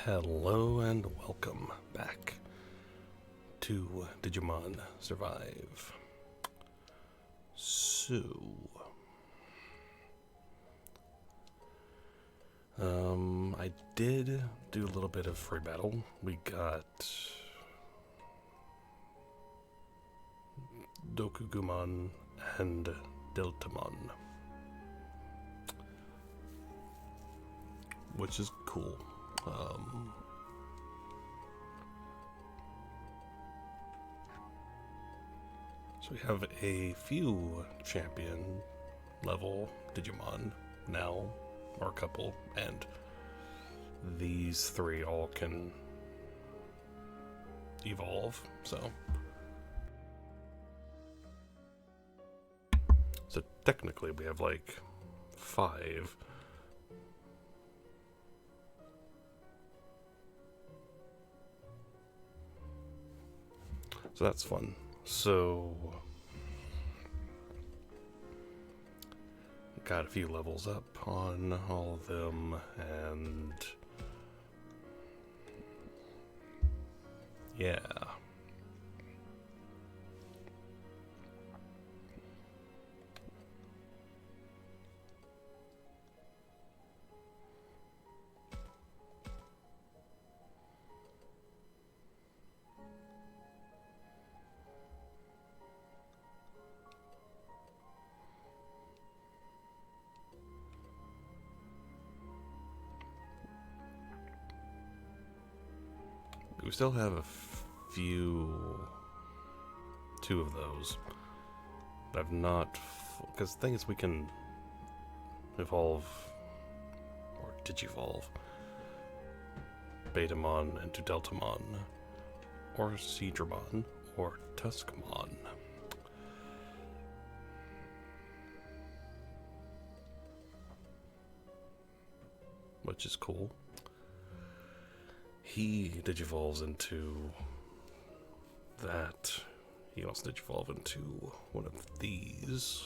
Hello and welcome back to Digimon Survive. I did do a little bit of free battle. We got Dokugumon and Deltamon, which is cool. So we have a few champion level Digimon now, or a couple, and these three all can evolve, so technically we have like 5. So that's fun. So got a few levels up on all of them, and yeah. We still have a two of those, but I've not, because the thing is we can evolve, or digivolve, Betamon into Deltamon, or Seedramon, or Tuskmon. Which is cool. He digivolves into that. He wants to digivolve into one of these.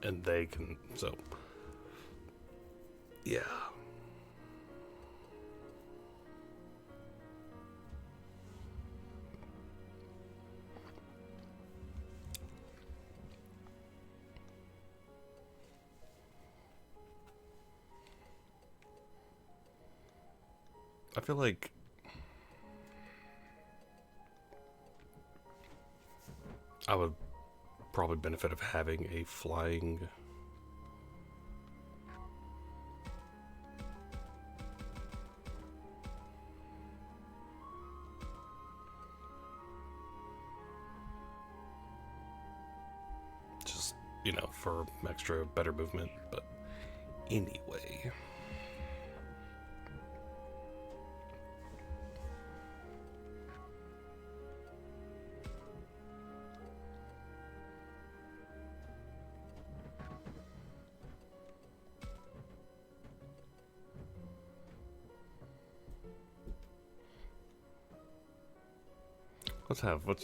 And they can, so, yeah. I feel like I would probably benefit of having a flying just, for extra better movement, but anyway.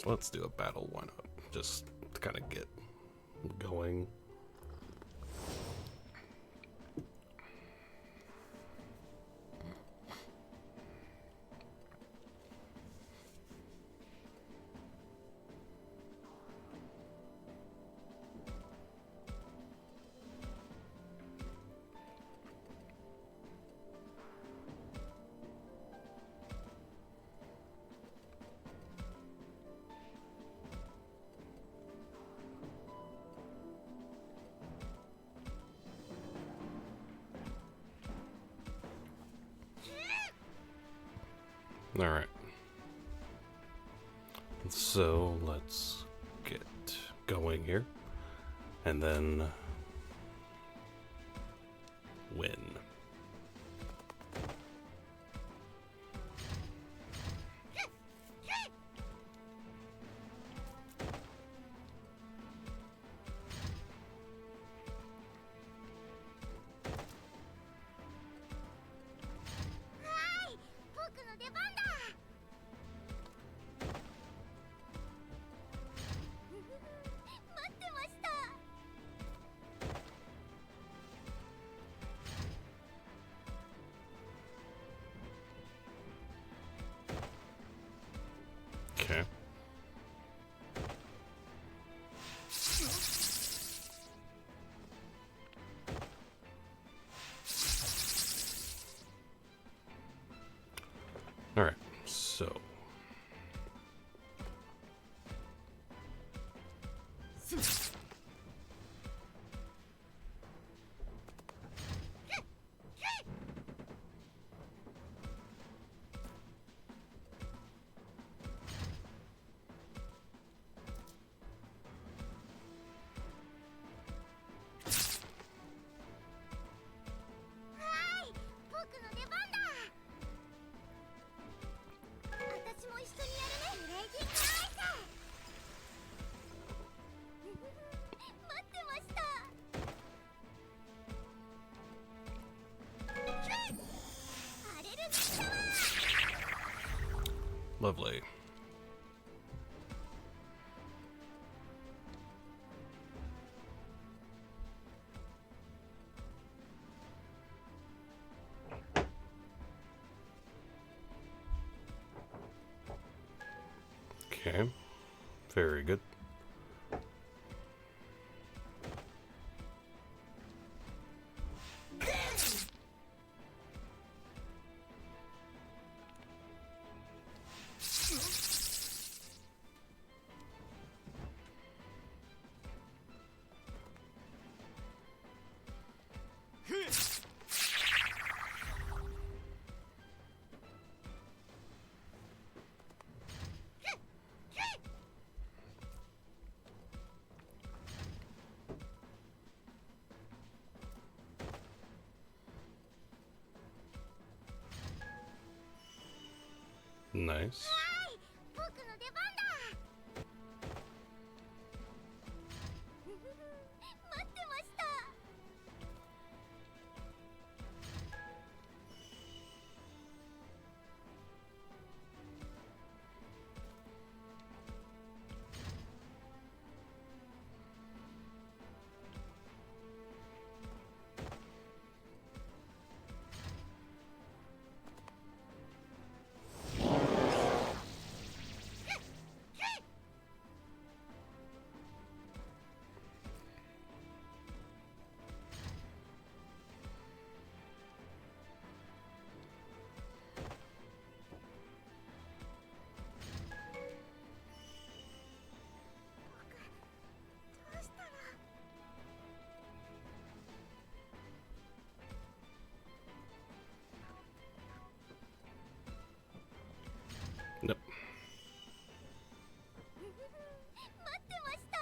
Let's do a battle. Why not? Just to kind of get going. Alright. So, let's get going here. And then win. Lovely. Okay. Very good. Nice. 僕の出番だ。待ってました。どうしたら。Nope. 待ってました。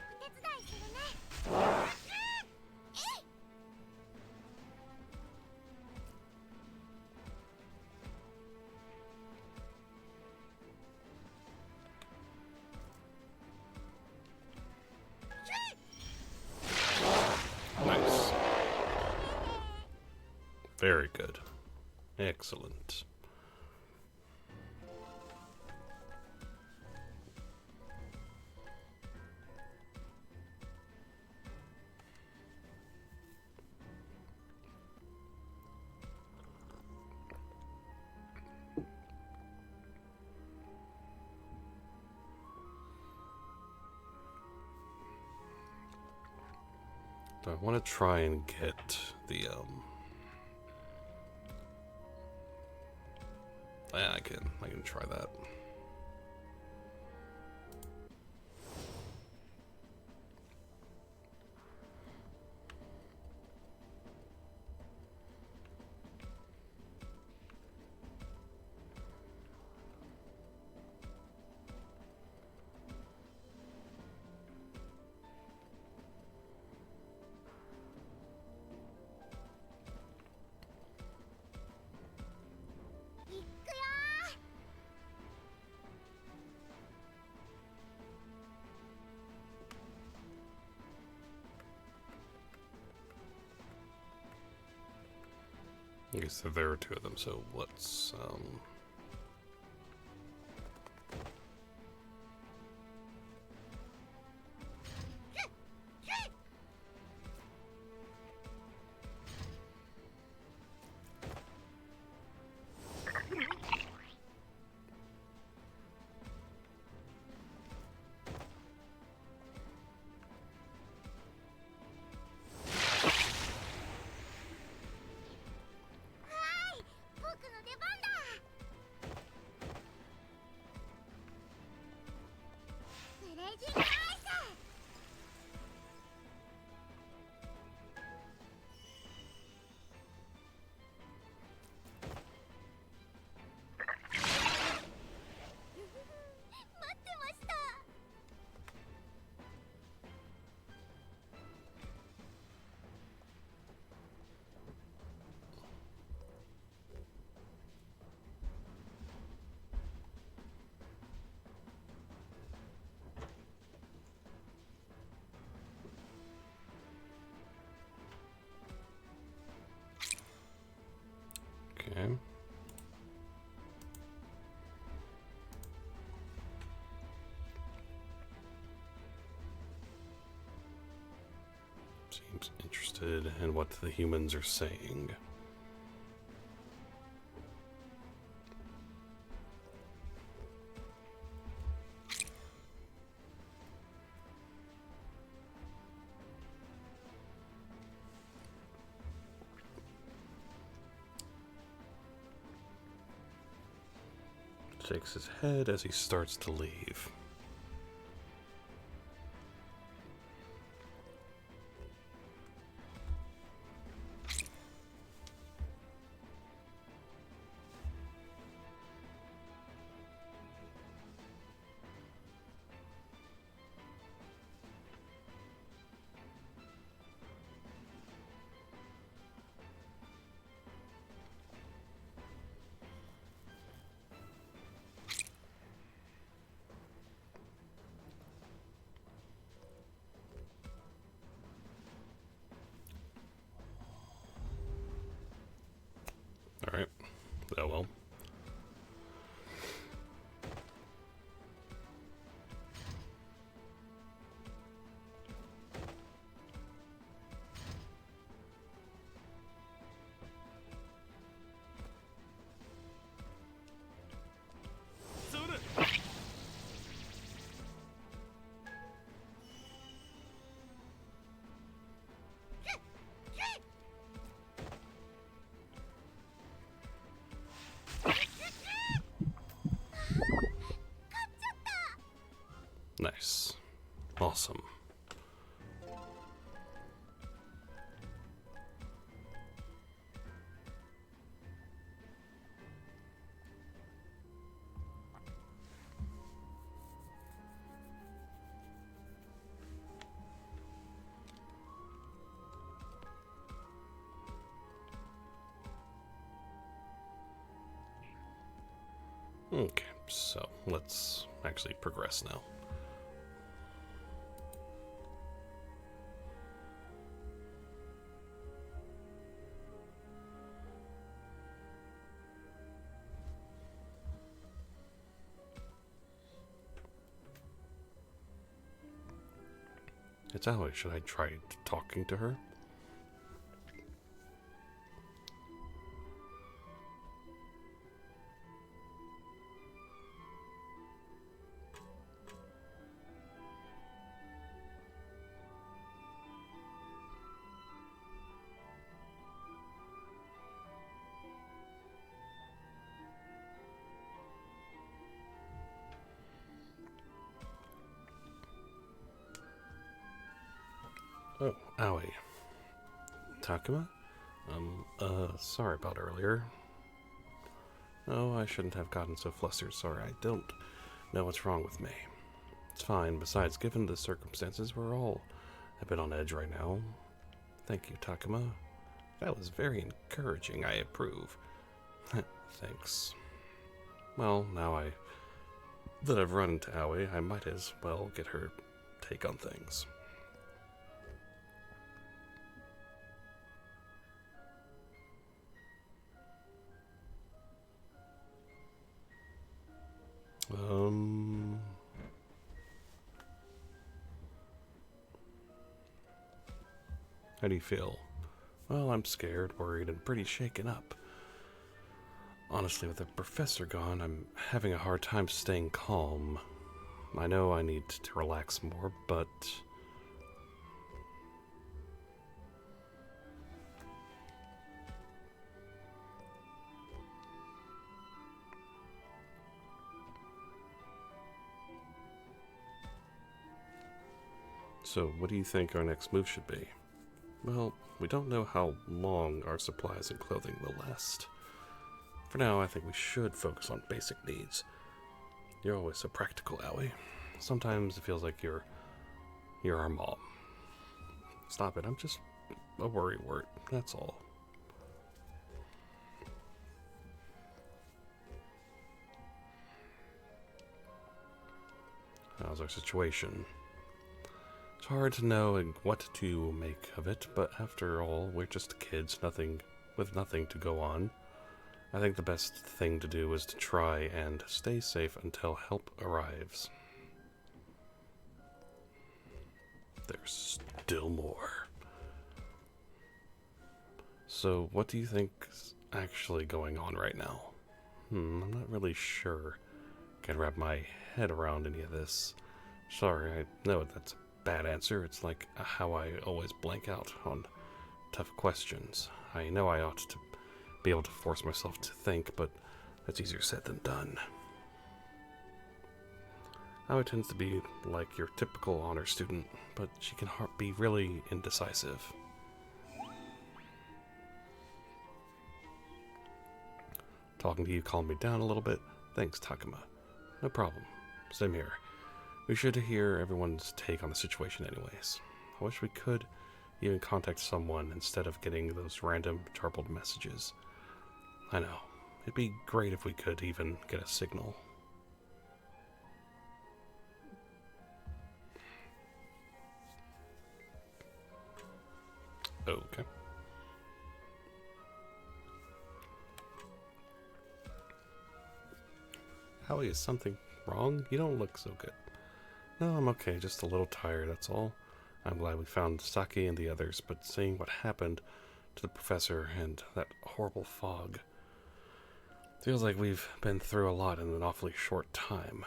お手伝いするね。Nice. Very good. Excellent. I want to try and get the yeah, I can try that. I guess there are two of them, so let's seems interested in what the humans are saying. Shakes his head as he starts to leave. Alright. Oh well. Nice. Awesome. Okay, so let's actually progress now. It's Aoi. Should I try talking to her? Oh, Aoi. Takuma? Sorry about earlier. Oh, I shouldn't have gotten so flustered. Sorry, I don't know what's wrong with me. It's fine. Besides, given the circumstances, we're all a bit on edge right now. Thank you, Takuma. That was very encouraging. I approve. Thanks. Well, now that I've run into Aoi, I might as well get her take on things. How do you feel? Well, I'm scared, worried, and pretty shaken up. Honestly, with the professor gone, I'm having a hard time staying calm. I know I need to relax more, but... So, what do you think our next move should be? Well, we don't know how long our supplies and clothing will last. For now, I think we should focus on basic needs. You're always so practical, Aoi. Sometimes it feels like you're our mom. Stop it, I'm just a worrywart, that's all. How's our situation? It's hard to know what to make of it, but after all, we're just kids, with nothing to go on. I think the best thing to do is to try and stay safe until help arrives. There's still more. So, what do you think's actually going on right now? I'm not really sure. Can't wrap my head around any of this. Sorry, I know that's a bad answer. It's like how I always blank out on tough questions. I know I ought to be able to force myself to think, but that's easier said than done. Aoi tends to be like your typical honor student, but she can be really indecisive. Talking to you calmed me down a little bit. Thanks, Takuma. No problem. Same here. We should hear everyone's take on the situation anyways. I wish we could even contact someone instead of getting those random garbled messages. I know. It'd be great if we could even get a signal. Okay. Howie, is something wrong? You don't look so good. No, I'm okay, just a little tired, that's all. I'm glad we found Saki and the others, but seeing what happened to the professor and that horrible fog feels like we've been through a lot in an awfully short time.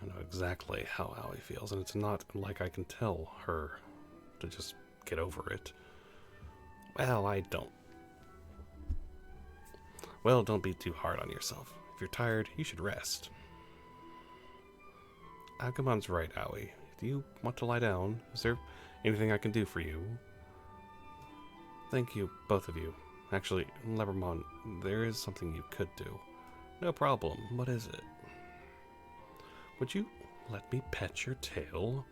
I know exactly how Aoi feels, and it's not like I can tell her to just get over it. Well, I don't. Well, don't be too hard on yourself. If you're tired, you should rest. Agumon's right, Aoi. Do you want to lie down? Is there anything I can do for you? Thank you, both of you. Actually, Lebermon, there is something you could do. No problem. What is it? Would you let me pet your tail?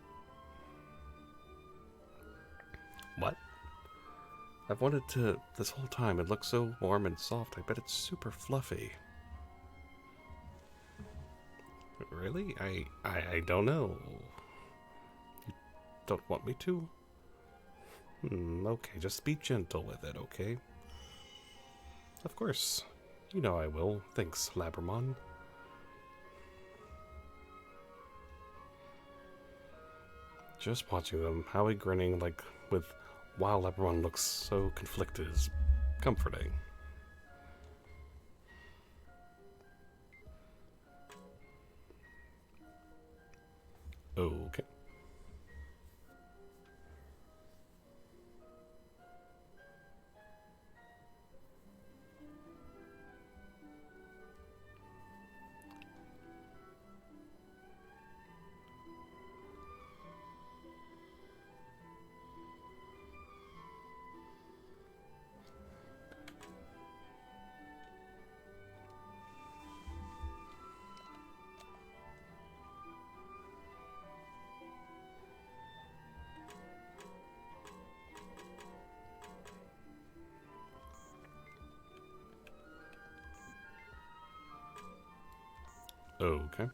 What? I've wanted to this whole time. It looks so warm and soft. I bet it's super fluffy. Really? I don't know. You don't want me to? Okay, just be gentle with it, okay? Of course. You know I will. Thanks, Labramon. Just watching them, Howie grinning like with while Labramon looks so conflicted is comforting. Okay. Okay.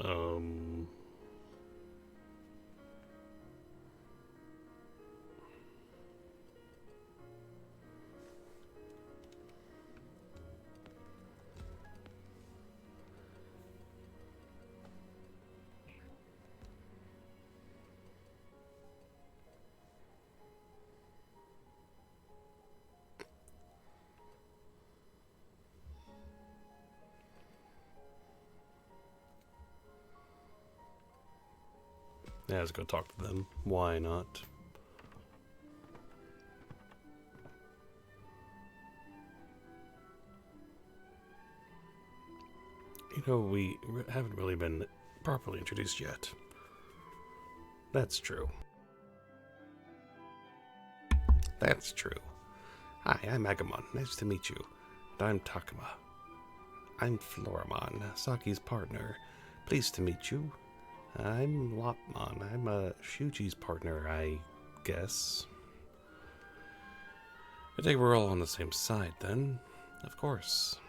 Um... Yeah, let's go talk to them. Why not? You know, we haven't really been properly introduced yet. That's true. That's true. Hi, I'm Agamon. Nice to meet you. And I'm Takuma. I'm Floramon, Saki's partner. Pleased to meet you. I'm Lopmon. I'm Shuji's partner, I guess. I think we're all on the same side, then. Of course.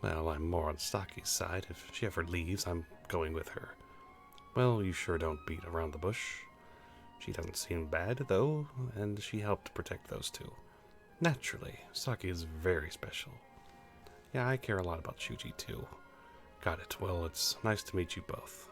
Well, I'm more on Saki's side. If she ever leaves, I'm going with her. Well, you sure don't beat around the bush. She doesn't seem bad, though, and she helped protect those two. Naturally, Saki is very special. Yeah, I care a lot about Shuji, too. Got it. Well, it's nice to meet you both.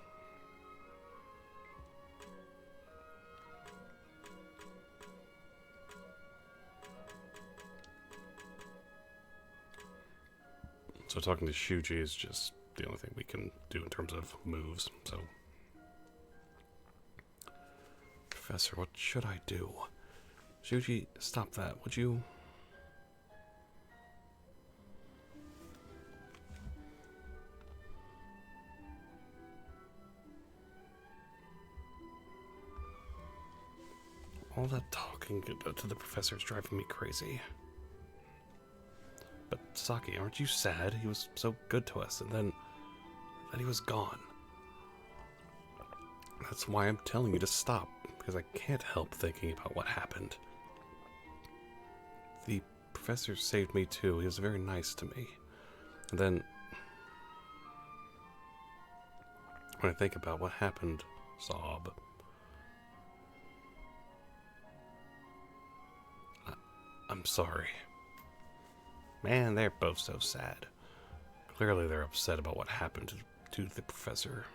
So talking to Shuji is just the only thing we can do in terms of moves, so... Professor, what should I do? Shuji, stop that, would you? All that talking to the professor is driving me crazy. But Saki, aren't you sad? He was so good to us, and then he was gone. That's why I'm telling you to stop, because I can't help thinking about what happened. The professor saved me too. He was very nice to me. And then, when I think about what happened, sob. I'm sorry. Man, they're both so sad. Clearly they're upset about what happened to the professor.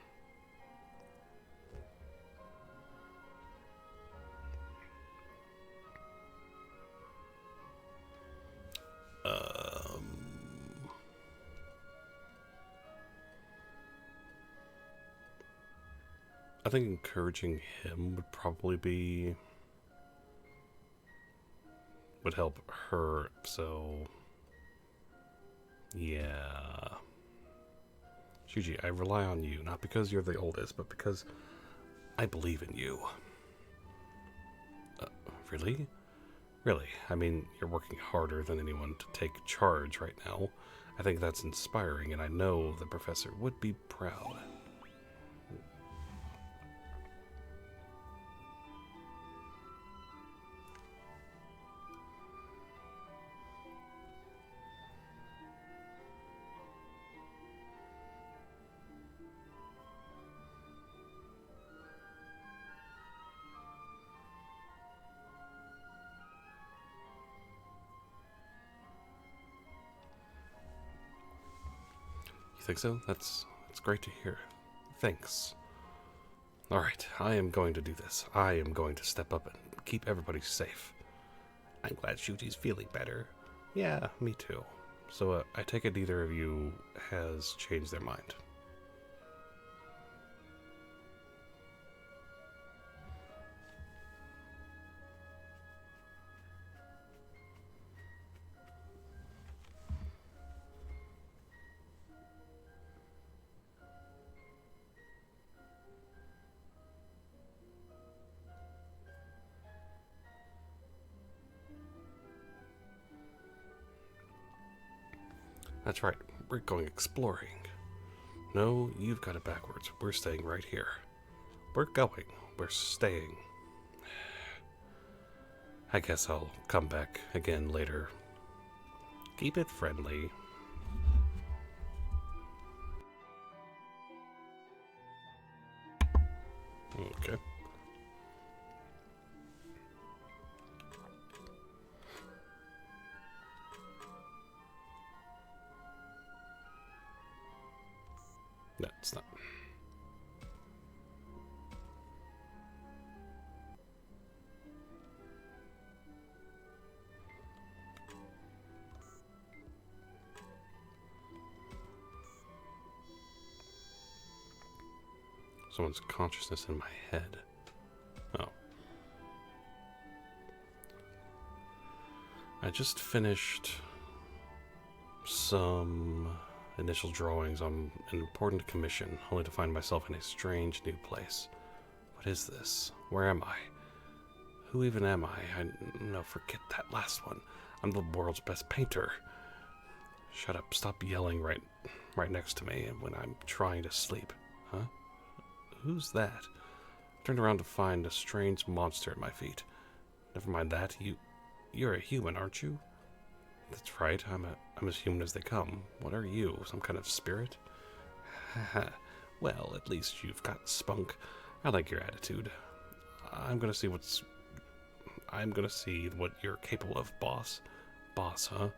I think encouraging him would probably would help her, so yeah. Shuji, I rely on you, not because you're the oldest, but because I believe in you. Really? Really? I mean, you're working harder than anyone to take charge right now. I think that's inspiring, and I know the professor would be proud. Think so? That's great to hear. Thanks. Alright, I am going to do this. I am going to step up and keep everybody safe. I'm glad Shuji's feeling better. Yeah, me too. So, I take it neither of you has changed their mind. That's right, we're going exploring. No, you've got it backwards. We're staying right here. We're going. We're staying. I guess I'll come back again later. Keep it friendly. Okay. No, it's not. Someone's consciousness in my head. Oh. I just finished some initial drawings on an important commission, only to find myself in a strange new place. What is this? Where am I? Who even am I? No, forget that last one. I'm the world's best painter. Shut up. Stop yelling right next to me when I'm trying to sleep. Huh? Who's that? I turned around to find a strange monster at my feet. Never mind that. You're a human, aren't you? That's right. I'm as human as they come. What are you? Some kind of spirit? Haha. Well, at least you've got spunk. I like your attitude. I'm gonna see what you're capable of, boss. Boss, huh?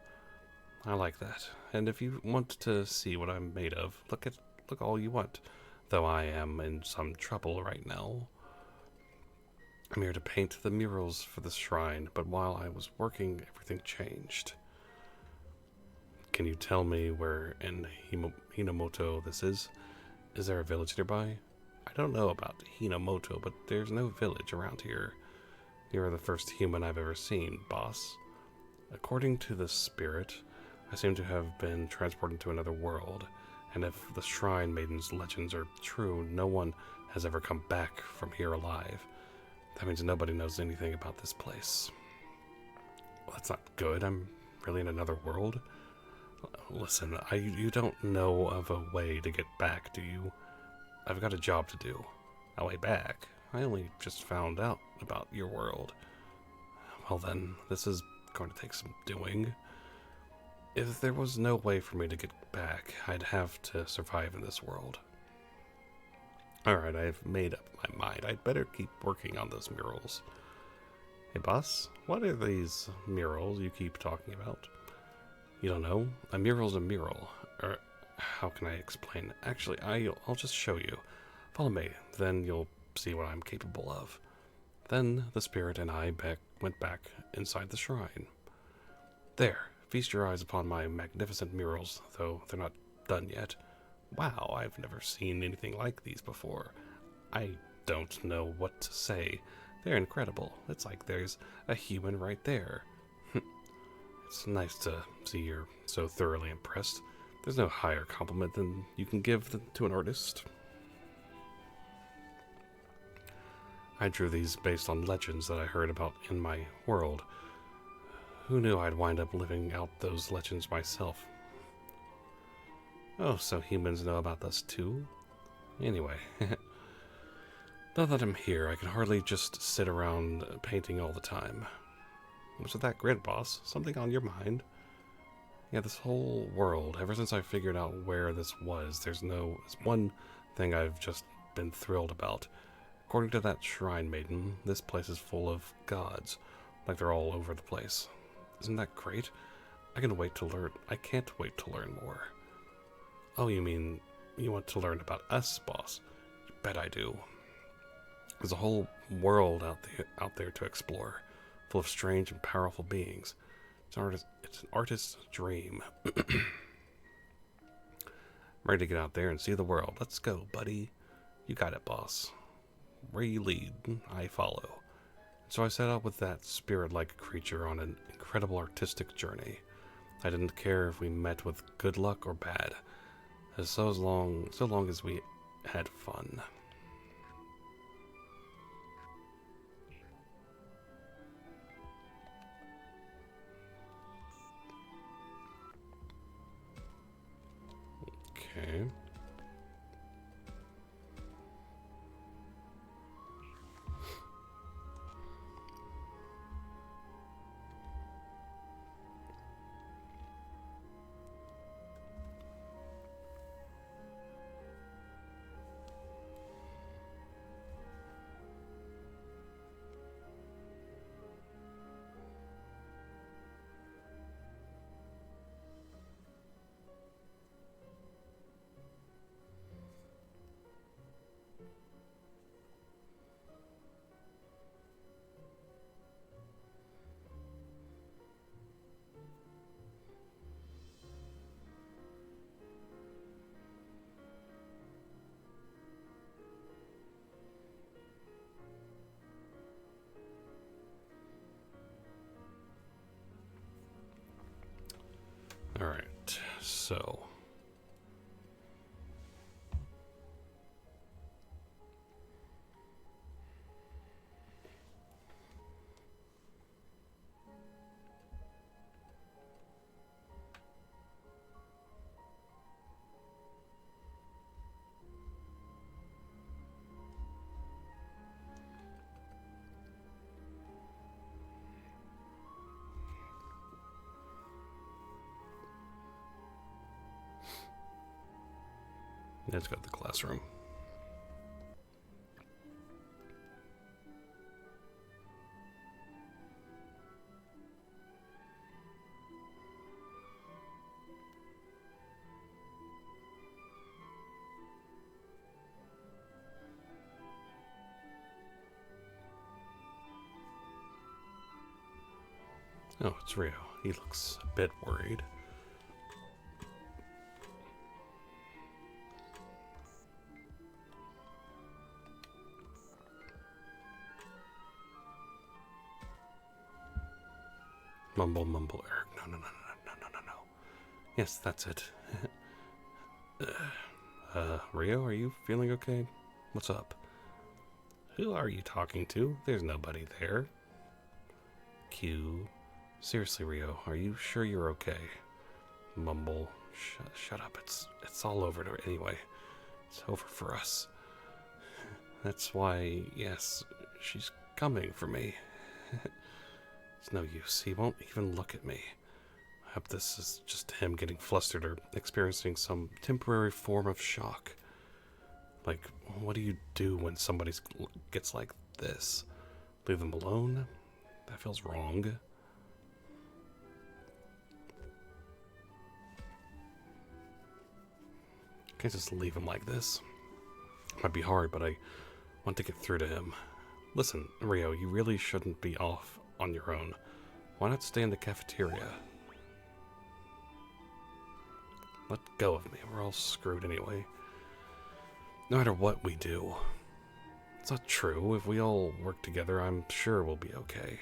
I like that. And if you want to see what I'm made of, look all you want. Though I am in some trouble right now. I'm here to paint the murals for the shrine, but while I was working, everything changed. Can you tell me where in Hinomoto this is? Is there a village nearby? I don't know about Hinomoto, but there's no village around here. You're the first human I've ever seen, boss. According to the spirit, I seem to have been transported to another world, and if the Shrine Maiden's legends are true, no one has ever come back from here alive. That means nobody knows anything about this place. Well, that's not good. I'm really in another world. Listen, you don't know of a way to get back, do you? I've got a job to do. A way back? I only just found out about your world. Well then, this is going to take some doing. If there was no way for me to get back, I'd have to survive in this world. Alright, I've made up my mind. I'd better keep working on those murals. Hey boss, what are these murals you keep talking about? You don't know? A mural's a mural. Or, how can I explain? Actually, I'll just show you. Follow me, then you'll see what I'm capable of. Then the spirit and I went back inside the shrine. There, feast your eyes upon my magnificent murals, though they're not done yet. Wow, I've never seen anything like these before. I don't know what to say. They're incredible. It's like there's a human right there. It's nice to see you're so thoroughly impressed. There's no higher compliment than you can give to an artist. I drew these based on legends that I heard about in my world. Who knew I'd wind up living out those legends myself? Oh, so humans know about us too? Anyway, now that I'm here, I can hardly just sit around painting all the time. What's with that grid, boss? Something on your mind? Yeah, this whole world, ever since I figured out where this was, there's one thing I've just been thrilled about. According to that Shrine Maiden, this place is full of gods, like they're all over the place. Isn't that great? I can't wait to learn more. Oh, you mean you want to learn about us, boss? You bet I do. There's a whole world out there to explore, full of strange and powerful beings. It's an artist's dream. I'm ready to get out there and see the world. Let's go, buddy. You got it, boss. Where you lead, I follow. So I set out with that spirit-like creature on an incredible artistic journey. I didn't care if we met with good luck or bad, so long as we had fun. Okay. Alright, so Let's go to the classroom. Oh, it's Rio. He looks a bit worried. Mumble, mumble, erg. No, no, no, no, no, no, no, no. Yes, that's it. Rio, are you feeling okay? What's up? Who are you talking to? There's nobody there. Q. Seriously, Rio, are you sure you're okay? Mumble. Shut up. It's all over anyway. It's over for us. That's why, yes, she's coming for me. It's no use. He won't even look at me. I hope this is just him getting flustered or experiencing some temporary form of shock. Like, what do you do when somebody gets like this? Leave them alone? That feels wrong. Can't just leave him like this. Might be hard, but I want to get through to him. Listen, Rio, you really shouldn't be off on your own. Why not stay in the cafeteria? Let go of me. We're all screwed anyway. No matter what we do. It's not true. If we all work together, I'm sure we'll be okay.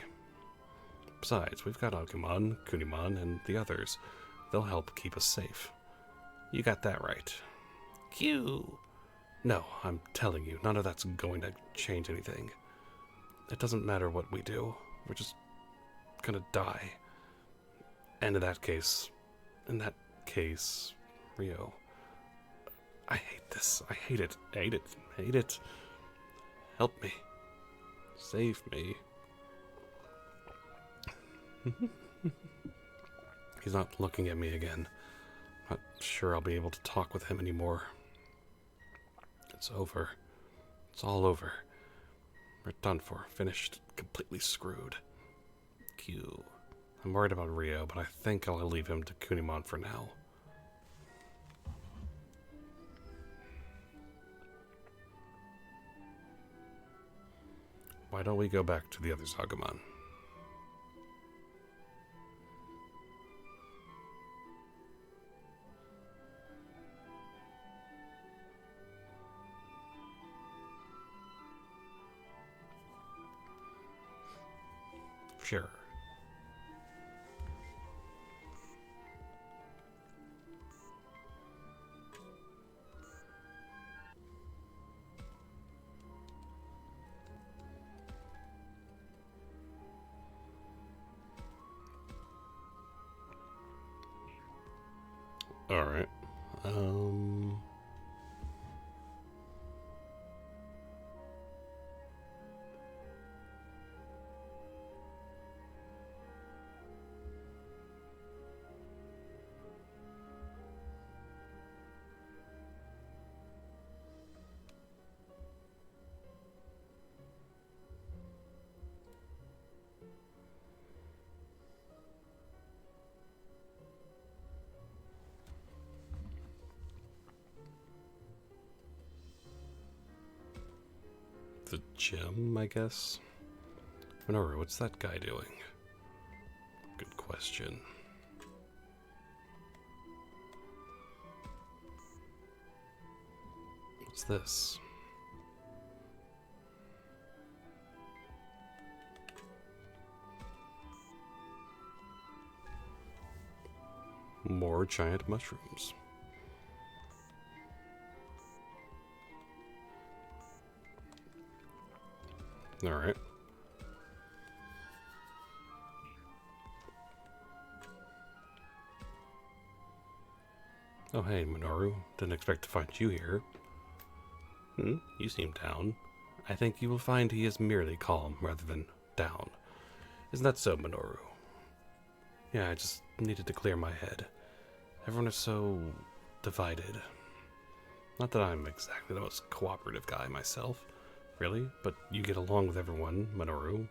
Besides, we've got Agumon, Kunimon, and the others. They'll help keep us safe. You got that right. Q! No, I'm telling you, none of that's going to change anything. It doesn't matter what we do. We're just gonna die. And in that case, Rio, I hate this. I hate it. I hate it. I hate it. Help me. Save me. He's not looking at me again. Not sure I'll be able to talk with him anymore. It's over. It's all over. We're done for. Finished. Completely screwed. Q. I'm worried about Rio, but I think I'll leave him to Kunimon for now. Why don't we go back to the other Agumon? Sure. All right. The gym, I guess? Minoru, what's that guy doing? Good question. What's this? More giant mushrooms. Alright. Oh hey, Minoru. Didn't expect to find you here. You seem down. I think you will find he is merely calm rather than down. Isn't that so, Minoru? Yeah, I just needed to clear my head. Everyone is so divided. Not that I'm exactly the most cooperative guy myself, really, but you get along with everyone, Minoru.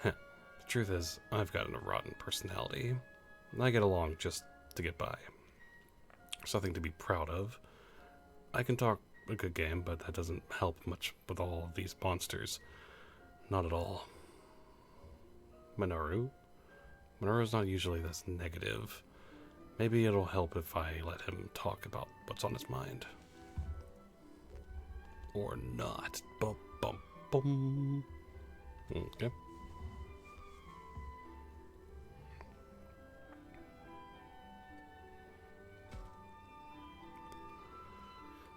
Heh. The truth is, I've got a rotten personality. I get along just to get by. Something to be proud of. I can talk a good game, but that doesn't help much with all of these monsters. Not at all. Minoru? Minoru's not usually this negative. Maybe it'll help if I let him talk about what's on his mind. Or not. Bum, bum, bum. Okay.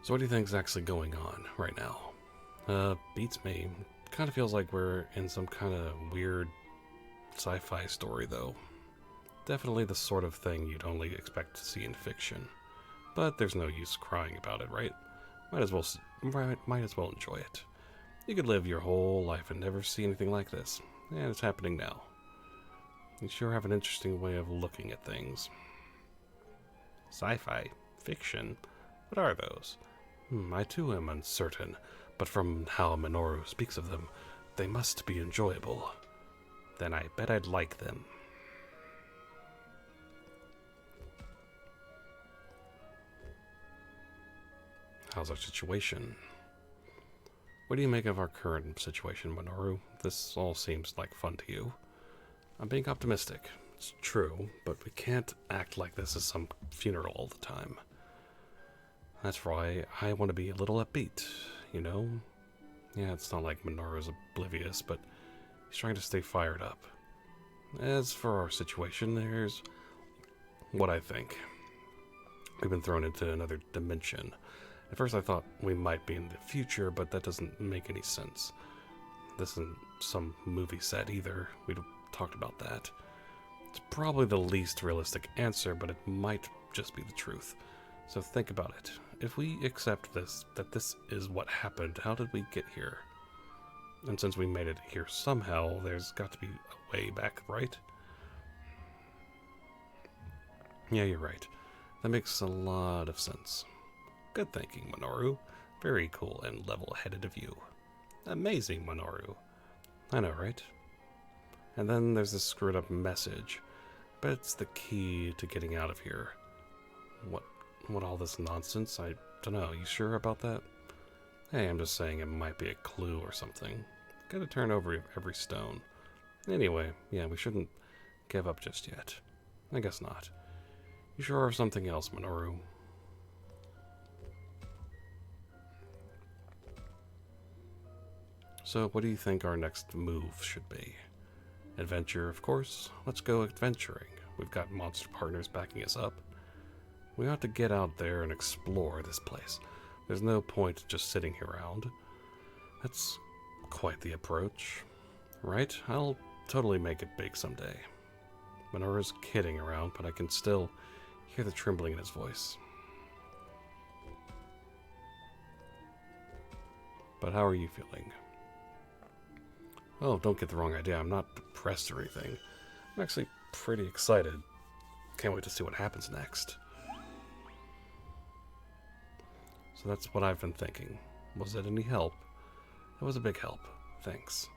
So what do you think's actually going on right now? Beats me. Kind of feels like we're in some kind of weird sci-fi story, though. Definitely the sort of thing you'd only expect to see in fiction. But there's no use crying about it, right? Might as well enjoy it. You could live your whole life and never see anything like this, and it's happening now. You sure have an interesting way of looking at things. Sci-fi? Fiction? What are those? I too am uncertain, but from how Minoru speaks of them, they must be enjoyable. Then I bet I'd like them. How's our situation? What do you make of our current situation, Minoru? This all seems like fun to you. I'm being optimistic. It's true, but we can't act like this is some funeral all the time. That's why I want to be a little upbeat, you know? Yeah, it's not like Minoru's oblivious, but he's trying to stay fired up. As for our situation, here's what I think. We've been thrown into another dimension. At first I thought we might be in the future, but that doesn't make any sense. This isn't some movie set either. We'd talked about that. It's probably the least realistic answer, but it might just be the truth. So think about it. If we accept that this is what happened, how did we get here? And since we made it here somehow, there's got to be a way back, right? Yeah, you're right. That makes a lot of sense. Good thinking, Minoru. Very cool and level-headed of you. Amazing, Minoru. I know, right? And then there's this screwed-up message. But it's the key to getting out of here. What all this nonsense? I don't know. You sure about that? Hey, I'm just saying it might be a clue or something. Gotta turn over every stone. Anyway, yeah, we shouldn't give up just yet. I guess not. You sure of something else, Minoru? So, what do you think our next move should be? Adventure, of course. Let's go adventuring. We've got monster partners backing us up. We ought to get out there and explore this place. There's no point just sitting here around. That's quite the approach. Right? I'll totally make it big someday. Minoru's kidding around, but I can still hear the trembling in his voice. But how are you feeling? Oh, don't get the wrong idea. I'm not depressed or anything. I'm actually pretty excited. Can't wait to see what happens next. So that's what I've been thinking. Was it any help? It was a big help. Thanks.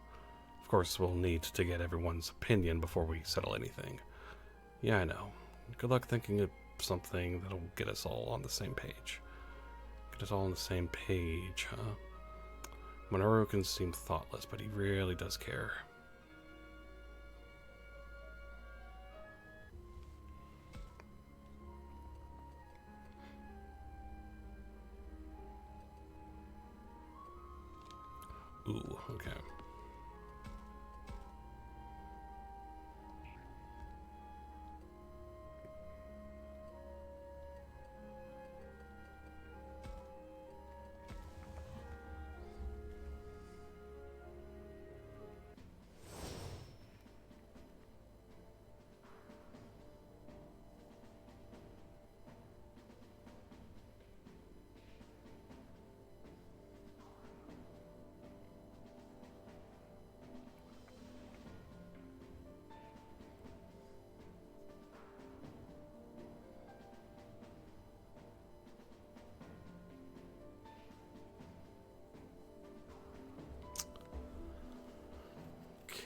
Of course, we'll need to get everyone's opinion before we settle anything. Yeah, I know. Good luck thinking of something that'll get us all on the same page. Get us all on the same page, huh? Minoru can seem thoughtless, but he really does care. Ooh, okay.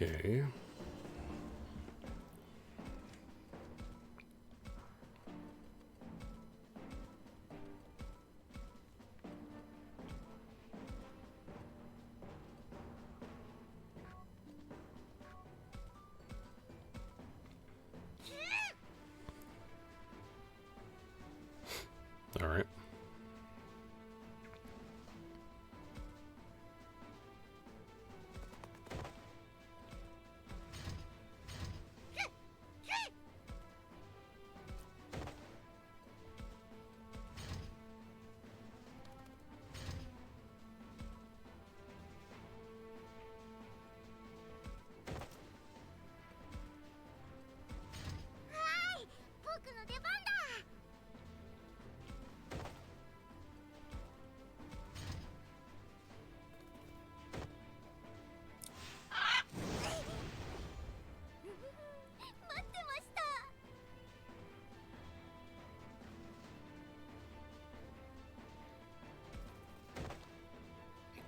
Okay. All right.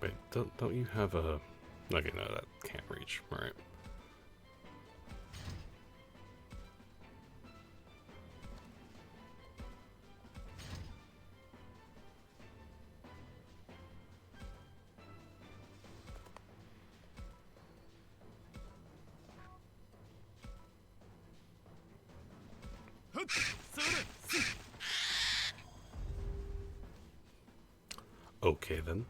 Wait, don't you have a... Okay, no, that can't reach. All right. Okay, then.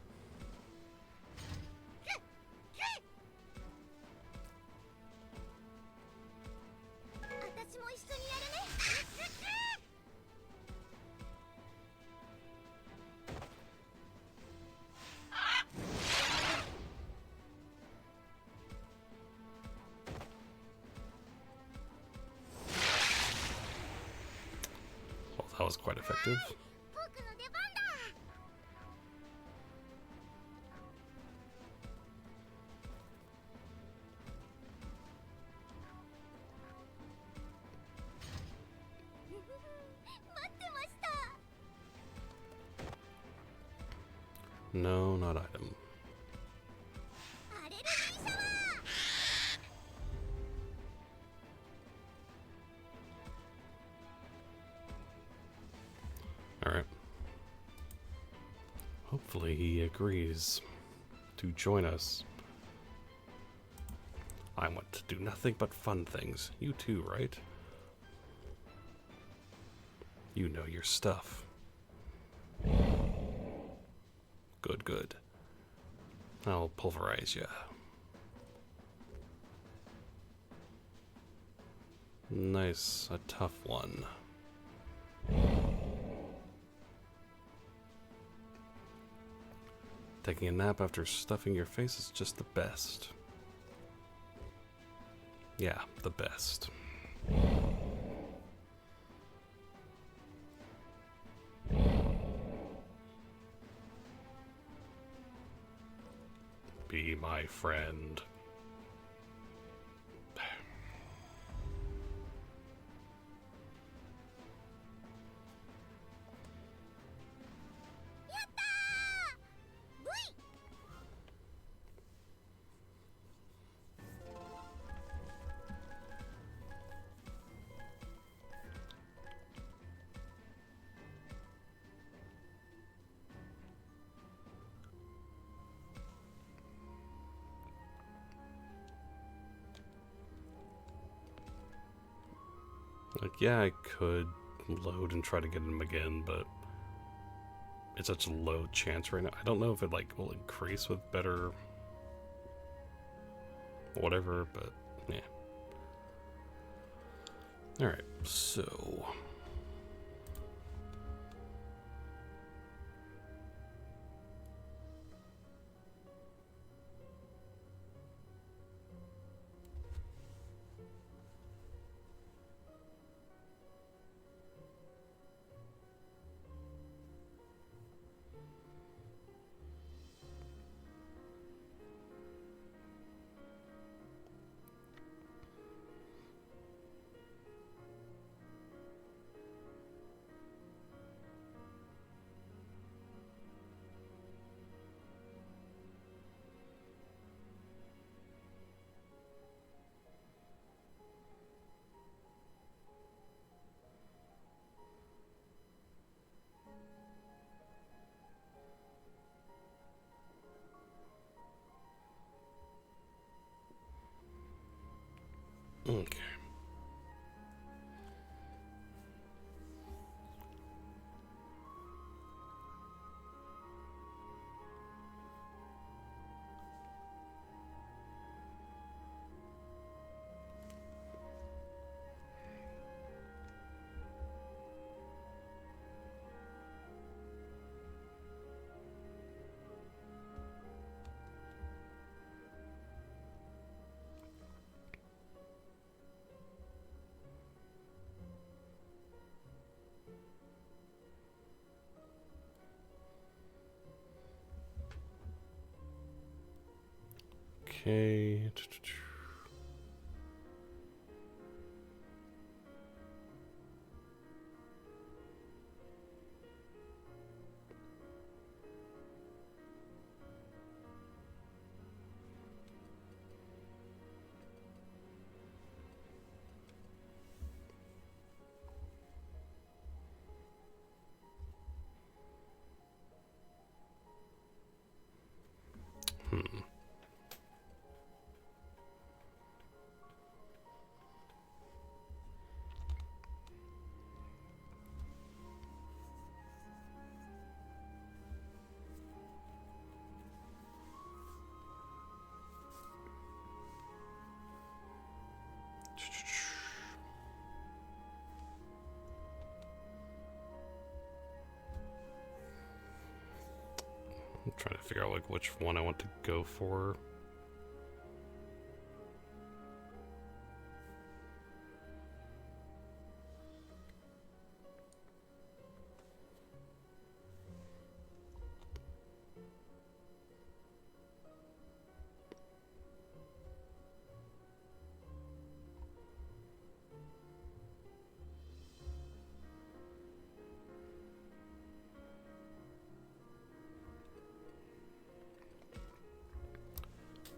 Well, that was quite effective. No, not item. Alright. Hopefully he agrees to join us. I want to do nothing but fun things. You too, right? You know your stuff. Good, good. I'll pulverize you. Nice, a tough one. Taking a nap after stuffing your face is just the best. Yeah, the best. Be my friend. Like, yeah, I could load and try to get him again, but it's such a low chance right now. I don't know if it, like, will increase with better whatever, but yeah. Alright, so... Okay. Okay. Hmm. I'm trying to figure out like which one I want to go for.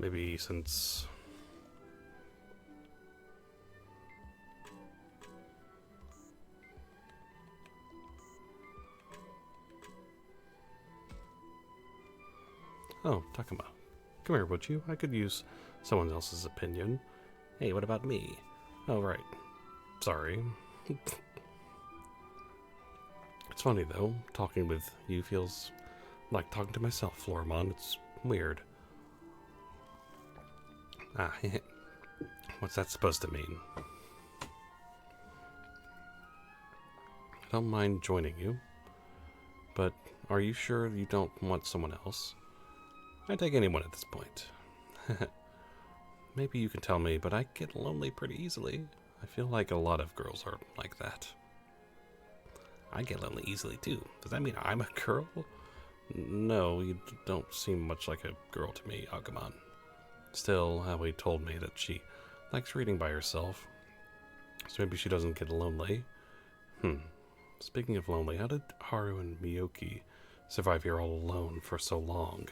Maybe since... Oh, Takuma. Come here, would you? I could use someone else's opinion. Hey, what about me? Oh, right. Sorry. It's funny, though. Talking with you feels like talking to myself, Floramon. It's weird. Ah, what's that supposed to mean? I don't mind joining you, but are you sure you don't want someone else? I'd take anyone at this point. Maybe you can tell me, but I get lonely pretty easily. I feel like a lot of girls are like that. I get lonely easily too. Does that mean I'm a girl? No, you don't seem much like a girl to me, Agumon. Still, Aoi told me that she likes reading by herself, so maybe she doesn't get lonely. Speaking of lonely, how did Haru and Miyoki survive here all alone for so long?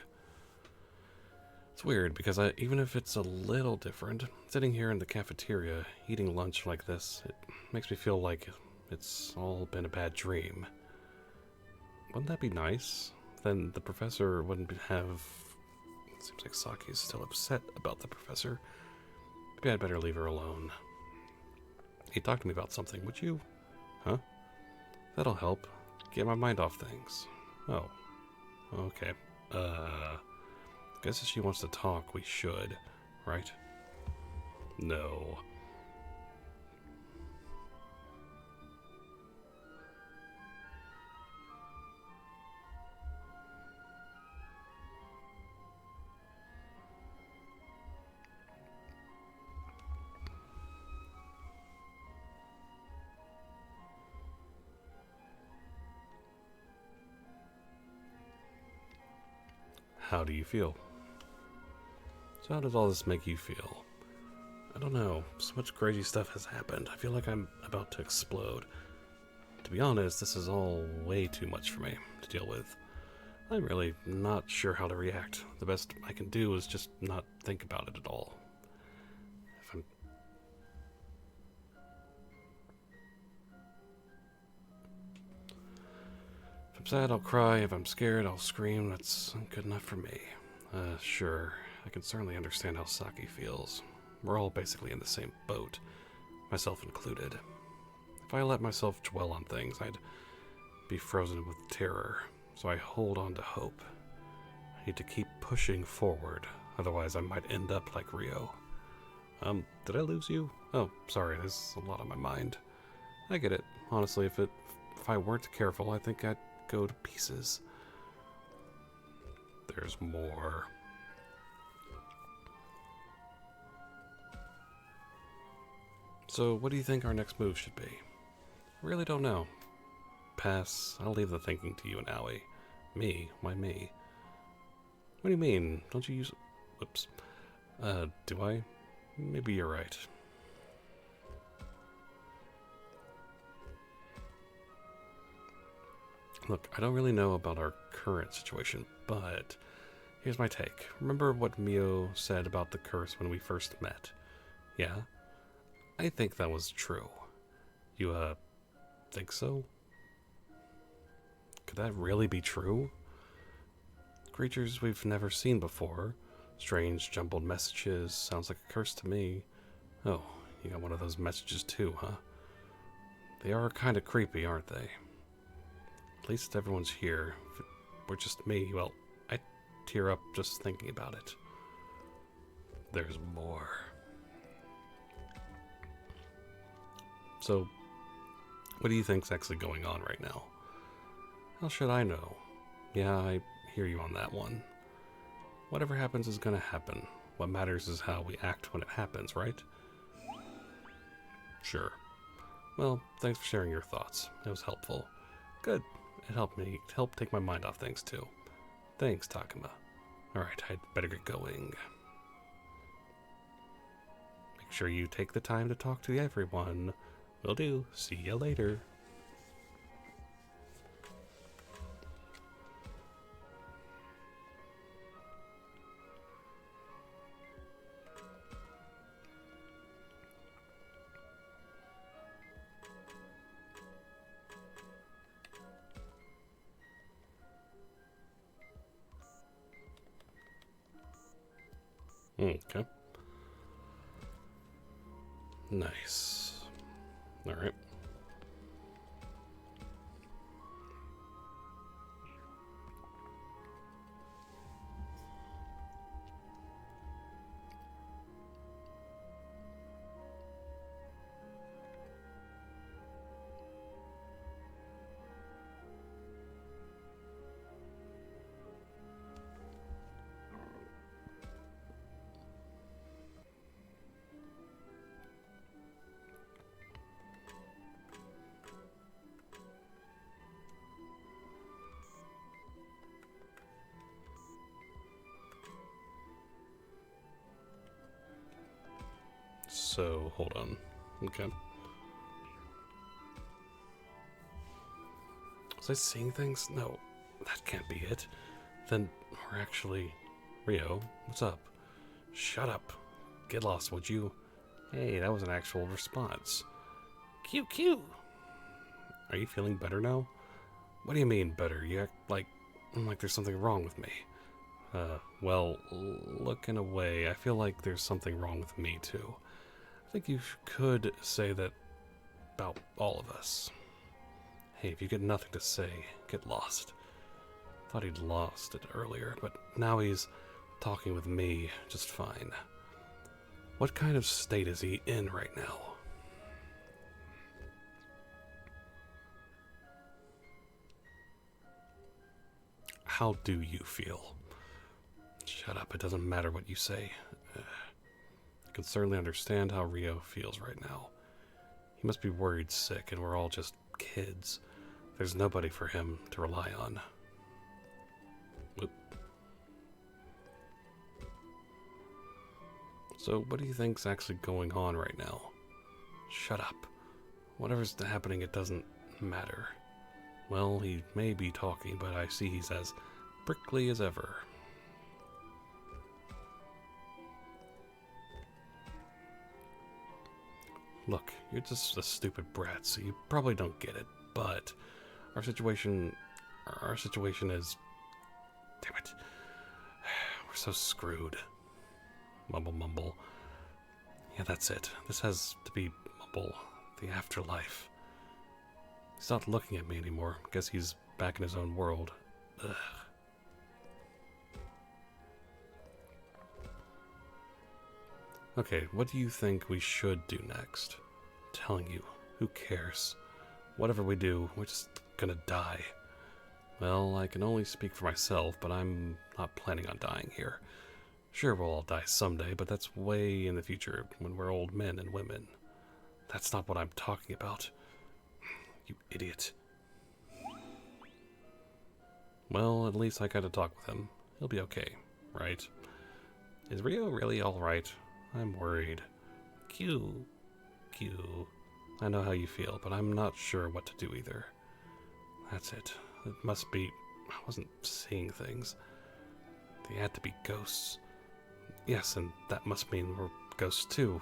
It's weird, because even if it's a little different, sitting here in the cafeteria, eating lunch like this, it makes me feel like it's all been a bad dream. Wouldn't that be nice? Then the professor wouldn't have... It seems like Saki is still upset about the professor. Maybe I'd better leave her alone. Hey, talk to me about something, would you? Huh? That'll help. Get my mind off things. Oh. Okay. Guess if she wants to talk, we should, right? No. How do you feel? So how does all this make you feel? I don't know. So much crazy stuff has happened. I feel like I'm about to explode. To be honest, this is all way too much for me to deal with. I'm really not sure how to react. The best I can do is just not think about it at all. If I'm sad, I'll cry. If I'm scared, I'll scream. That's good enough for me. Sure. I can certainly understand how Saki feels. We're all basically in the same boat, myself included. If I let myself dwell on things, I'd be frozen with terror, so I hold on to hope. I need to keep pushing forward, otherwise I might end up like Rio. Did I lose you? Oh, sorry, there's a lot on my mind. I get it. Honestly, if I weren't careful, I think I'd go to pieces. There's more. So, what do you think our next move should be? I really don't know. Pass. I'll leave the thinking to you and Aoi. Me? Why me? What do you mean? Don't you use... Whoops. Do I? Maybe you're right. Look, I don't really know about our current situation, but here's my take. Remember what Mio said about the curse when we first met? Yeah? I think that was true. You, think so? Could that really be true? Creatures we've never seen before. Strange, jumbled messages. Sounds like a curse to me. Oh, you got one of those messages too, huh? They are kind of creepy, aren't they? At least everyone's here. If it were just me, well, I tear up just thinking about it. There's more. So, what do you think's actually going on right now? How should I know? Yeah, I hear you on that one. Whatever happens is gonna happen. What matters is how we act when it happens, right? Sure. Well, thanks for sharing your thoughts. It was helpful. Good. It helped take my mind off things too. Thanks, Takuma. Alright, I'd better get going. Make sure you take the time to talk to everyone. Will do. See ya later. Okay. Nice. Alright. So, hold on. Okay. Was I seeing things? No, that can't be it. Then we're actually... Rio, what's up? Shut up. Get lost, would you? Hey, that was an actual response. QQ! Are you feeling better now? What do you mean, better? You act like there's something wrong with me. Well, look, in a way, I feel like there's something wrong with me, too. I think you could say that about all of us. Hey, if you get nothing to say, get lost. Thought he'd lost it earlier, but now he's talking with me just fine. What kind of state is he in right now? How do you feel? Shut up, it doesn't matter what you say. I can certainly understand how Rio feels right now. He must be worried sick, and we're all just kids. There's nobody for him to rely on. Whoop. So, what do you think's actually going on right now? Shut up. Whatever's happening, it doesn't matter. Well, he may be talking, but I see he's as prickly as ever. Look, you're just a stupid brat, so you probably don't get it, but our situation is... Damn it. We're so screwed. Mumble, mumble. that's it. This has to be Mumble, the afterlife. He's not looking at me anymore. Guess he's back in his own world. Ugh. Okay, what do you think we should do next? I'm telling you, who cares? Whatever we do, we're just gonna die. Well, I can only speak for myself, but I'm not planning on dying here. Sure, we'll all die someday, but that's way in the future when we're old men and women. That's not what I'm talking about. You idiot. Well, at least I got to talk with him. He'll be okay, right? Is Rio really alright? I'm worried. Q. I know how you feel, but I'm not sure what to do either. That's it. It must be... I wasn't seeing things. They had to be ghosts. Yes, and that must mean we're ghosts too.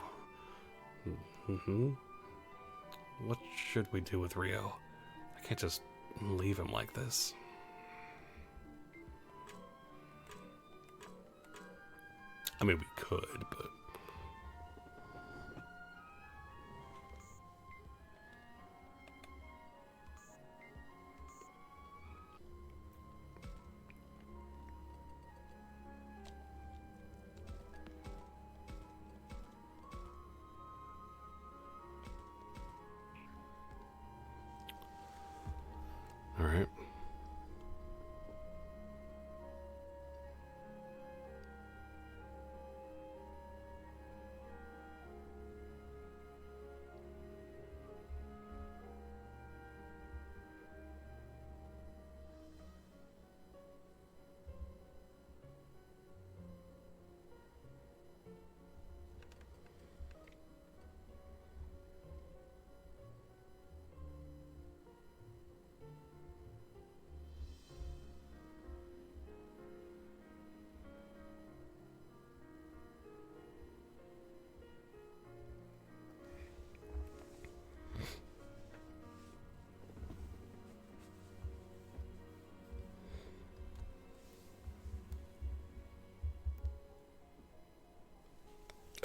What should we do with Rio? I can't just leave him like this. I mean, we could, but... Alright.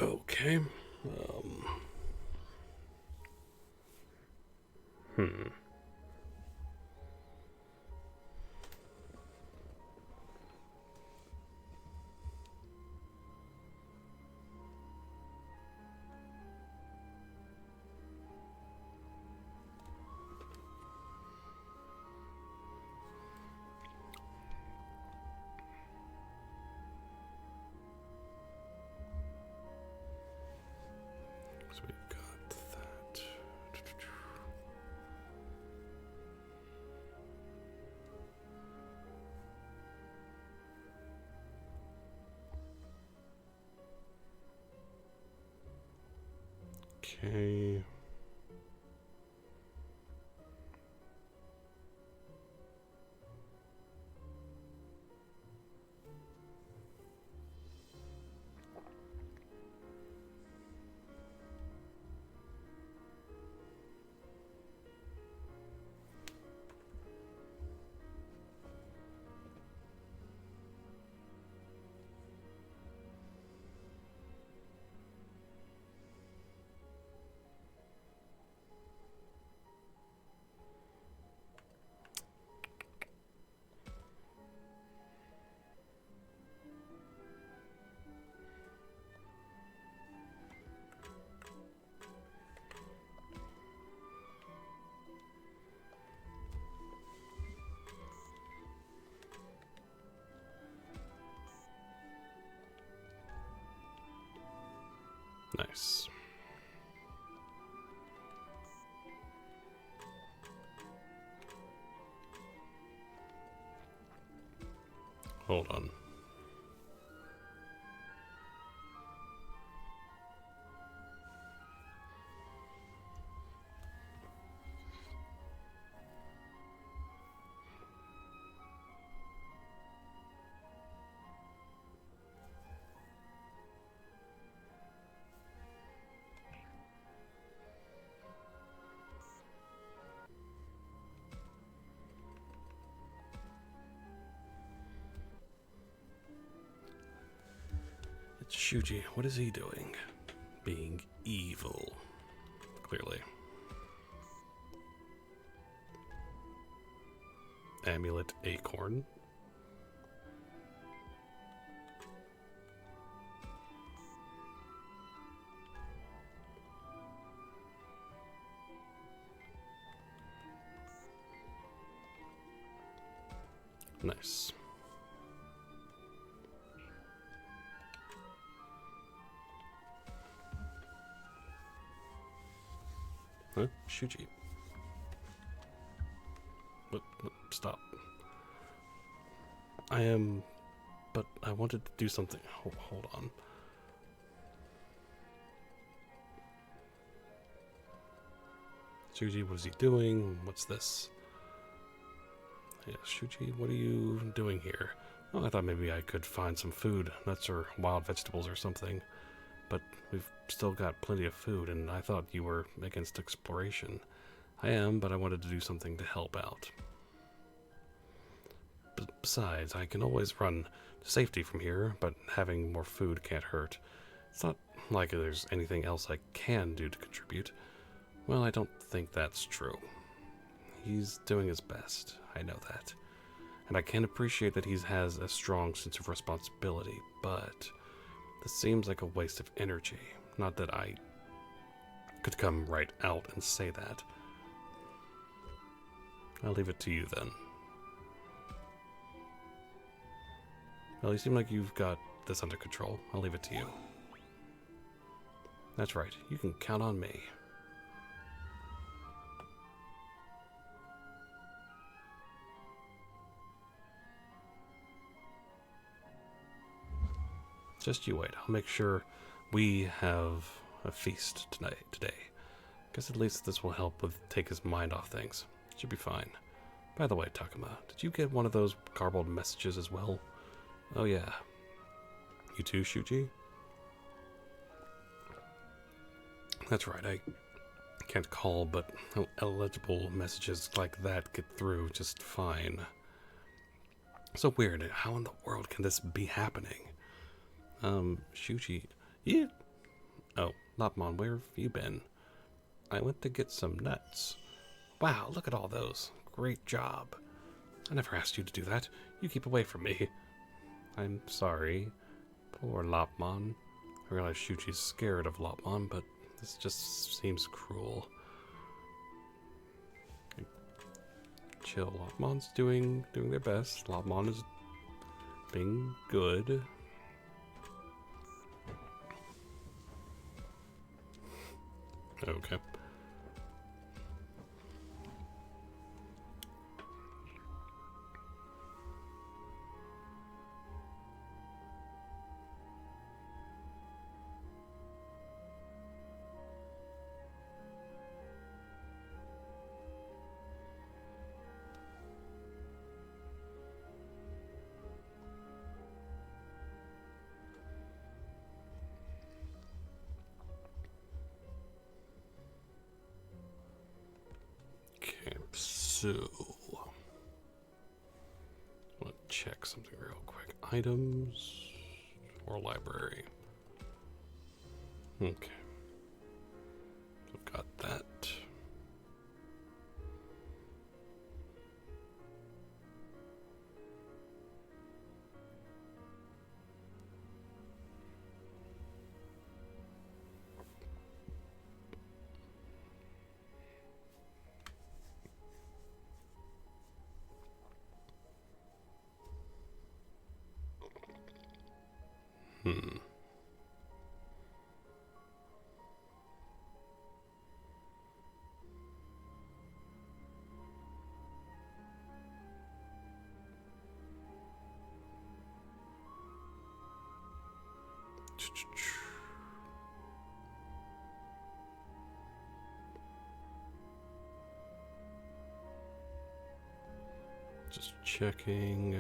Okay. Hmm. So we got that. Okay. Nice. Hold on. It's Shuji. What is he doing? Being evil. Clearly. Amulet acorn. Nice. Huh? Shuji. What? Stop. But I wanted to do something. Hold on. Shuji, what is he doing? What's this? Yeah, Shuji, what are you doing here? Oh, I thought maybe I could find some food, nuts or wild vegetables or something. But we've still got plenty of food, and I thought you were against exploration. I am, but I wanted to do something to help out. Besides, I can always run to safety from here, but having more food can't hurt. It's not like there's anything else I can do to contribute. Well, I don't think that's true. He's doing his best, I know that. And I can appreciate that he has a strong sense of responsibility, but this seems like a waste of energy. Not that I could come right out and say that. I'll leave it to you then. Well, you seem like you've got this under control. I'll leave it to you. That's right. You can count on me. Just you wait. I'll make sure we have a feast today. Guess at least this will help with take his mind off things. Should be fine. By the way, Takuma, did you get one of those garbled messages as well? Oh yeah. You too, Shuji? That's right, I can't call, but illegible messages like that get through just fine. So weird. How in the world can this be happening? Shuji, yeah. Oh, Lopmon, where have you been? I went to get some nuts. Wow, look at all those. Great job. I never asked you to do that. You keep away from me. I'm sorry. Poor Lopmon. I realize Shuji's scared of Lopmon, but this just seems cruel. Chill. Lopmon's doing their best. Lopmon is being good. Okay. So, let's check something real quick. Items or library. Okay. I've got that. Just checking.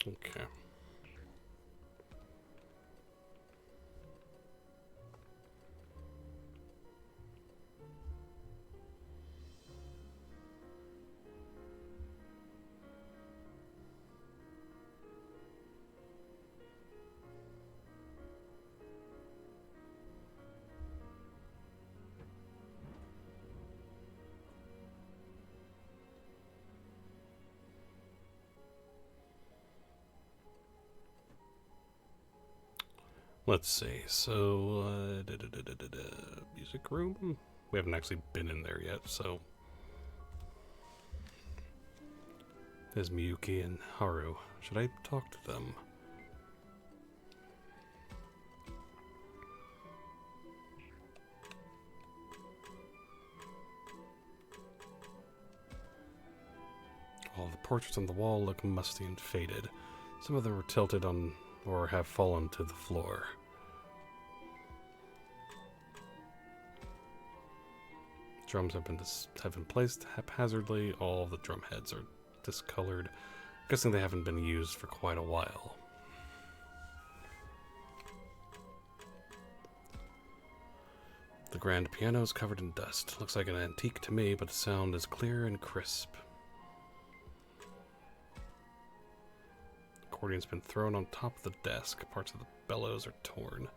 Okay. Let's see. So, music room? We haven't actually been in there yet, so. There's Miyuki and Haru. Should I talk to them? All the portraits on the wall look musty and faded. Some of them are tilted on or have fallen to the floor. Drums have been placed haphazardly. All of the drum heads are discolored. Guessing they haven't been used for quite a while. The grand piano is covered in dust. Looks like an antique to me, but the sound is clear and crisp. Accordion's been thrown on top of the desk. Parts of the bellows are torn.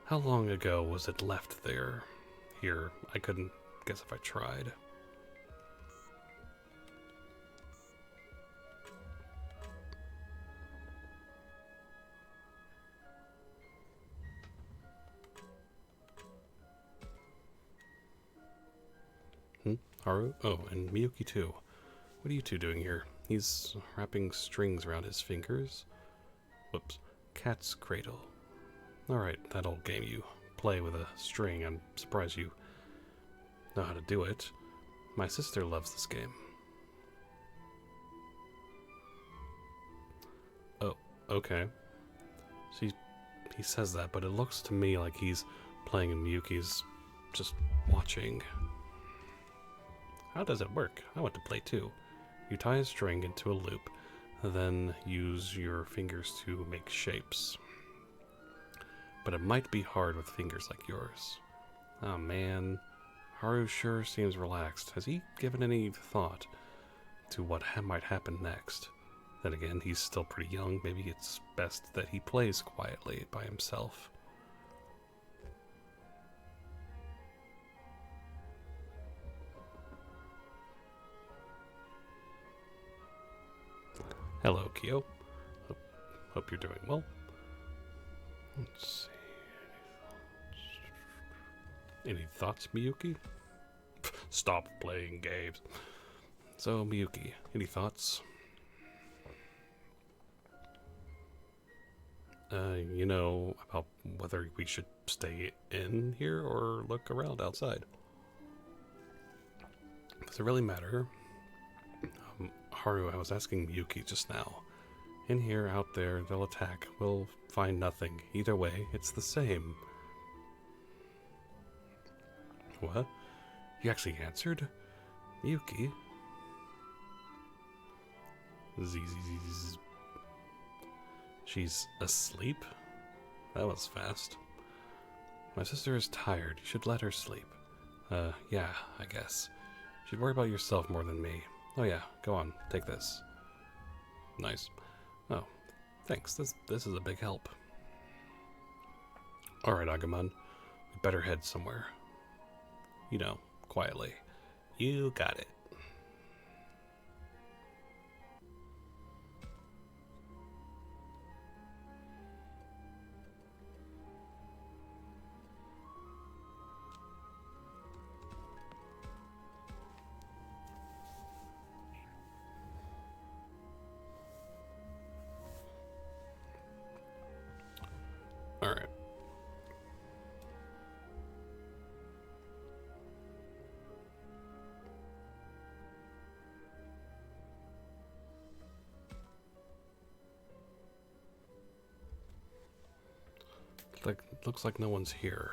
How long ago was it left there? Here, I couldn't guess if I tried. Haru? Oh, and Miyuki too. What are you two doing here? He's wrapping strings around his fingers. Whoops. Cat's cradle. Alright, that old game you play with a string. I'm surprised you know how to do it. My sister loves this game. Oh, okay. He says that, but it looks to me like he's playing and Miyuki's just watching. How does it work? I want to play too. You tie a string into a loop, then use your fingers to make shapes. But it might be hard with fingers like yours. Oh man, Haru sure seems relaxed. Has he given any thought to what might happen next? Then again, he's still pretty young. Maybe it's best that he plays quietly by himself. Hello, Kyo. Hope you're doing well. Let's see. Any thoughts, Miyuki? Stop playing games. So, Miyuki, any thoughts? You know, about whether we should stay in here or look around outside. Does it really matter? Haru, I was asking Miyuki just now. In here, out there, they'll attack. We'll find nothing. Either way, it's the same. What? You actually answered? Miyuki? Zzz. She's asleep? That was fast. My sister is tired. You should let her sleep. Yeah, I guess. You should worry about yourself more than me. Oh yeah, go on. Take this. Nice. Oh, thanks. This is a big help. Alright, Agumon. We better head somewhere. You know, quietly. You got it. Alright. Looks like no one's here.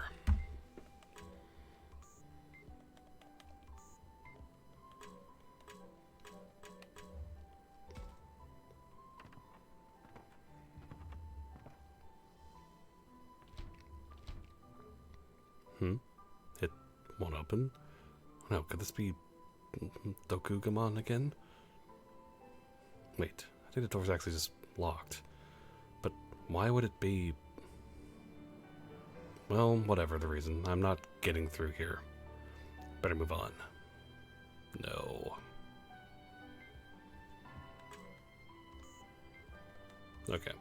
It won't open? No, could this be Dokugamon again? Wait, I think the door's actually just locked. But why would it be... Well, whatever the reason. I'm not getting through here. Better move on. No. Okay.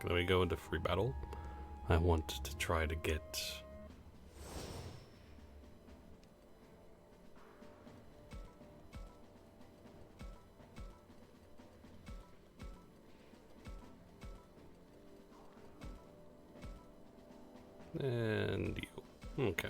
Then we go into free battle. I want to try to get... And you. Okay.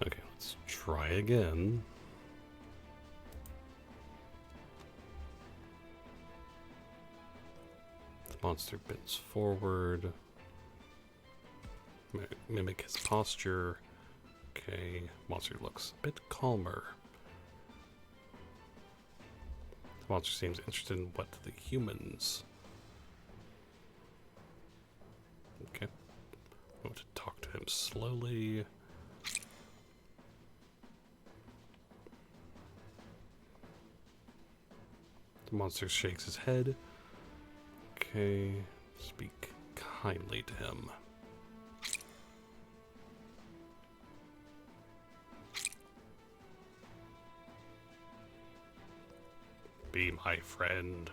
Okay, let's try again. The monster bends forward. Mimic his posture. Okay, monster looks a bit calmer. The monster seems interested in what the humans... Okay. I want to talk to him slowly. The monster shakes his head. Okay, speak kindly to him. Be my friend.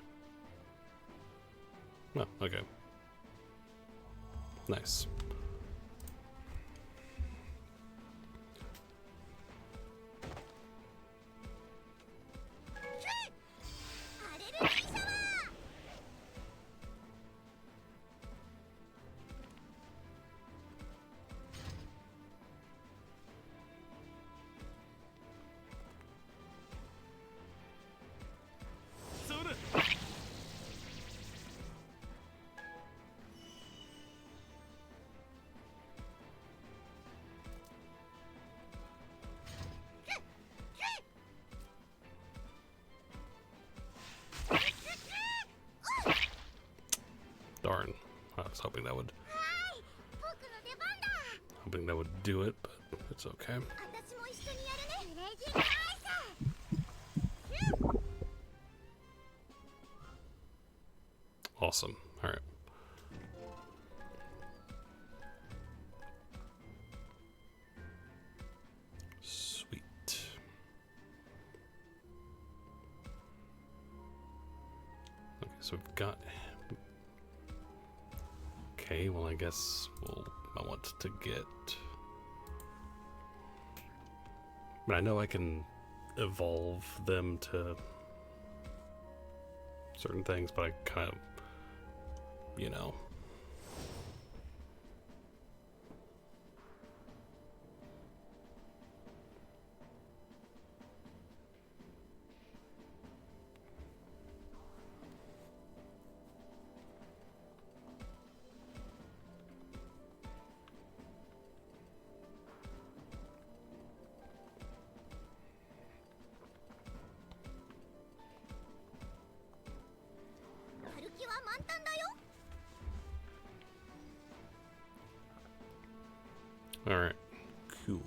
Oh, okay. Nice. Darn. I was hoping that would do it, but it's okay. Awesome. All right. Sweet. Okay, so we've got... Okay, well, I guess I want to get... But I know I can evolve them to certain things, but I kind of, you know. All right, cool.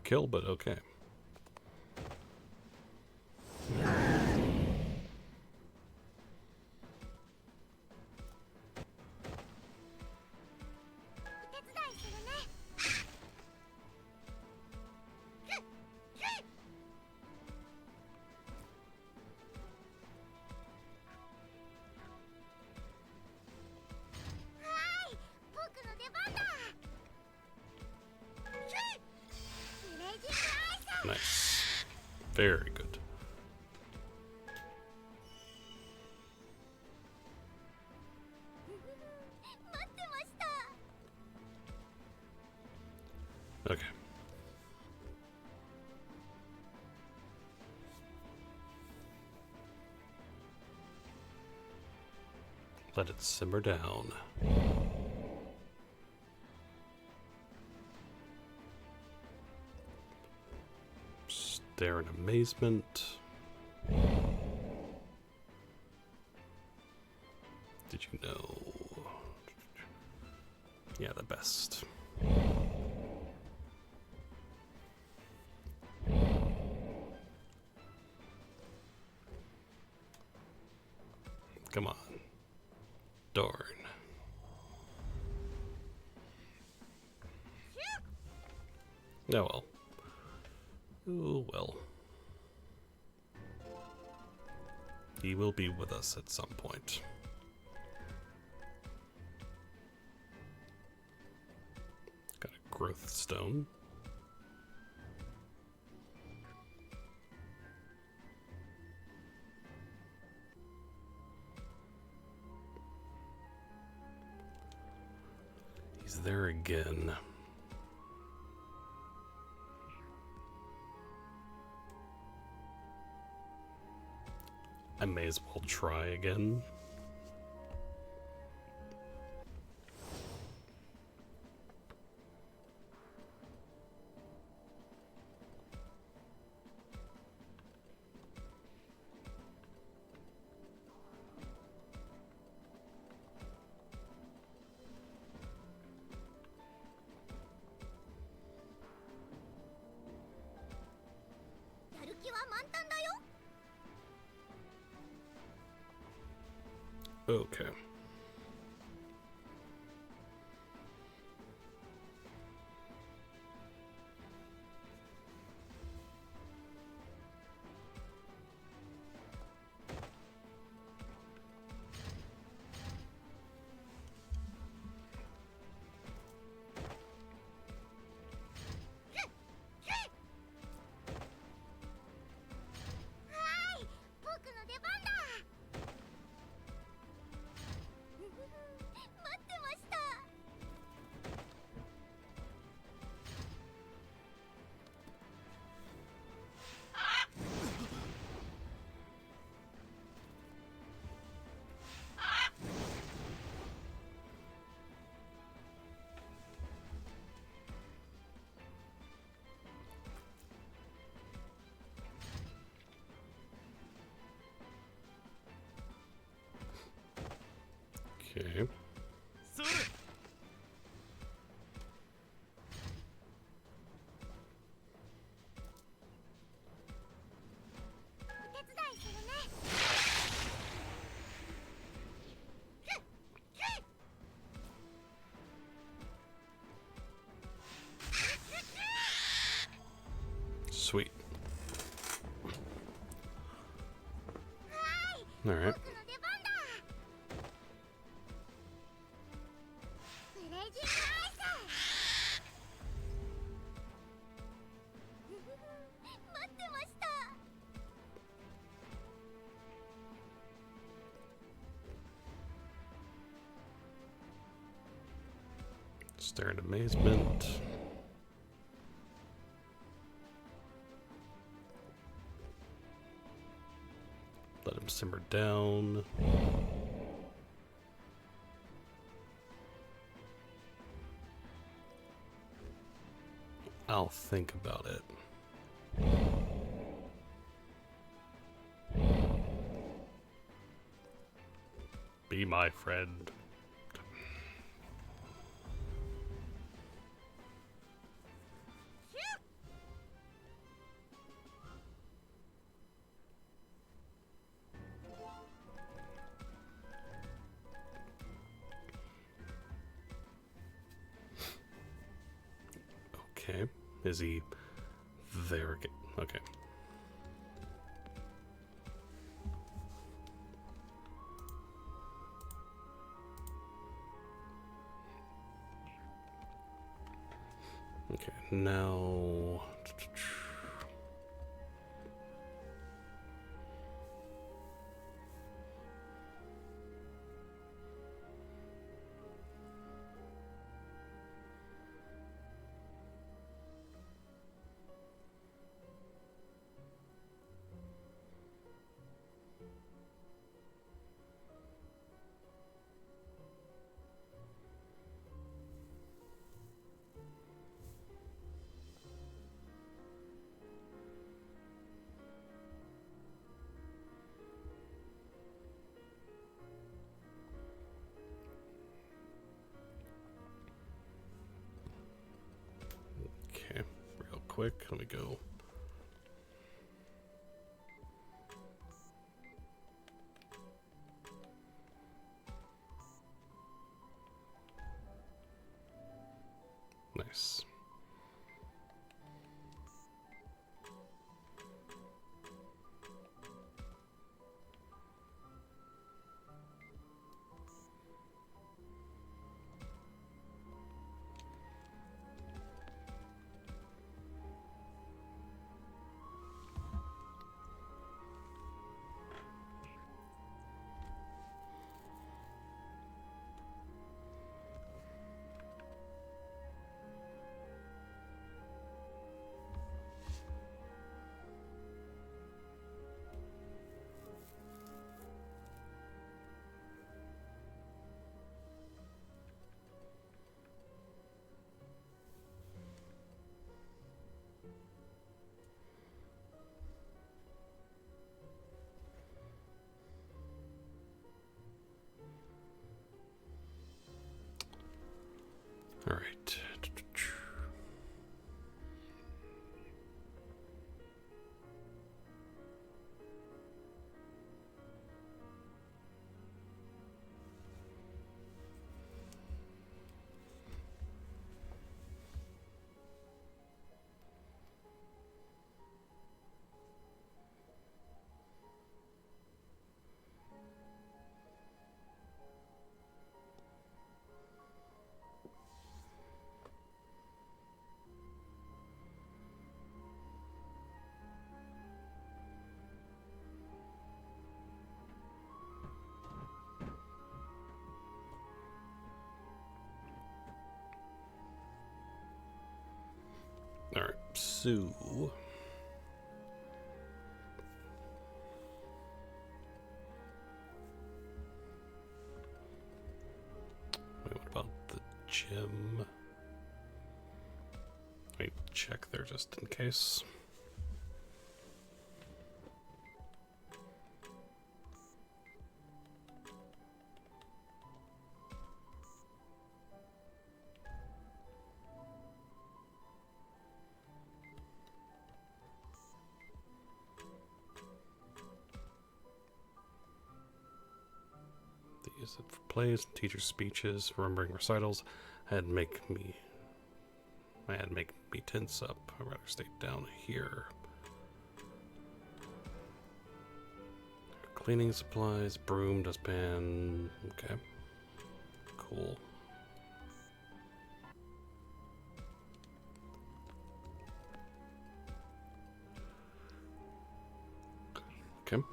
kill, but okay. Nice. Very good. Okay. Let it simmer down. Stare in amazement. Did you know? Yeah, the best. Come on. Darn. Oh well. Oh well. He will be with us at some point. Got a growth stone. He's there again. I may as well try again. Okay. Okay. Sweet. All right. Stare in amazement. Let him simmer down. I'll think about it. Be my friend. Is he there again? Okay. Okay, now... Okay, real quick, let me go. Nice. All right. All right, so... Wait, what about the gym? Wait, check there just in case. They use it for plays, teacher speeches, remembering recitals. I had make me tense up. I'd rather stay down here. Cleaning supplies, broom, dustpan. Okay. Cool. Okay.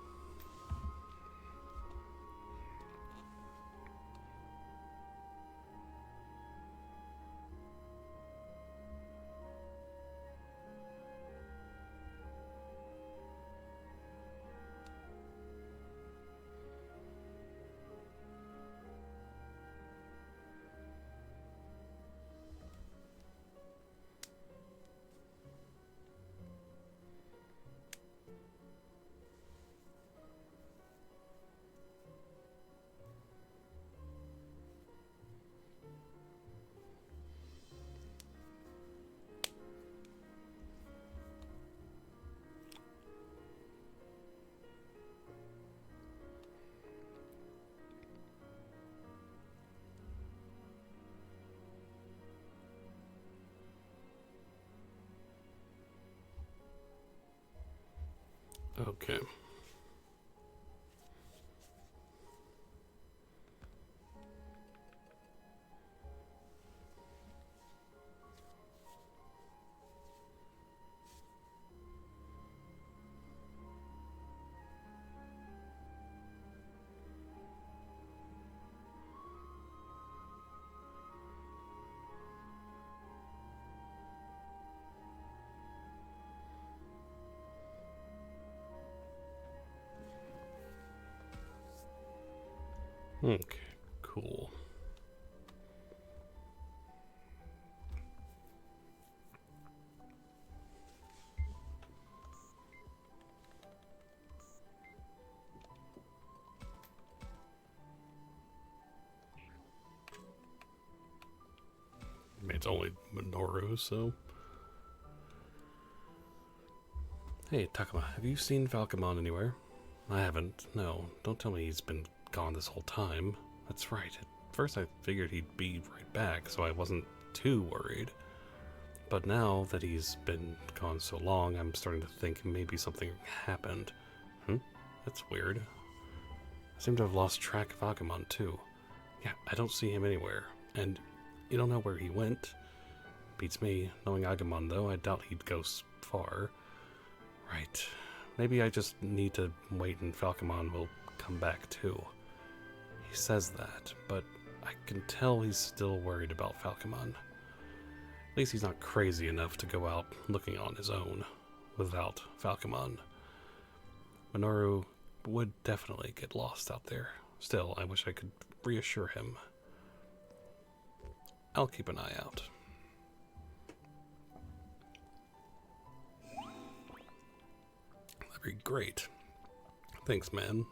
Okay. Okay, cool. I mean, it's only Minoru, so... Hey, Takuma, have you seen Falcomon anywhere? I haven't, no. Don't tell me he's been gone this whole time. That's right. At first I figured he'd be right back, so I wasn't too worried. But now that he's been gone so long, I'm starting to think maybe something happened. That's weird. I seem to have lost track of Agumon, too. Yeah, I don't see him anywhere. And you don't know where he went? Beats me. Knowing Agumon, though, I doubt he'd go far. Right. Maybe I just need to wait and Falcomon will come back, too. He says that, but I can tell he's still worried about Falcomon. At least he's not crazy enough to go out looking on his own without Falcomon. Minoru would definitely get lost out there. Still, I wish I could reassure him. I'll keep an eye out. That'd be great. Thanks, man.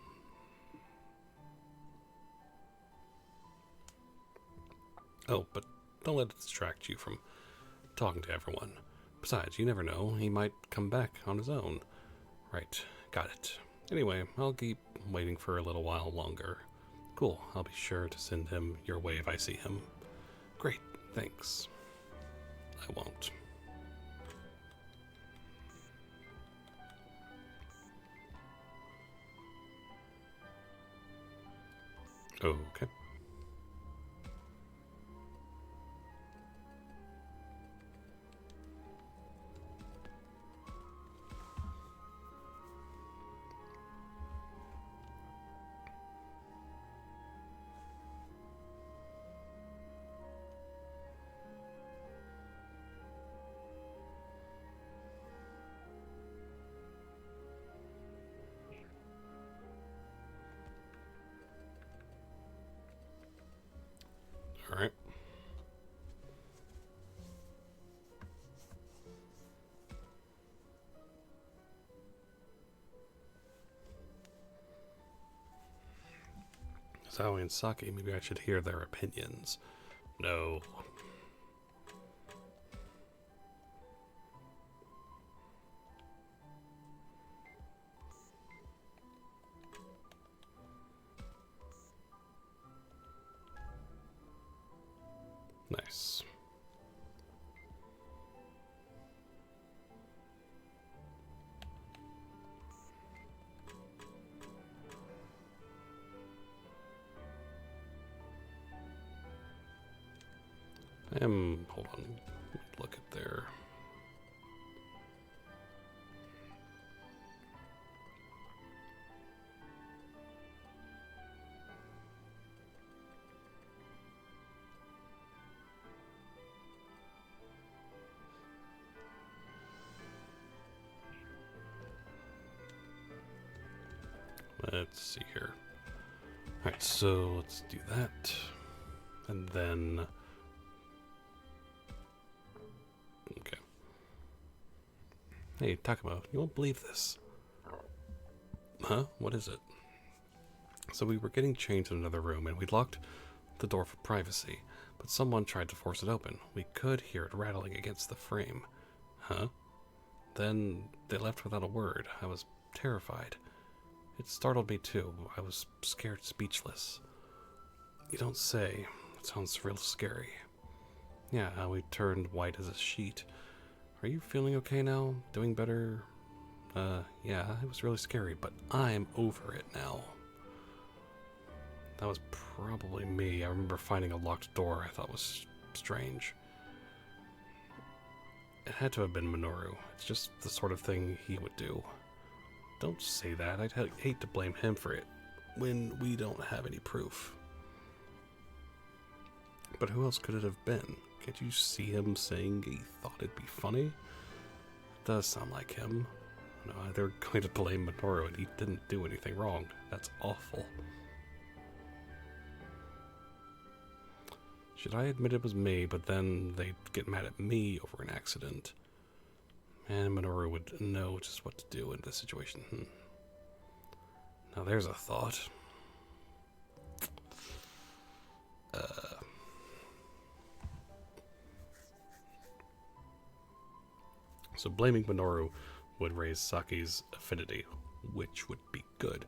Oh, but don't let it distract you from talking to everyone. Besides, you never know, he might come back on his own. Right, got it. Anyway, I'll keep waiting for a little while longer. Cool, I'll be sure to send him your way if I see him. Great, thanks. I won't. Okay. Alright. Sao and Saki, maybe I should hear their opinions. No. Nice. Hold on, look at their... Let's see here. Alright, so let's do that. And then... Okay. Hey, Takuma, you won't believe this. Huh? What is it? So we were getting changed in another room, and we locked the door for privacy, but someone tried to force it open. We could hear it rattling against the frame. Huh? Then they left without a word. I was terrified. It startled me too. I was scared speechless. You don't say. It sounds real scary. Yeah, how we turned white as a sheet. Are you feeling okay now? Doing better? Yeah, it was really scary, but I'm over it now. That was probably me. I remember finding a locked door I thought was strange. It had to have been Minoru. It's just the sort of thing he would do. Don't say that. I'd hate to blame him for it when we don't have any proof. But who else could it have been? Can't you see him saying he thought it'd be funny? It does sound like him. No, they're going to blame Minoru and he didn't do anything wrong. That's awful. Should I admit it was me, but then they'd get mad at me over an accident? And Minoru would know just what to do in this situation. Now there's a thought. So blaming Minoru would raise Saki's affinity, which would be good.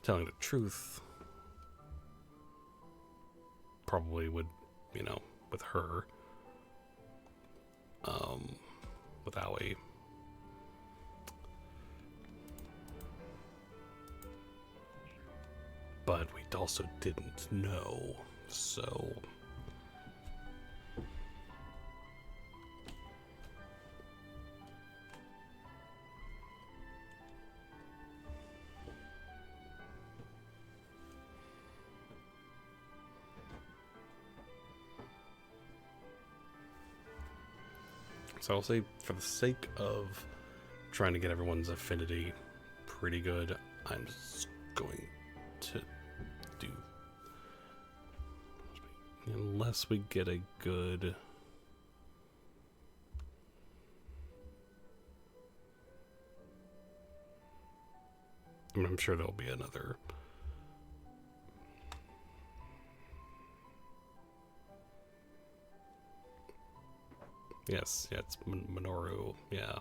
Telling the truth probably would, with her, with Aoi. But we also didn't know, so... So I'll say, for the sake of trying to get everyone's affinity pretty good, I'm just going to do... Unless we get a good... I mean, I'm sure there'll be another... Yes, yeah, it's Minoru, yeah.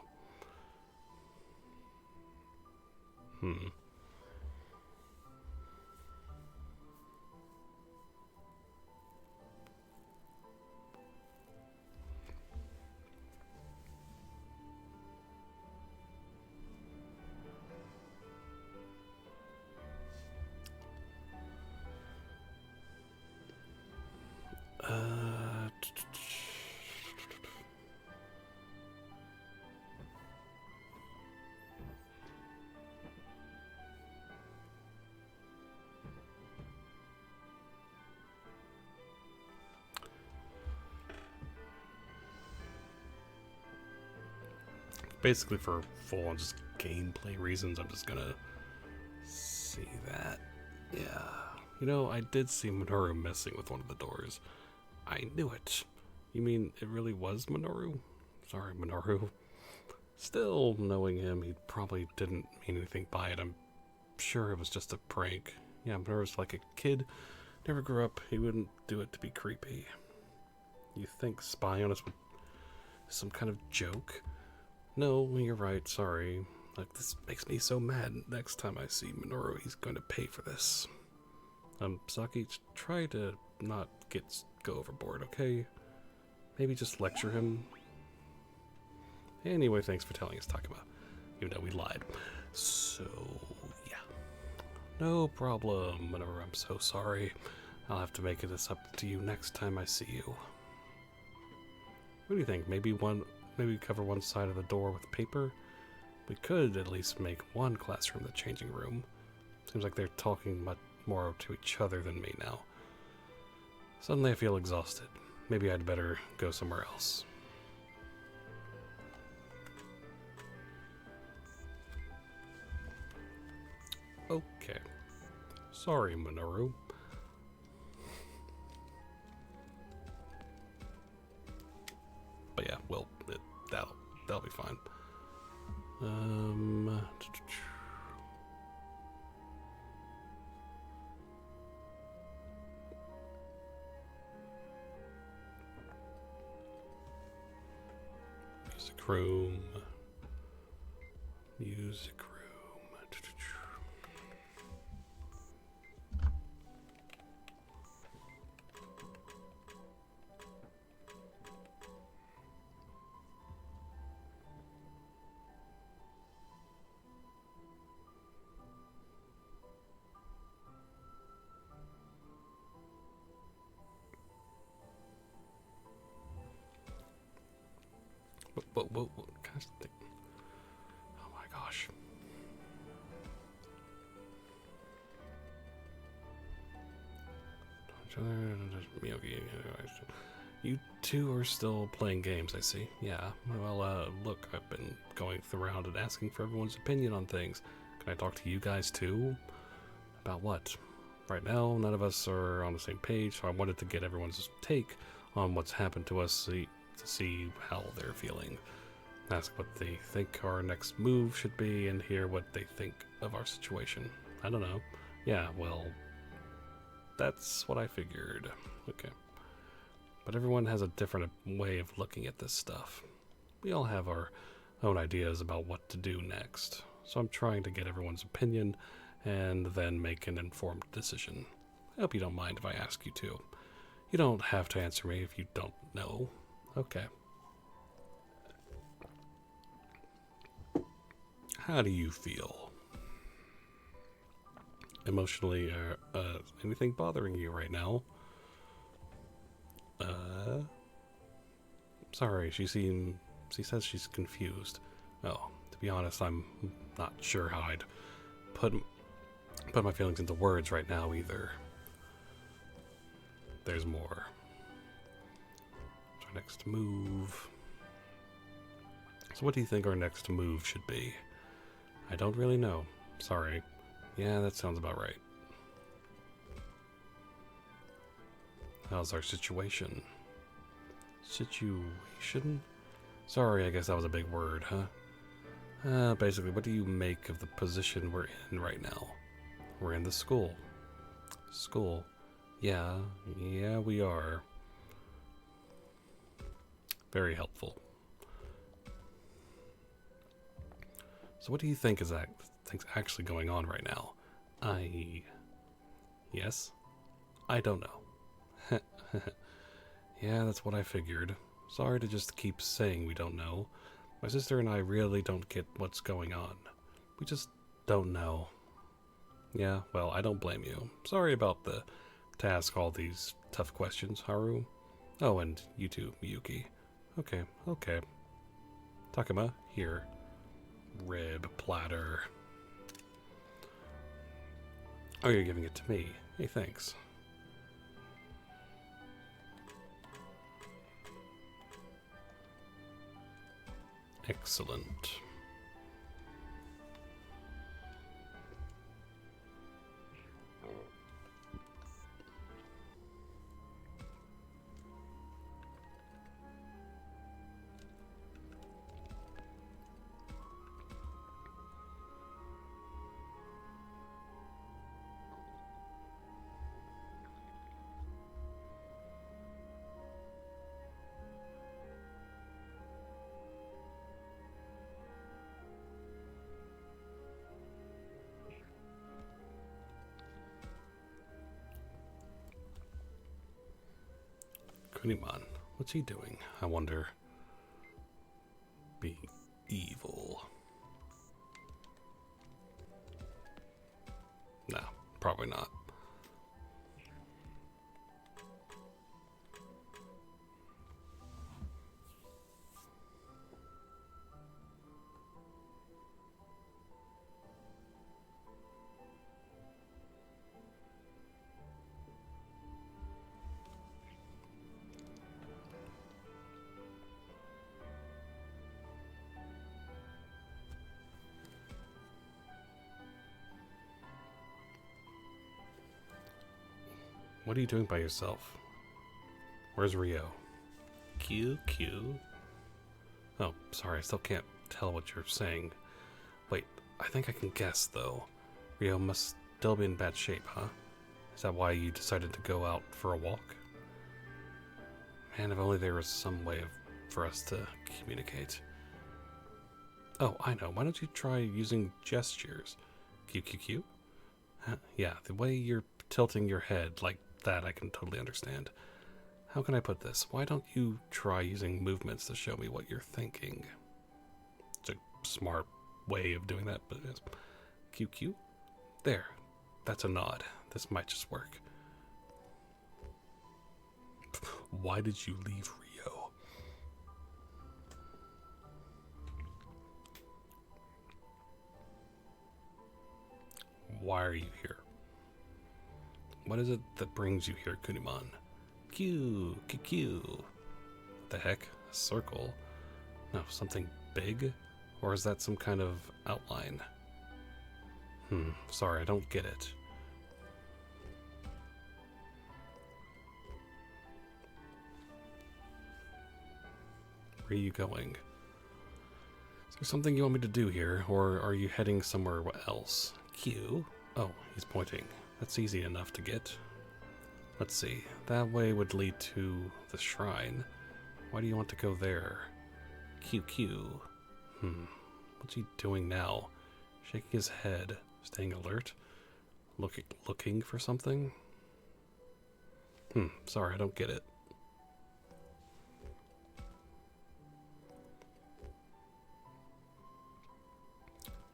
Basically, for full-on just gameplay reasons, I'm just gonna see that. Yeah. I did see Minoru messing with one of the doors. I knew it. You mean it really was Minoru? Sorry, Minoru. Still, knowing him, he probably didn't mean anything by it. I'm sure it was just a prank. Yeah, Minoru's like a kid. Never grew up. He wouldn't do it to be creepy. You think spying on us is some kind of joke? No, you're right, sorry. Like, this makes me so mad. Next time I see Minoru, he's going to pay for this. Saki, try to not go overboard, okay? Maybe just lecture him. Anyway, thanks for telling us, Takuma. Even though we lied. So, yeah. No problem, Minoru, I'm so sorry. I'll have to make this up to you next time I see you. What do you think? Maybe cover one side of the door with paper? We could at least make one classroom the changing room. Seems like they're talking much more to each other than me now. Suddenly I feel exhausted. Maybe I'd better go somewhere else. Okay. Sorry, Minoru. But yeah, well, that'll be fine. Music room. Music room. What kind of thing? Oh my gosh. You two are still playing games, I see. Yeah, well, look, I've been going around and asking for everyone's opinion on things. Can I talk to you guys too? About what? Right now, none of us are on the same page, so I wanted to get everyone's take on what's happened to us, to see how they're feeling. Ask what they think our next move should be, and hear what they think of our situation. I don't know. Yeah, well, that's what I figured. Okay. But everyone has a different way of looking at this stuff. We all have our own ideas about what to do next. So I'm trying to get everyone's opinion and then make an informed decision. I hope you don't mind if I ask you to. You don't have to answer me if you don't know. Okay. How do you feel? Emotionally, anything bothering you right now? Sorry, she says she's confused. Oh, to be honest, I'm not sure how I'd put my feelings into words right now either. There's more. Our next move. So what do you think our next move should be? I don't really know. Sorry. Yeah, that sounds about right. How's our situation? Situation? Sorry, I guess that was a big word, huh? Basically, what do you make of the position we're in right now? We're in the school. School? Yeah, we are. Very helpful. So what do you think is actually going on right now? Yes? I don't know. Yeah, that's what I figured. Sorry to just keep saying we don't know. My sister and I really don't get what's going on. We just don't know. Yeah, well, I don't blame you. Sorry about to ask all these tough questions, Haru. Oh, and you too, Miyuki. Okay. Takuma, here. Rib platter. Oh, you're giving it to me. Hey, thanks. Excellent. Kunimon, what's he doing? I wonder. Being evil. No, probably not. What are you doing by yourself? Where's Rio? Q. Oh, sorry, I still can't tell what you're saying. Wait, I think I can guess, though. Rio must still be in bad shape, huh? Is that why you decided to go out for a walk? Man, if only there was some way for us to communicate. Oh, I know. Why don't you try using gestures? QQQ? Huh? Yeah, the way you're tilting your head like that I can totally understand. How can I put this? Why don't you try using movements to show me what you're thinking? It's a smart way of doing that, but it's QQ? There. That's a nod. This might just work. Why did you leave Rio? why are you here? What is it that brings you here, Kunimon? Q, Q, Q. What the heck? A circle? No, something big? Or is that some kind of outline? Sorry, I don't get it. Where are you going? Is there something you want me to do here, or are you heading somewhere else? Q? Oh, he's pointing. That's easy enough to get. Let's see. That way would lead to the shrine. Why do you want to go there? QQ. What's he doing now? Shaking his head, staying alert, looking for something? Sorry, I don't get it.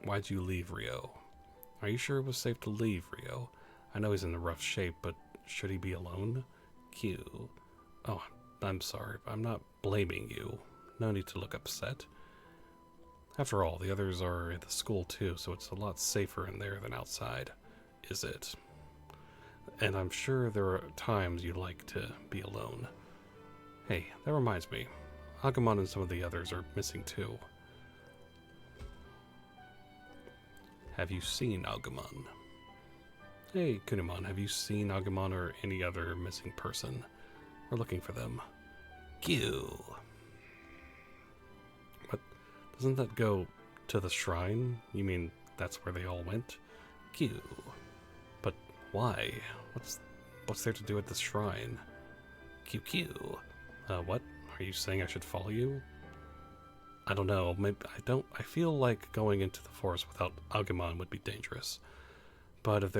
Why'd you leave Rio? Are you sure it was safe to leave Rio? I know he's in rough shape, but should he be alone? Q. Oh, I'm sorry. I'm not blaming you. No need to look upset. After all, the others are at the school too, so it's a lot safer in there than outside. Is it? And I'm sure there are times you like to be alone. Hey, that reminds me. Agumon and some of the others are missing too. Have you seen Agumon? Hey, Kunimon, have you seen Agumon or any other missing person? We're looking for them. Q. What? Doesn't that go to the shrine? You mean that's where they all went? Q. But why? What's there to do at the shrine? QQ. What? Are you saying I should follow you? I don't know. Maybe I feel like going into the forest without Agumon would be dangerous. But if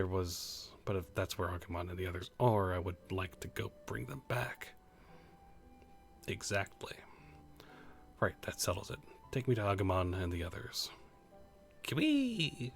that's where Agumon and the others are, I would like to go bring them back. Exactly. Right, that settles it. Take me to Agumon and the others. Kiwi!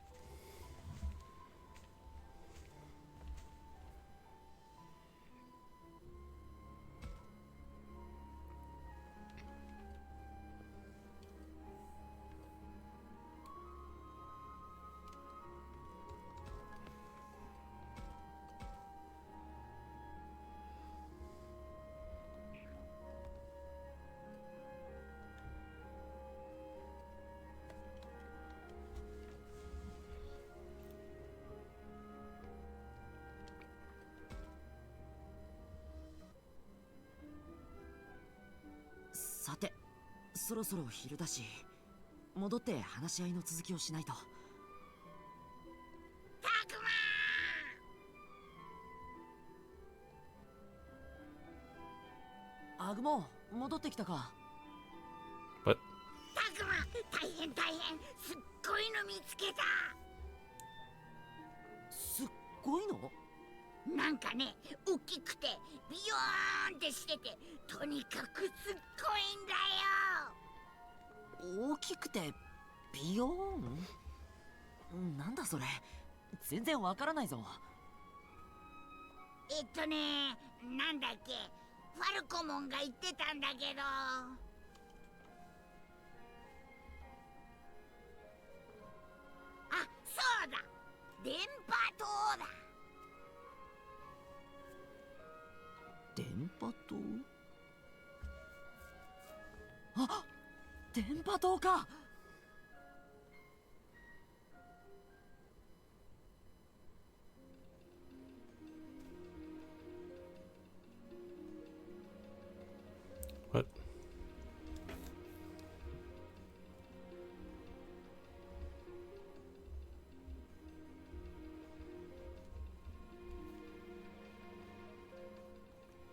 さて、そろそろ昼だし、戻って話し合いの続きをしないと。アグモ、戻ってきたか。What? タクマ、大変、すっごいの見つけた。すっごいの？なんかね、大きくてビヨーンってしてて、とにかくすっごいんだよ。大きくてビヨーン？なんだそれ、全然わからないぞ。なんだっけ、ファルコモンが言ってたんだけど。あ、そうだ、電波塔だ。電波塔？あ、電波塔か。What?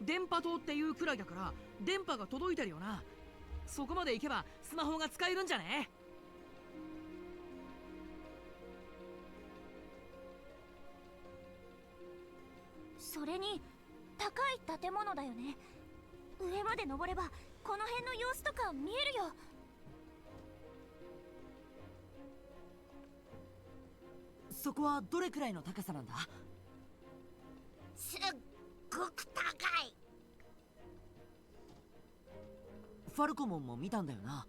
電波塔っていうくらいだから電波が届いてるよな。そこまで行けばスマホが使えるんじゃね？それに高い建物だよね。上まで登ればこの辺の様子とか見えるよ。そこはどれくらいの高さなんだ？すっごく高い。ファルコモンも見たんだよな。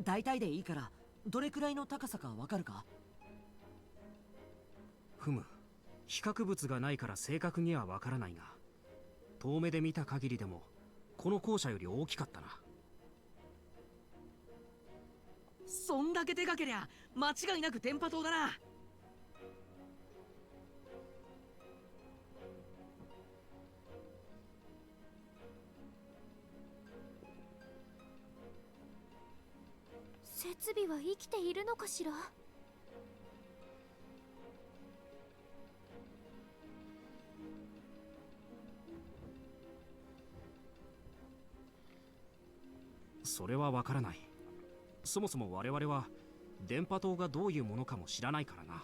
大体でいいからどれくらいの高さかわかるか？ふむ、比較物がないから正確にはわからないが、遠目で見た限りでもこの校舎より大きかったな。そんだけでかけりゃ間違いなく電波塔だな。設備は生きているのかしら。それはわからない。そもそも我々は電波塔がどういうものかも知らないからな。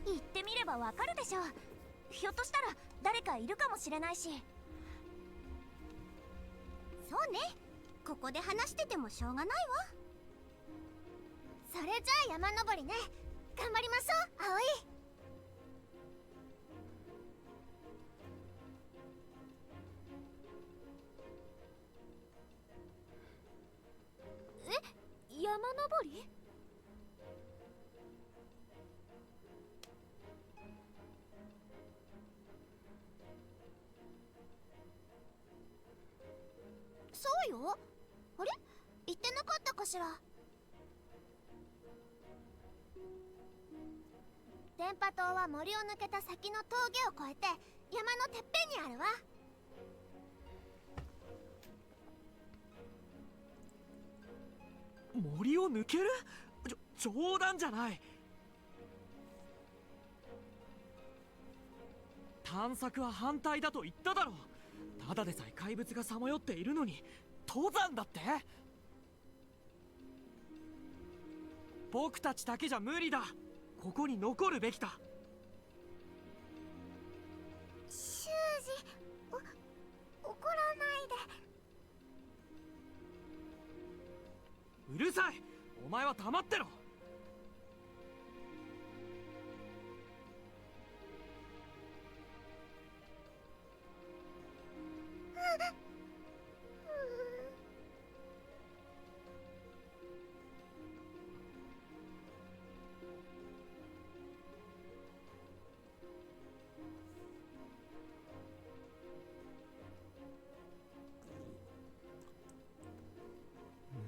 行ってみればわかるでしょう。ひょっとしたら誰かいるかもしれないし。そうね、ここで話しててもしょうがないわ。それじゃあ山登りね。頑張りましょう、葵。え、山登り？そうよ。あれ？言ってなかったかしら。電波塔は森を抜けた先の峠を越えて山のてっぺんにあるわ。森を抜ける？冗談じゃない。探索は反対だと言っただろう。ただでさえ怪物がさまよっているのに登山だって。僕たちだけじゃ無理だ。ここに残るべきだ。修二、怒らないで。うるさい。お前は黙ってろ。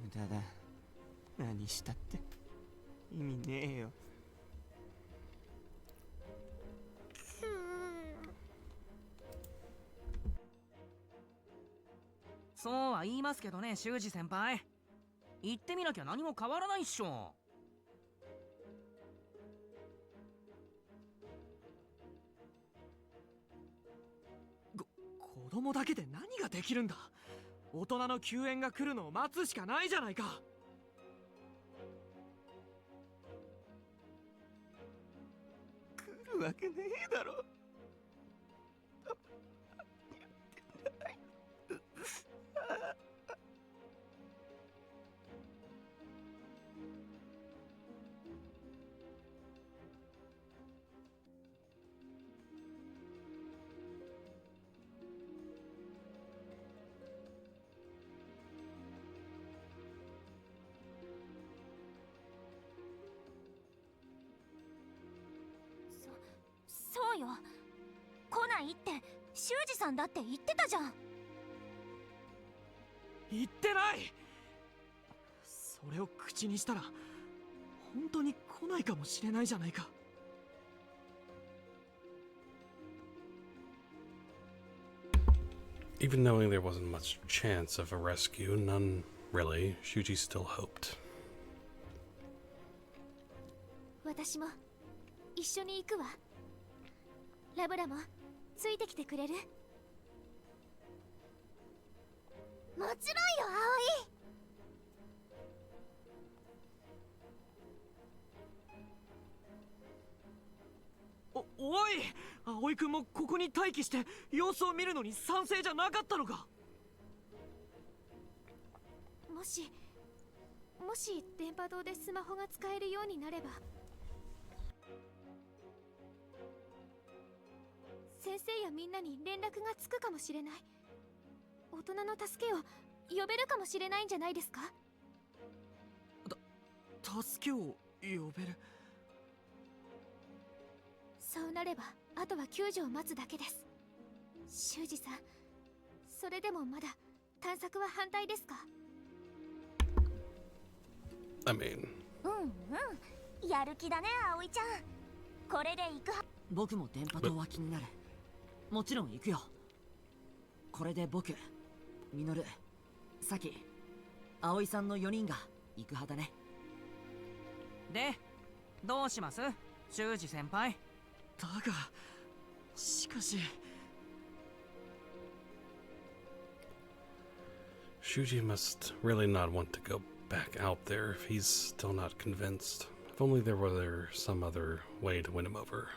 無駄だ。何したって意味ねえよ。そうは言いますけどね、修二先輩。言ってみなきゃ何も変わらないっしょ。子供だけで何ができるんだ。大人の救援が来るのを待つしかないじゃないか。来るわけねえだろ。そうよ。来ないって修二さんだって言ってたじゃん。言ってない。それを口にしたら本当に来ないかもしれないじゃないか。Even knowing there wasn't much chance of a rescue, none really, Shuji still hoped. 私も一緒に行くわ。ラブラもついてきてくれる？もちろんよ、葵。おい、葵君もここに待機して様子を見るのに賛成じゃなかったのか。もしもし電波塔でスマホが使えるようになれば、先生やみんなに連絡がつくかもしれない。大人の助けを呼べるかもしれないんじゃないですか。助けを呼べる。そうなればあとは救助を待つだけです。修二さん、それでもまだ探索は反対ですか？ I mean, やる気だね、葵ちゃん。これで行くは。僕も電波塔は気になる。もちろん行くよ。これで僕、ミノル、サキ、葵さんの4人が行く派だね。でどうします、修二先輩。だがしかし Shuji must really not want to go back out there if he's still not convinced. If only there were some other way to win him over.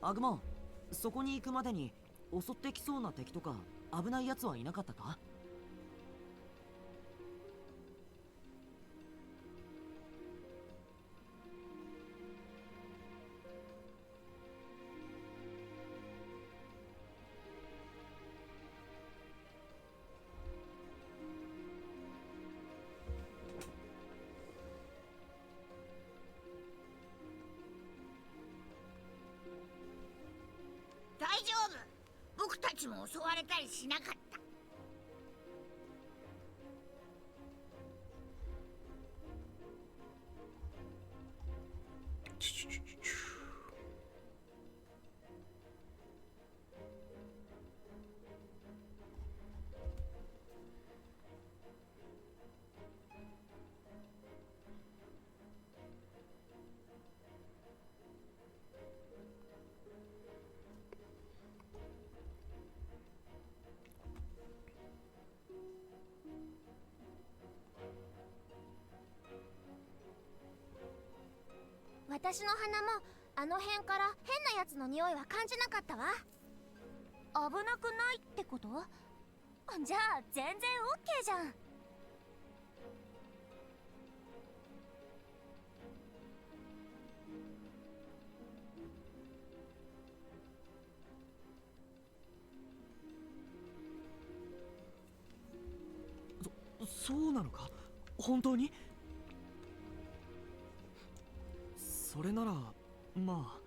アグモン、そこに行くまでに襲ってきそうな敵とか危ないやつはいなかったか？大丈夫、僕たちも襲われたりしなかった。私の鼻もあの辺から変なやつの匂いは感じなかったわ。危なくないってこと？じゃあ全然 OK じゃん。そうなのか？本当に？それならまあ、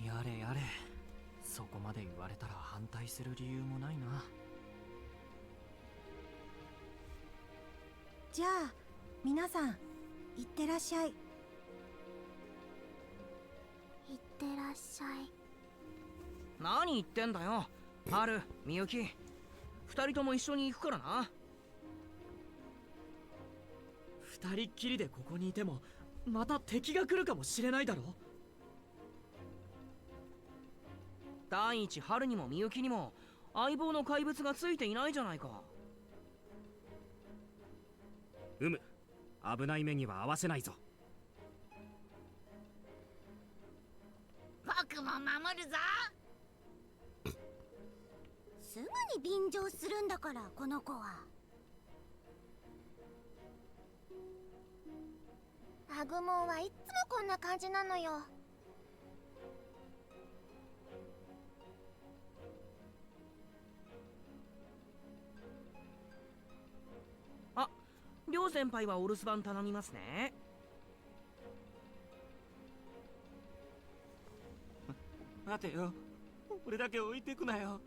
やれやれ。そこまで言われたら反対する理由もないな。じゃあ皆さん、いってらっしゃい。いってらっしゃい。何言ってんだよ、ハル、みゆき。二人とも一緒に行くからな。二人っきりでここにいてもまた敵が来るかもしれないだろ。第一、ハルにもみゆきにも相棒の怪物がついていないじゃないか。危ない目には合わせないぞ。僕も守るぞ。すぐに便乗するんだから、この子は。アグモンはいっつもこんな感じなのよ。両先輩はお留守番頼みますね。待てよ、俺だけ置いてくなよ。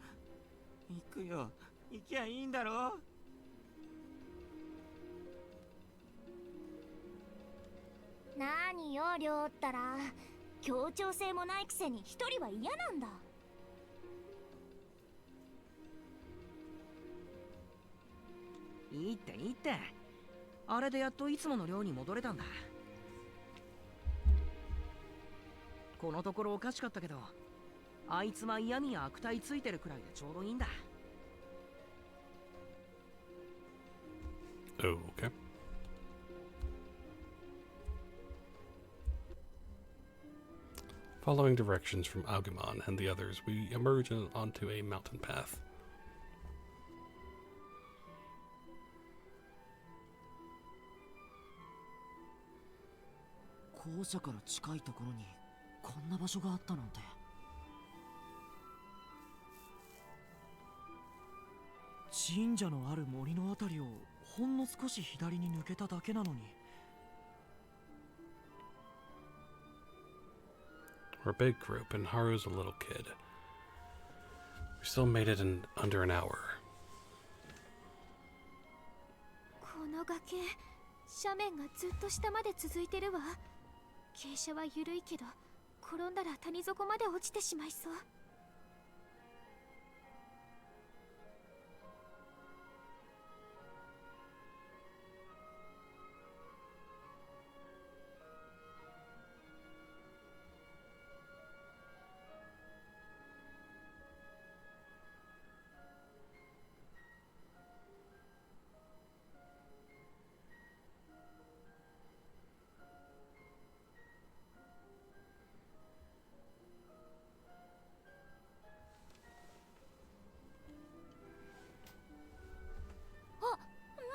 行くよ、行きゃいいんだろ。何よ、亮ったら協調性もないくせに一人は嫌なんだ。いいっていいって。あれでやっといつもの寮に戻れたんだ。このところおかしかったけど、あいつは嫌味や悪態ついてるくらいでちょうどいいんだ。Okay. Following directions from Agumon and the others, we emerge onto a mountain path. 校舎から近いところにこんな場所があったなんて。神社のある森のあたりをほんの少し左に抜けただけなのに。We're a big group, and Haru's a little kid. We still made it in under an hour. この崖、斜面がずっと下まで続いてるわ。傾斜は緩いけど、転んだら谷底まで落ちてしまいそう。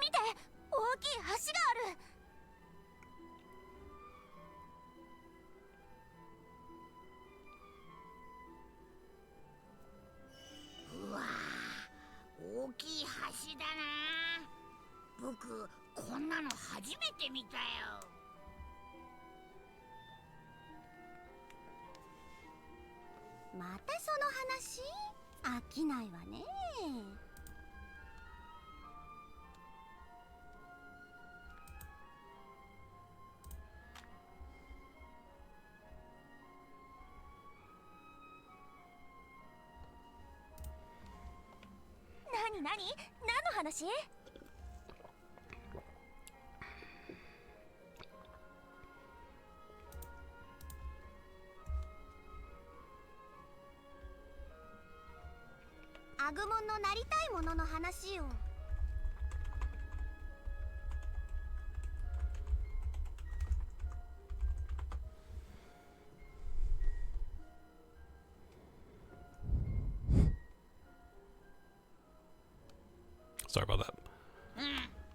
見て、大きい橋がある。うわー、大きい橋だな。僕こんなの初めて見たよ。またその話？飽きないわね。何の話？アグモンのなりたいものの話よ。Sorry about that. うん。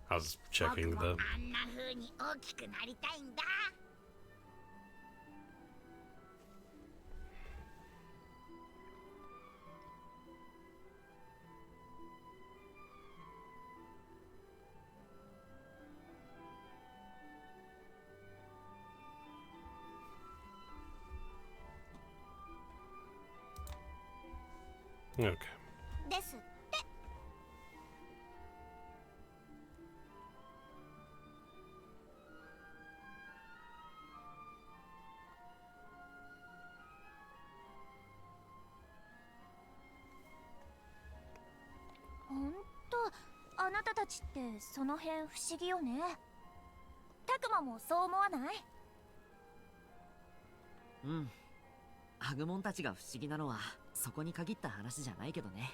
I was checking 僕 the. もあんな風に大きくなりたいんだ。Okay. ですって。ほんと、あなたたちってその辺不思議よね。たくまもそう思わない？うん。アグモンたちが不思議なのはそこに限った話じゃないけどね。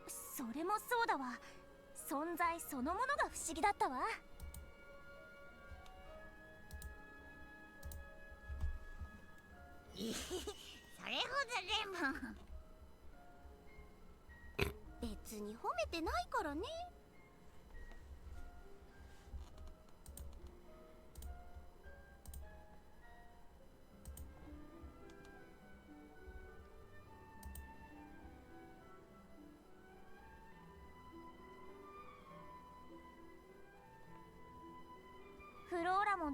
それもそうだわ。存在そのものが不思議だったわ。それほどでも。別に褒めてないからね。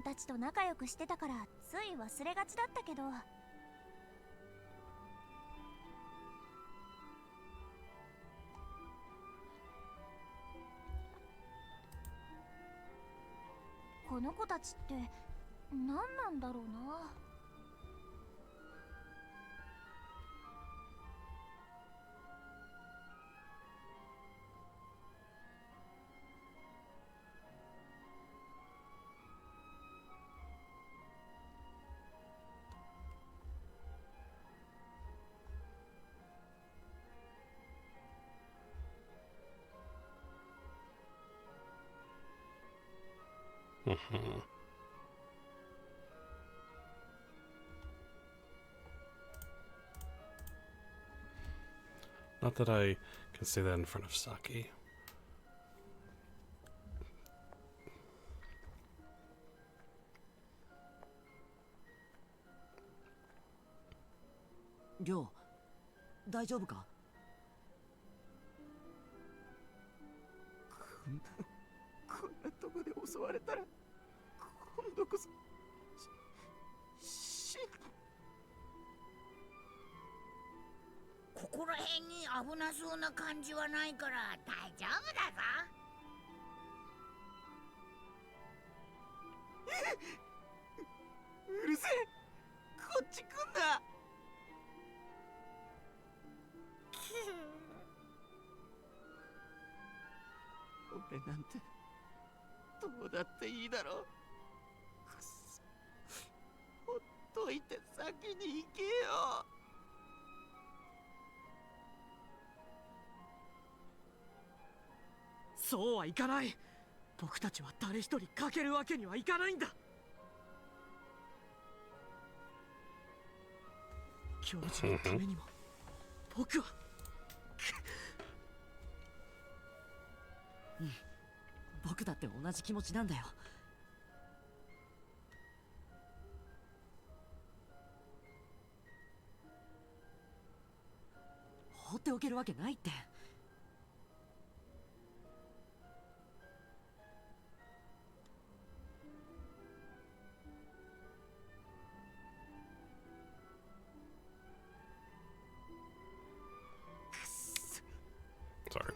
ンたちと仲良くしてたからつい忘れがちだったけど、この子たちって何なんだろうな。Mhm. Not that I can say that in front of Saki. りょう、大丈夫か？こんなとこで襲われたら今度こそここら辺に危なそうな感じはないから大丈夫だぞ。うるせえ、こっち来んな。俺なんてどうだっていいだろう。くそ、ほっといて先に行けよ。そうはいかない。僕たちは誰一人欠けるわけにはいかないんだ。教授のためにも僕はうん、僕だって同じ気持ちなんだよ。放っておけるわけないって。Sorry.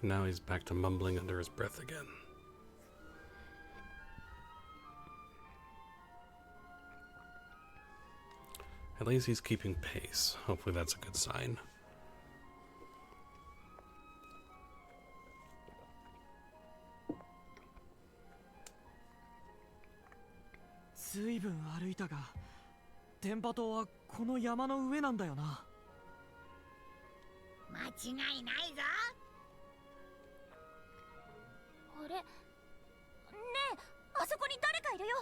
And now he's back to mumbling under his breath again. At least he's keeping pace. Hopefully that's a good sign. ずいぶん歩いたが、電波塔はこの山の上なんだよな。間違いないぞ。あれねえ、あそこに誰かいるよ。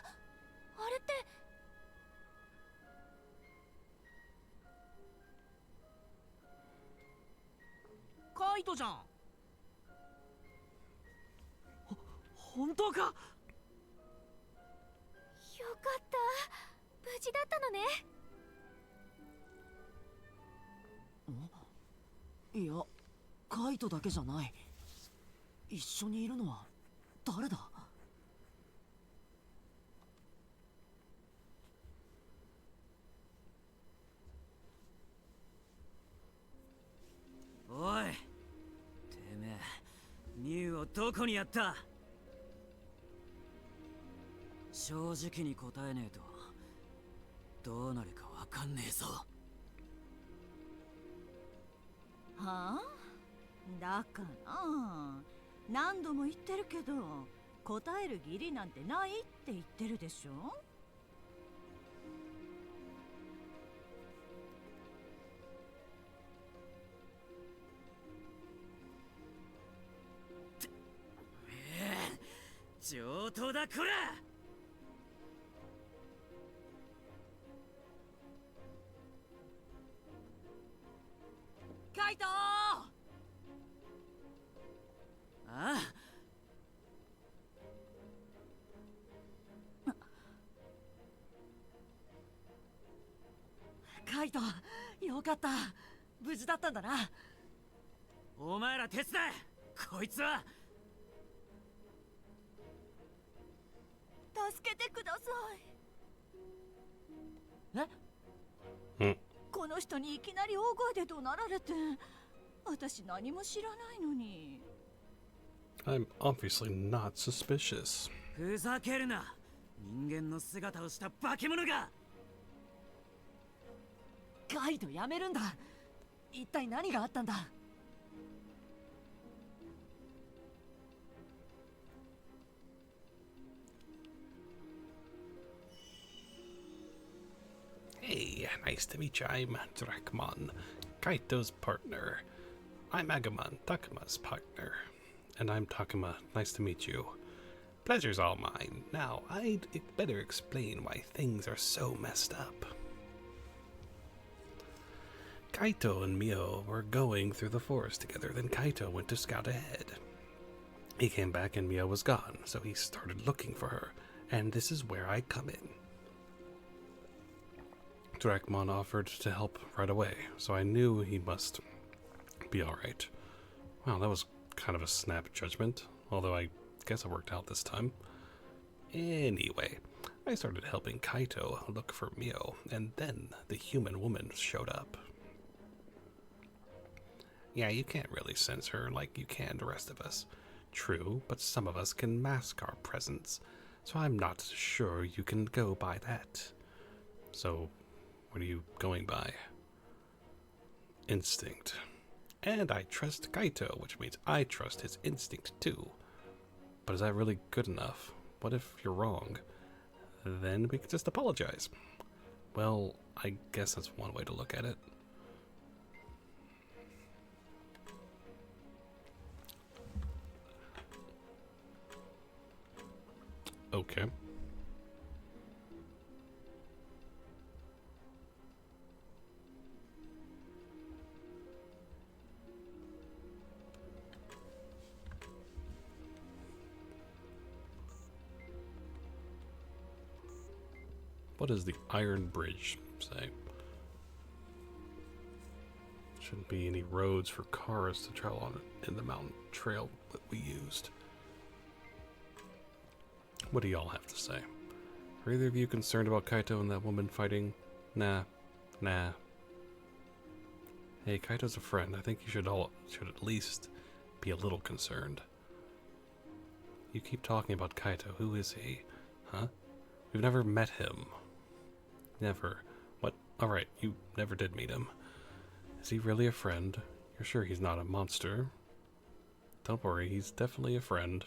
あれって。カイトじゃん。本当か？よかった、無事だったのね。いや、カイトだけじゃない。一緒にいるのは誰だ？おい、てめえミュウをどこにやった？正直に答えねえとどうなるかわかんねえぞ。はあ？だから何度も言ってるけど答える義理なんてないって言ってるでしょ。上等だこら！カイトー！ああ、ト、よかった。無事だったんだな。お前ら手伝え。こいつは助けてください。え？この人にいきなり大声で怒鳴られて、私何も知らないのに。I'm obviously not suspicious. ふざけるな。人間の姿をした化け物が。カイトやめるんだ。一体何があったんだ。Hey, nice to meet you. I'm Drakmon, Kaito's partner. I'm Agumon, Takuma's partner. And I'm Takuma. Nice to meet you. Pleasure's all mine. Now, I'd better explain why things are so messed up. Kaito and Mio were going through the forest together, then Kaito went to scout ahead. He came back and Mio was gone, so he started looking for her, and this is where I come in. Drakmon offered to help right away, so I knew he must be alright. Wow, that was kind of a snap judgment, although I guess it worked out this time. Anyway, I started helping Kaito look for Mio, and then the human woman showed up. Yeah, you can't really sense her like you can the rest of us. True, but some of us can mask our presence, so I'm not sure you can go by that. So, what are you going by? Instinct. And I trust Kaito, which means I trust his instinct too. But is that really good enough? What if you're wrong? Then we could just apologize. Well, I guess that's one way to look at it. Okay. What does the Iron Bridge say? Shouldn't be any roads for cars to travel on in the mountain trail that we used. What do y'all have to say? Are either of you concerned about Kaito and that woman fighting? Nah. Hey, Kaito's a friend. I think you should at least be a little concerned. You keep talking about Kaito. Who is he? Huh? We've never met him. Never. What? Alright, you never did meet him. Is he really a friend? You're sure he's not a monster? Don't worry, he's definitely a friend.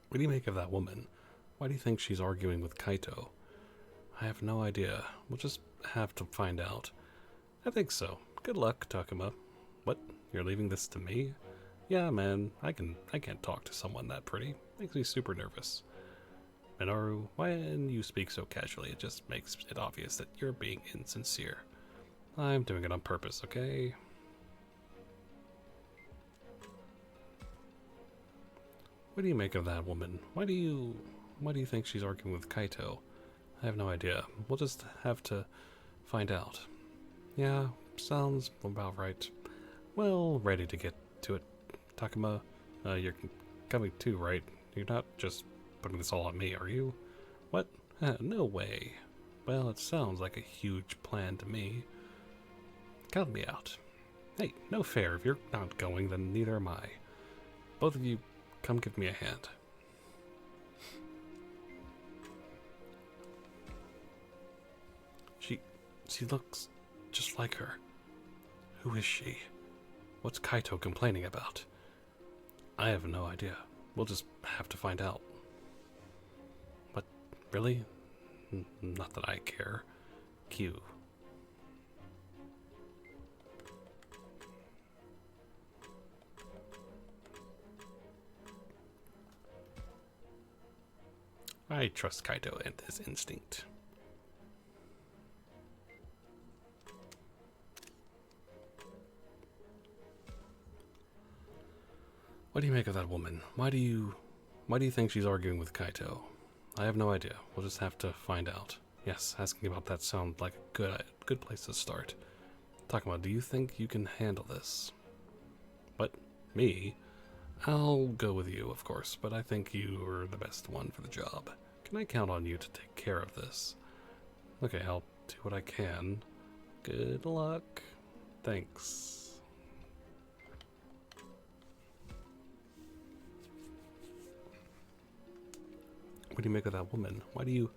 What do you make of that woman? Why do you think she's arguing with Kaito? I have no idea. We'll just have to find out. I think so. Good luck, Takuma. What? You're leaving this to me? Yeah, man. I can't talk to someone that pretty. Makes me super nervous. Minoru, when you speak so casually, it just makes it obvious that you're being insincere. I'm doing it on purpose, okay? What do you make of that woman? Why do you think she's arguing with Kaito? I have no idea. We'll just have to find out. Yeah, sounds about right. Well, ready to get to it. Takuma, you're coming too, right? You're not just putting this all on me, are you? What? No way. Well, it sounds like a huge plan to me. Count me out. Hey, no fair. If you're not going, then neither am I. Both of you, come give me a hand. She looks just like her. Who is she? What's Kaito complaining about? I have no idea. We'll just have to find out. But really? Not that I care. Q. I trust Kaito and his instinct. What do you make of that woman? Why Why do you think she's arguing with Kaito? I have no idea. We'll just have to find out. Yes, asking about that sounds like a good place to start. Takuma, do you think you can handle this? What? Me? I'll go with you, of course, but I think you are the best one for the job. Can I count on you to take care of this? Okay, I'll do what I can. Good luck. Thanks. What do you make of that woman? Why do you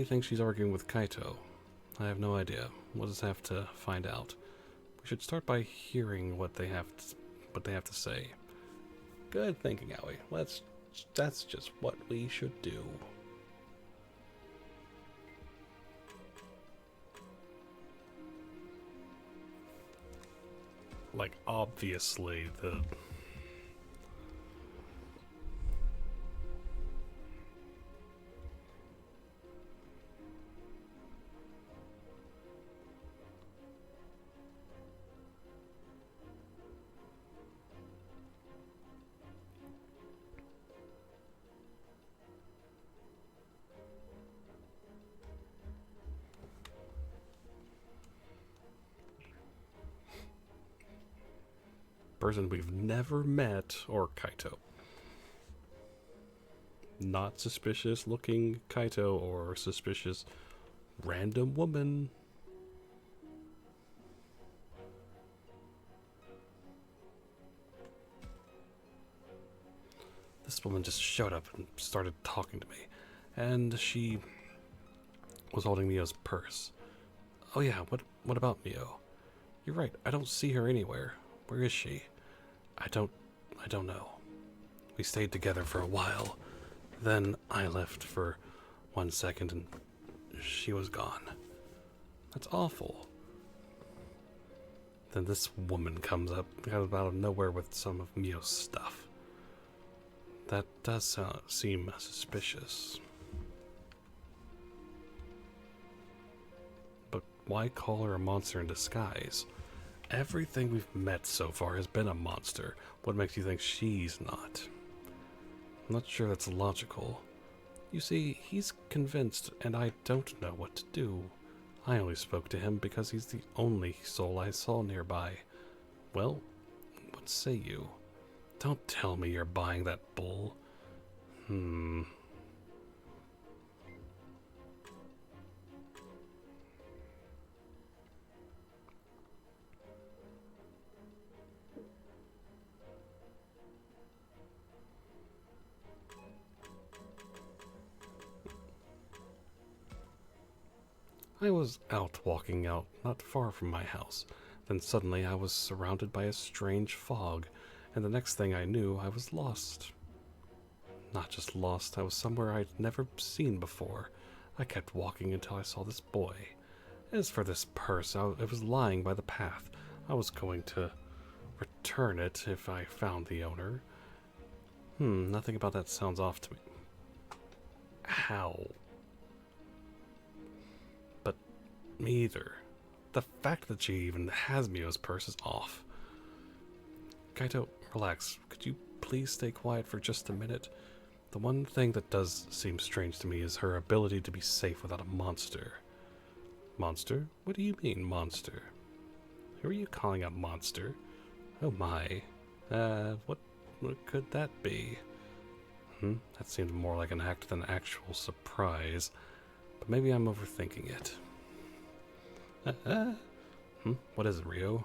think she's arguing with Kaito? I have no idea. We'll just have to find out. We should start by hearing what they have to say. Good thinking, Aoi. That's just what we should do. Like, obviously, the... person we've never met, or Kaito. Not suspicious looking Kaito or suspicious random woman. This woman just showed up and started talking to me, and she was holding Mio's purse. Oh yeah, what about Mio? You're right, I don't see her anywhere. Where is she? I don't know. We stayed together for a while. Then I left for 1 second and she was gone. That's awful. Then this woman comes up out of nowhere with some of Mio's stuff. That does seem suspicious. But why call her a monster in disguise? Everything we've met so far has been a monster. What makes you think she's not? I'm not sure that's logical. You see, he's convinced, and I don't know what to do. I only spoke to him because he's the only soul I saw nearby. Well, what say you? Don't tell me you're buying that bull. I was out walking out not far from my house. Then suddenly I was surrounded by a strange fog, and the next thing I knew, I was lost. Not just lost, I was somewhere I'd never seen before. I kept walking until I saw this boy. As for this purse, it was lying by the path. I was going to return it if I found the owner. Nothing about that sounds off to me. How? But me either. The fact that she even has Mio's purse is off. Kaito, relax. Could you please stay quiet for just a minute? The one thing that does seem strange to me is her ability to be safe without a monster. Monster? What do you mean, monster? Who are you calling a monster? Oh my. What could that be? That seemed more like an act than actual surprise. But maybe I'm overthinking it. What is it, Rio?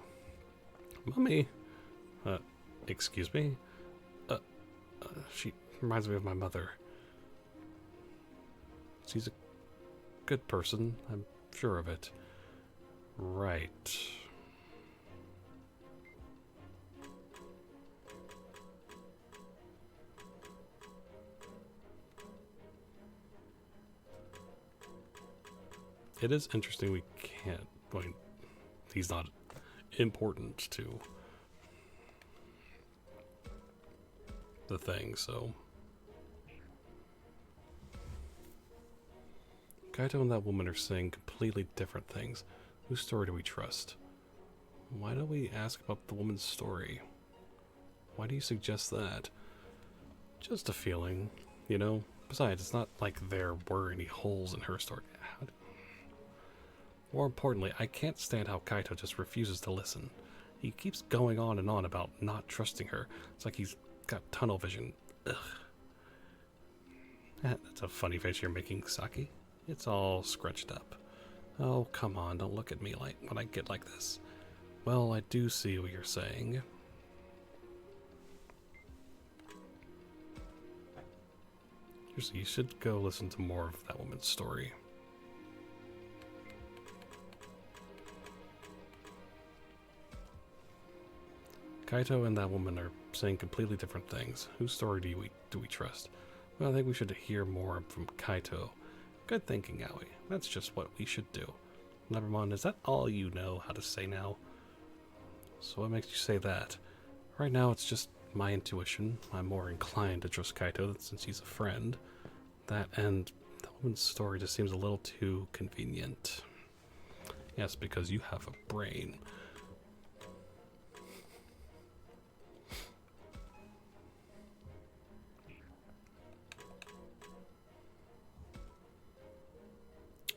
Mommy? Excuse me? She reminds me of my mother. She's a good person, I'm sure of it. Right. It is interesting we can't, he's not important to the thing, so. Kaito and that woman are saying completely different things. Whose story do we trust? Why don't we ask about the woman's story? Why do you suggest that? Just a feeling, you know? Besides, it's not like there were any holes in her story. More importantly, I can't stand how Kaito just refuses to listen. He keeps going on and on about not trusting her. It's like he's got tunnel vision. Ugh. That's a funny face you're making, Saki. It's all scrunched up. Oh, come on, don't look at me like when I get like this. Well, I do see what you're saying. Seriously, you should go listen to more of that woman's story. Kaito and that woman are saying completely different things. Whose story do we trust? Well, I think we should hear more from Kaito. Good thinking, Aoi. That's just what we should do. Nevermind, is that all you know how to say now? So what makes you say that? Right now, it's just my intuition. I'm more inclined to trust Kaito since he's a friend. That and the woman's story just seems a little too convenient. Yes, because you have a brain.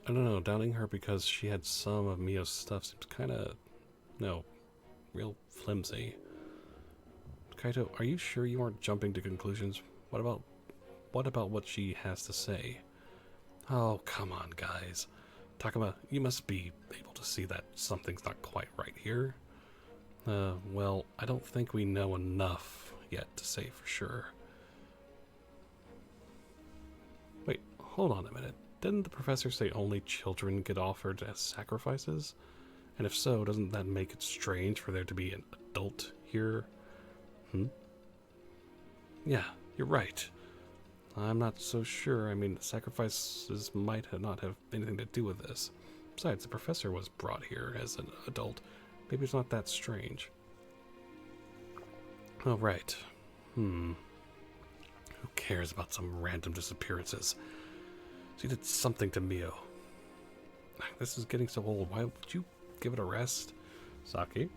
I don't know, doubting her because she had some of Mio's stuff seems kind of, no, real flimsy. Kaito, are you sure you aren't jumping to conclusions? What about what she has to say? Oh, come on, guys. Takuma, you must be able to see that something's not quite right here. Well, I don't think we know enough yet to say for sure. Wait, hold on a minute. Didn't the professor say only children get offered as sacrifices? And if so, doesn't that make it strange for there to be an adult here? Yeah, you're right. I'm not so sure. I mean, sacrifices might not have anything to do with this. Besides, the professor was brought here as an adult. Maybe it's not that strange. Oh, right. Who cares about some random disappearances? She did something to Mio. This is getting so old. Why would you give it a rest? Saki?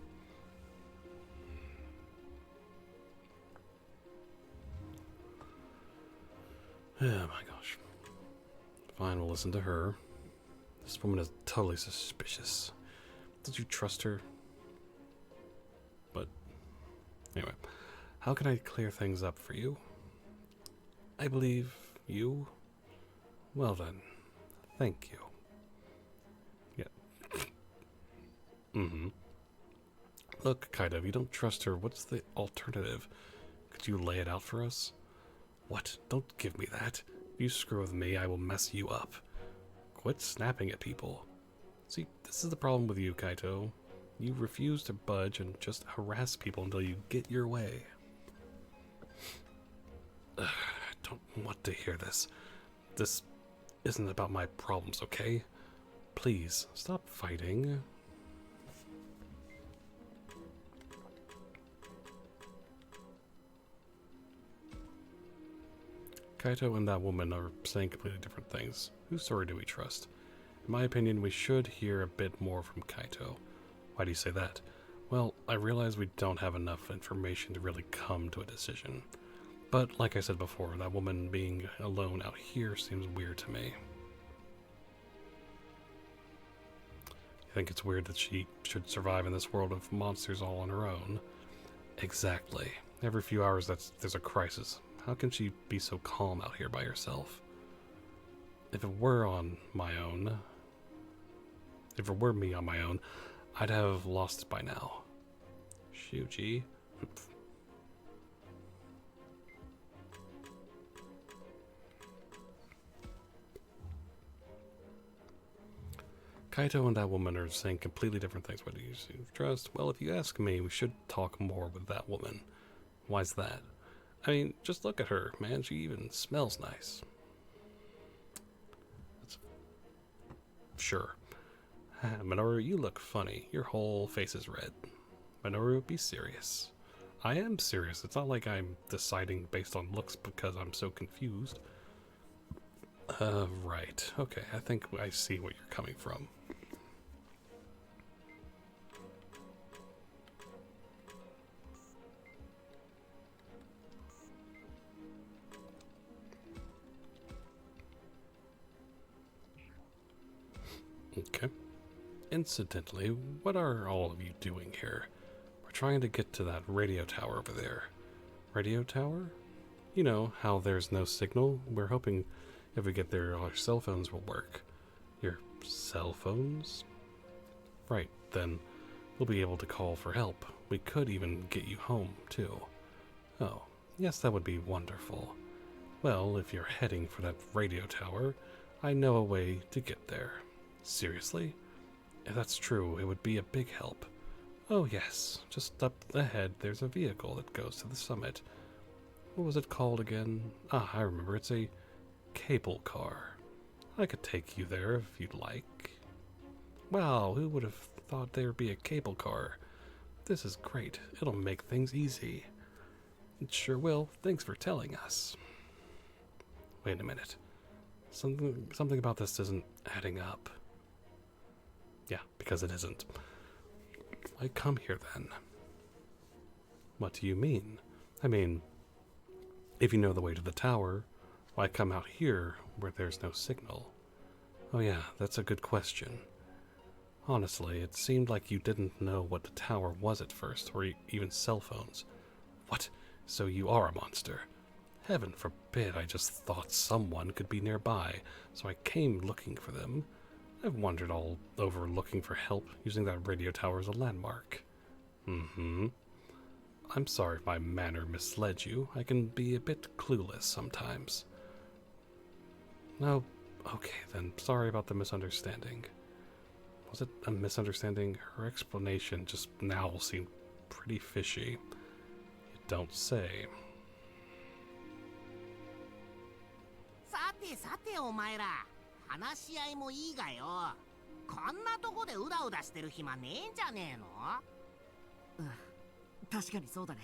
Oh my gosh. Fine, we'll listen to her. This woman is totally suspicious. Did you trust her? But, anyway. How can I clear things up for you? I believe you. Well then, thank you. Yeah. Look, Kaito, if you don't trust her, what's the alternative? Could you lay it out for us? What? Don't give me that. If you screw with me, I will mess you up. Quit snapping at people. See, this is the problem with you, Kaito. You refuse to budge and just harass people until you get your way. I don't want to hear this. This isn't about my problems, okay? Please, stop fighting. Kaito and that woman are saying completely different things. Whose story do we trust? In my opinion, we should hear a bit more from Kaito. Why do you say that? Well, I realize we don't have enough information to really come to a decision. But, like I said before, that woman being alone out here seems weird to me. You think it's weird that she should survive in this world of monsters all on her own? Exactly. Every few hours there's a crisis. How can she be so calm out here by herself? If it were me on my own, I'd have lost it by now. Shuji. Kaito and that woman are saying completely different things. What do you trust? Well, if you ask me, we should talk more with that woman. Why's that? I mean, just look at her, man. She even smells nice. Sure. Minoru, you look funny. Your whole face is red. Minoru, be serious. I am serious. It's not like I'm deciding based on looks because I'm so confused. Right. Okay, I think I see where you're coming from. incidentally, what are all of you doing here? We're trying to get to that radio tower over there. Radio tower? You know, how there's no signal? We're hoping if we get there, our cell phones will work. Your cell phones? Right, then we'll be able to call for help. We could even get you home, too. Oh, yes, that would be wonderful. Well, if you're heading for that radio tower, I know a way to get there. Seriously? If that's true, it would be a big help. Oh yes, just up ahead there's a vehicle that goes to the summit. What was it called again? Ah, I remember, it's a cable car. I could take you there if you'd like. Wow, who would have thought there would be a cable car? This is great, it'll make things easy. It sure will, thanks for telling us. Wait a minute. Something about this isn't adding up. Yeah, because it isn't. Why come here then? What do you mean? I mean, if you know the way to the tower, why come out here where there's no signal? Oh yeah, that's a good question. Honestly, it seemed like you didn't know what the tower was at first, or even cell phones. What? So you are a monster? Heaven forbid, I just thought someone could be nearby, so I came looking for them. I've wandered all over looking for help, using that radio tower as a landmark. I'm sorry if my manner misled you. I can be a bit clueless sometimes. No, okay then, sorry about the misunderstanding. Was it a misunderstanding? Her explanation just now seemed pretty fishy. You don't say. さてさてお前ら、話し合いもいいがよ。こんなとこでうだうだしてる暇ねえんじゃねえの？確かにそうだね。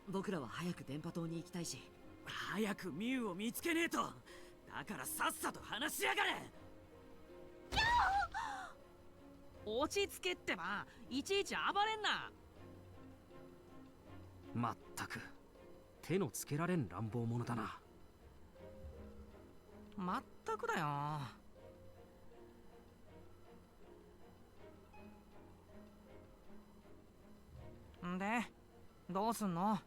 僕らは早く電波塔に行きたいし、早くミュウを見つけねえと。だからさっさと話しやがれ。落ち着けってば、いちいち暴れんな。まったく手のつけられん乱暴者だな。まったくだよ。んで、どうすんの？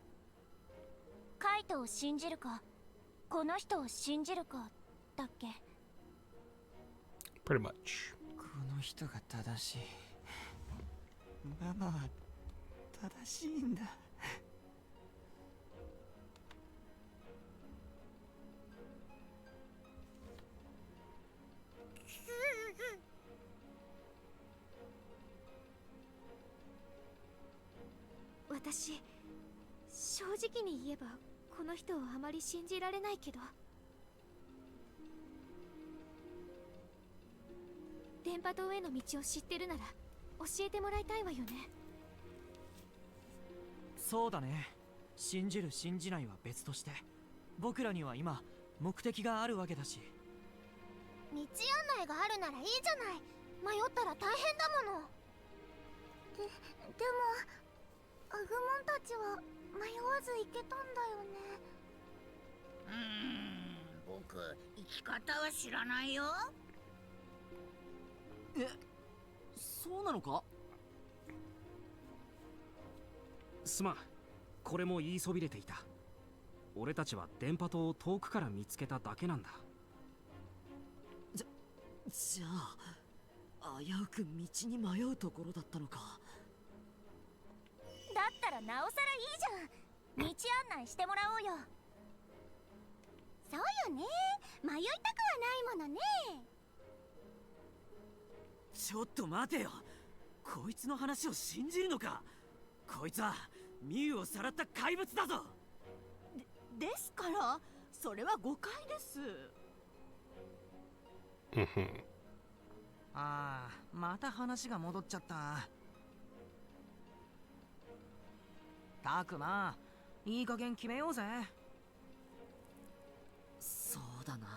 カイトを信じるか、この人を信じるかだっけ？ Pretty much. この人が正しい。ママは正しいんだ。私、正直に言えばこの人をあまり信じられないけど、電波塔への道を知ってるなら教えてもらいたいわよね。そうだね。信じる信じないは別として、僕らには今目的があるわけだし。道案内があるならいいじゃない。迷ったら大変だもの。でもアグモンたちは迷わず行けたんだよね。僕生き方は知らないよ。え、そうなのか？すまん、これも言いそびれていた。俺たちは電波塔を遠くから見つけただけなんだ。じゃあ危うく道に迷うところだったのか。だったらなおさらいいじゃん。道案内してもらおうよ。そうよね、迷いたくはないものね。ちょっと待てよ。こいつの話を信じるのか。こいつはミュウをさらった怪物だぞ。ですからそれは誤解です。ああ、また話が戻っちゃった。たくま、いい加減決めようぜ。そうだな。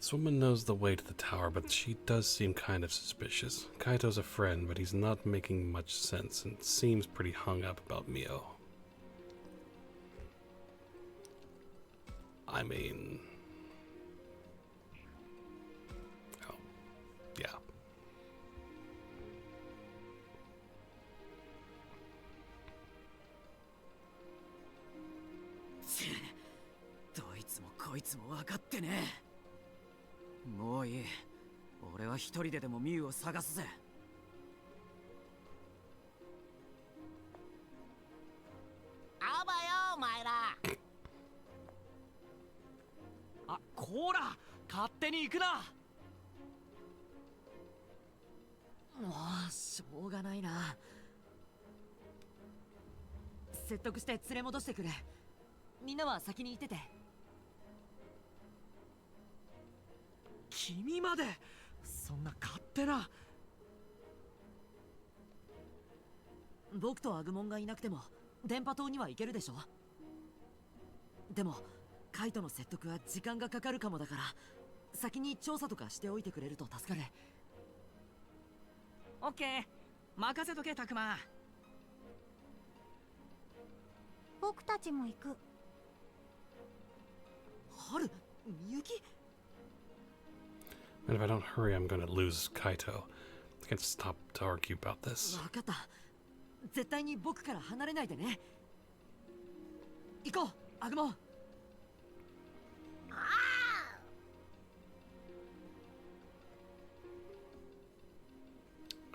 This woman knows the way to the tower, but she does seem kind of suspicious. Kaito's a friend, but he's not making much sense and seems pretty hung up about Mio. I mean, こいつも分かってねえ。もういい。俺は一人ででもミュウを探すぜ。あばよお前ら。あ、こら勝手に行くな。もうしょうがないな。説得して連れ戻してくれ。みんなは先に行ってて。君までそんな勝手な。僕とアグモンがいなくても電波塔には行けるでしょ。でもカイトの説得は時間がかかるかもだから、先に調査とかしておいてくれると助かる。オッケー、任せとけタクマ。僕たちも行く。春、みゆき。 And if I don't hurry, I'm gonna lose Kaito. I can't stop to argue about this. 分かった。絶対に僕から離れないでね。行こう、アグモン。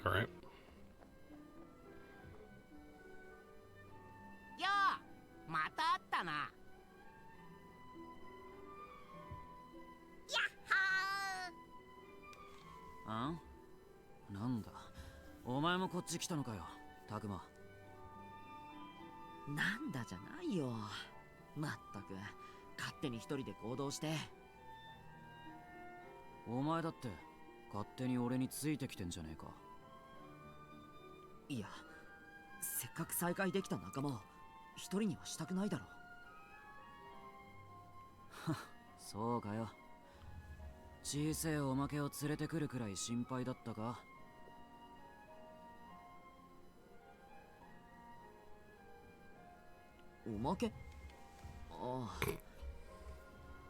All right. よう、また会ったな。やっはあん？なんだ、お前もこっち来たのかよ、タクマ。なんだじゃないよ。まったく勝手に一人で行動して。お前だって勝手に俺についてきてんじゃねえか。いや、せっかく再会できた仲間を一人にはしたくないだろ。そうかよ。小せえおまけを連れてくるくらい心配だったか。おまけ？ああ、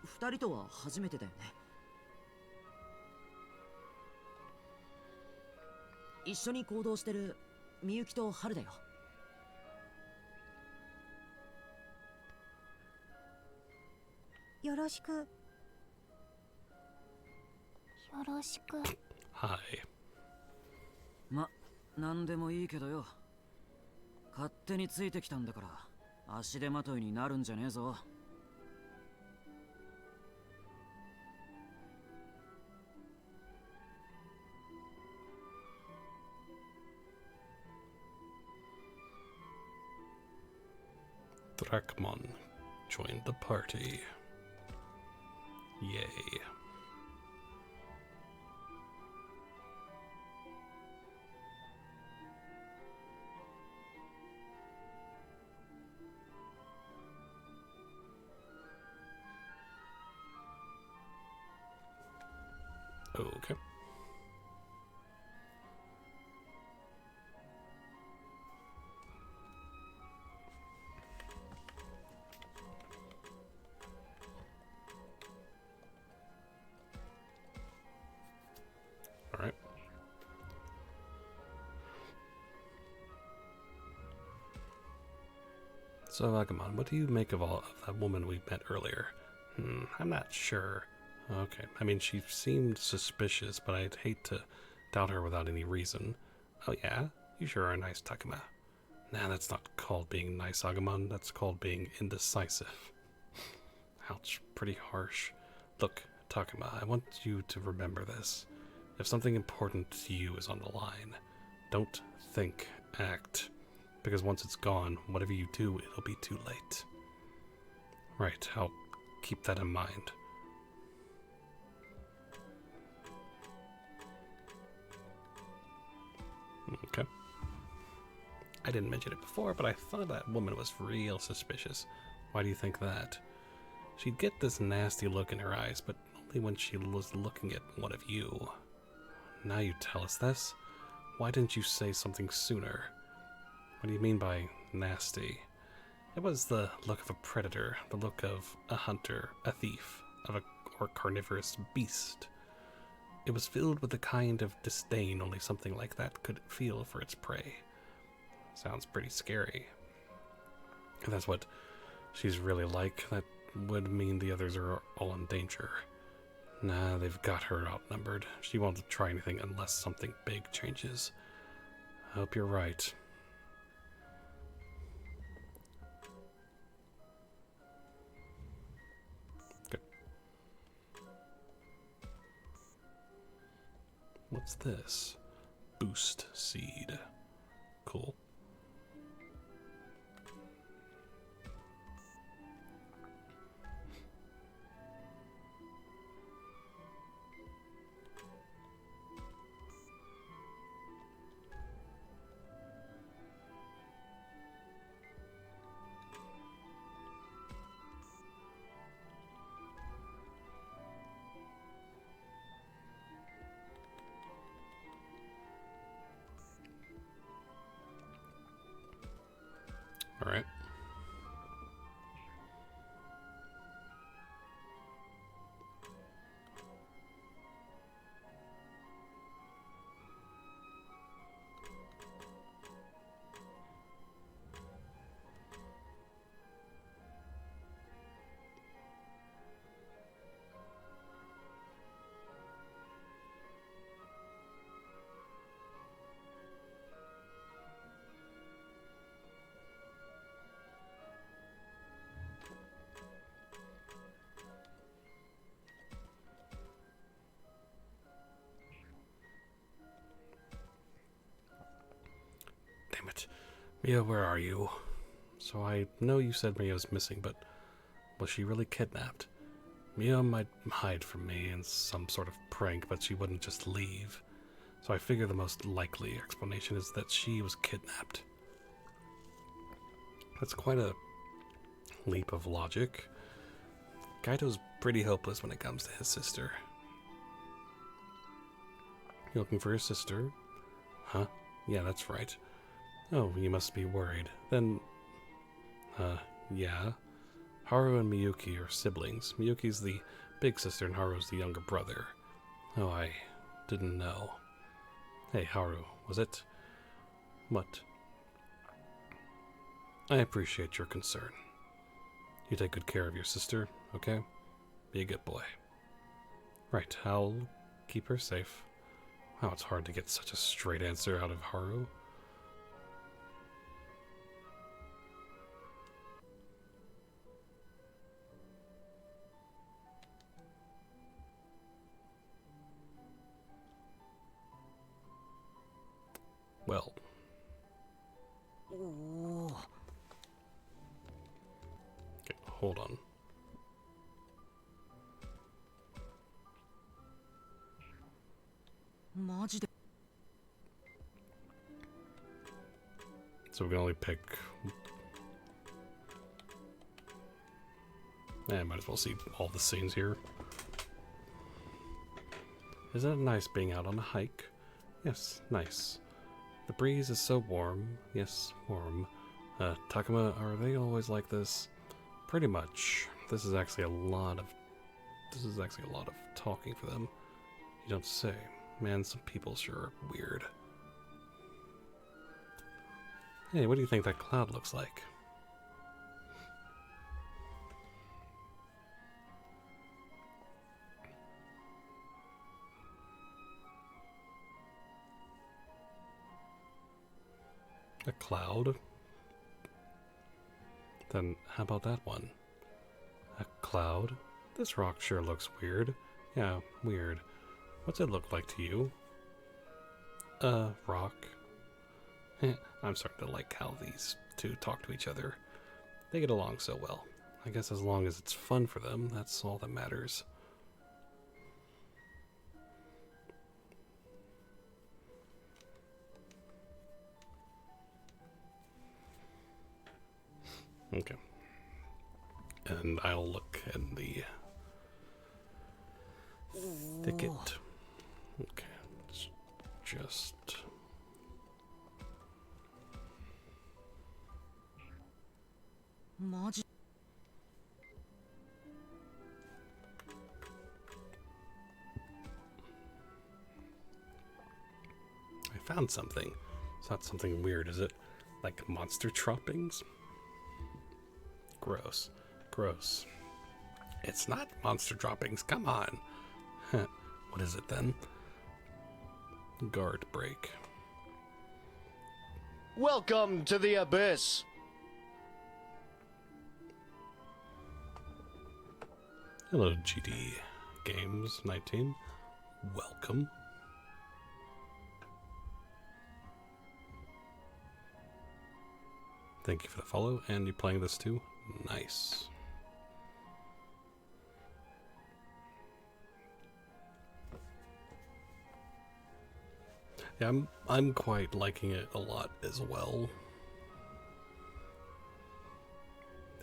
二人とは初めてだよね。一緒に行動してるみゆきと春だよ。よろしく。よろしく。Hi. なんでもいいけどよ。勝手についてきたんだから足手まといになるんじゃねえぞ。Drakmon joined the party. Yay. Okay. All right. So, Agamon, what do you make of all of that woman we met earlier? I'm not sure. Okay, I mean, she seemed suspicious, but I'd hate to doubt her without any reason. Oh yeah? You sure are nice, Takuma. Nah, that's not called being nice, Agamon. That's called being indecisive. Ouch, pretty harsh. Look, Takuma, I want you to remember this. If something important to you is on the line, don't think, act. Because once it's gone, whatever you do, it'll be too late. Right, I'll keep that in mind. Okay. I didn't mention it before, but I thought that woman was real suspicious. Why do you think that? She'd get this nasty look in her eyes, but only when she was looking at one of you. Now you tell us this? Why didn't you say something sooner? What do you mean by nasty? It was the look of a predator, the look of a hunter, a thief, or carnivorous beast. It was filled with the kind of disdain only something like that could feel for its prey. Sounds pretty scary. If that's what she's really like, that would mean the others are all in danger. Nah, they've got her outnumbered. She won't try anything unless something big changes. I hope you're right. Good. What's this? Boost seed. Cool. All right. Damn it. Mia, where are you? So I know you said Mia's missing, but was she really kidnapped? Mia might hide from me in some sort of prank, but she wouldn't just leave. So I figure the most likely explanation is that she was kidnapped. That's quite a leap of logic. Kaito's pretty hopeless when it comes to his sister. You looking for your sister? Huh? Yeah, that's right. Oh, you must be worried. Then, yeah. Haru and Miyuki are siblings. Miyuki's the big sister and Haru's the younger brother. Oh, I didn't know. Hey, Haru, was it? What? I appreciate your concern. You take good care of your sister, okay? Be a good boy. Right, I'll keep her safe. Wow, it's hard to get such a straight answer out of Haru. Well. Okay, hold on. So we can only pick... might as well see all the scenes here. Isn't it nice being out on a hike? Yes, nice. The breeze is so warm. Yes, warm. Takuma, are they always like this? Pretty much. This is actually a lot of talking for them. You don't say. Man, some people sure are weird. Hey, what do you think that cloud looks like? A cloud? Then how about that one? A cloud? This rock sure looks weird. Yeah, weird. What's it look like to you? Rock. I'm starting to like how these two talk to each other. They get along so well. I guess as long as it's fun for them, that's all that matters. Okay. And I'll look in the thicket. Okay. It's just... I found something. It's not something weird, is it? Like monster droppings? Gross. Gross. It's not monster droppings, come on. What is it then? Guard break. Welcome to the Abyss. Hello, GD Games 19. Welcome. Thank you for the follow, and you playing this too? Nice. Yeah, I'm quite liking it a lot as well.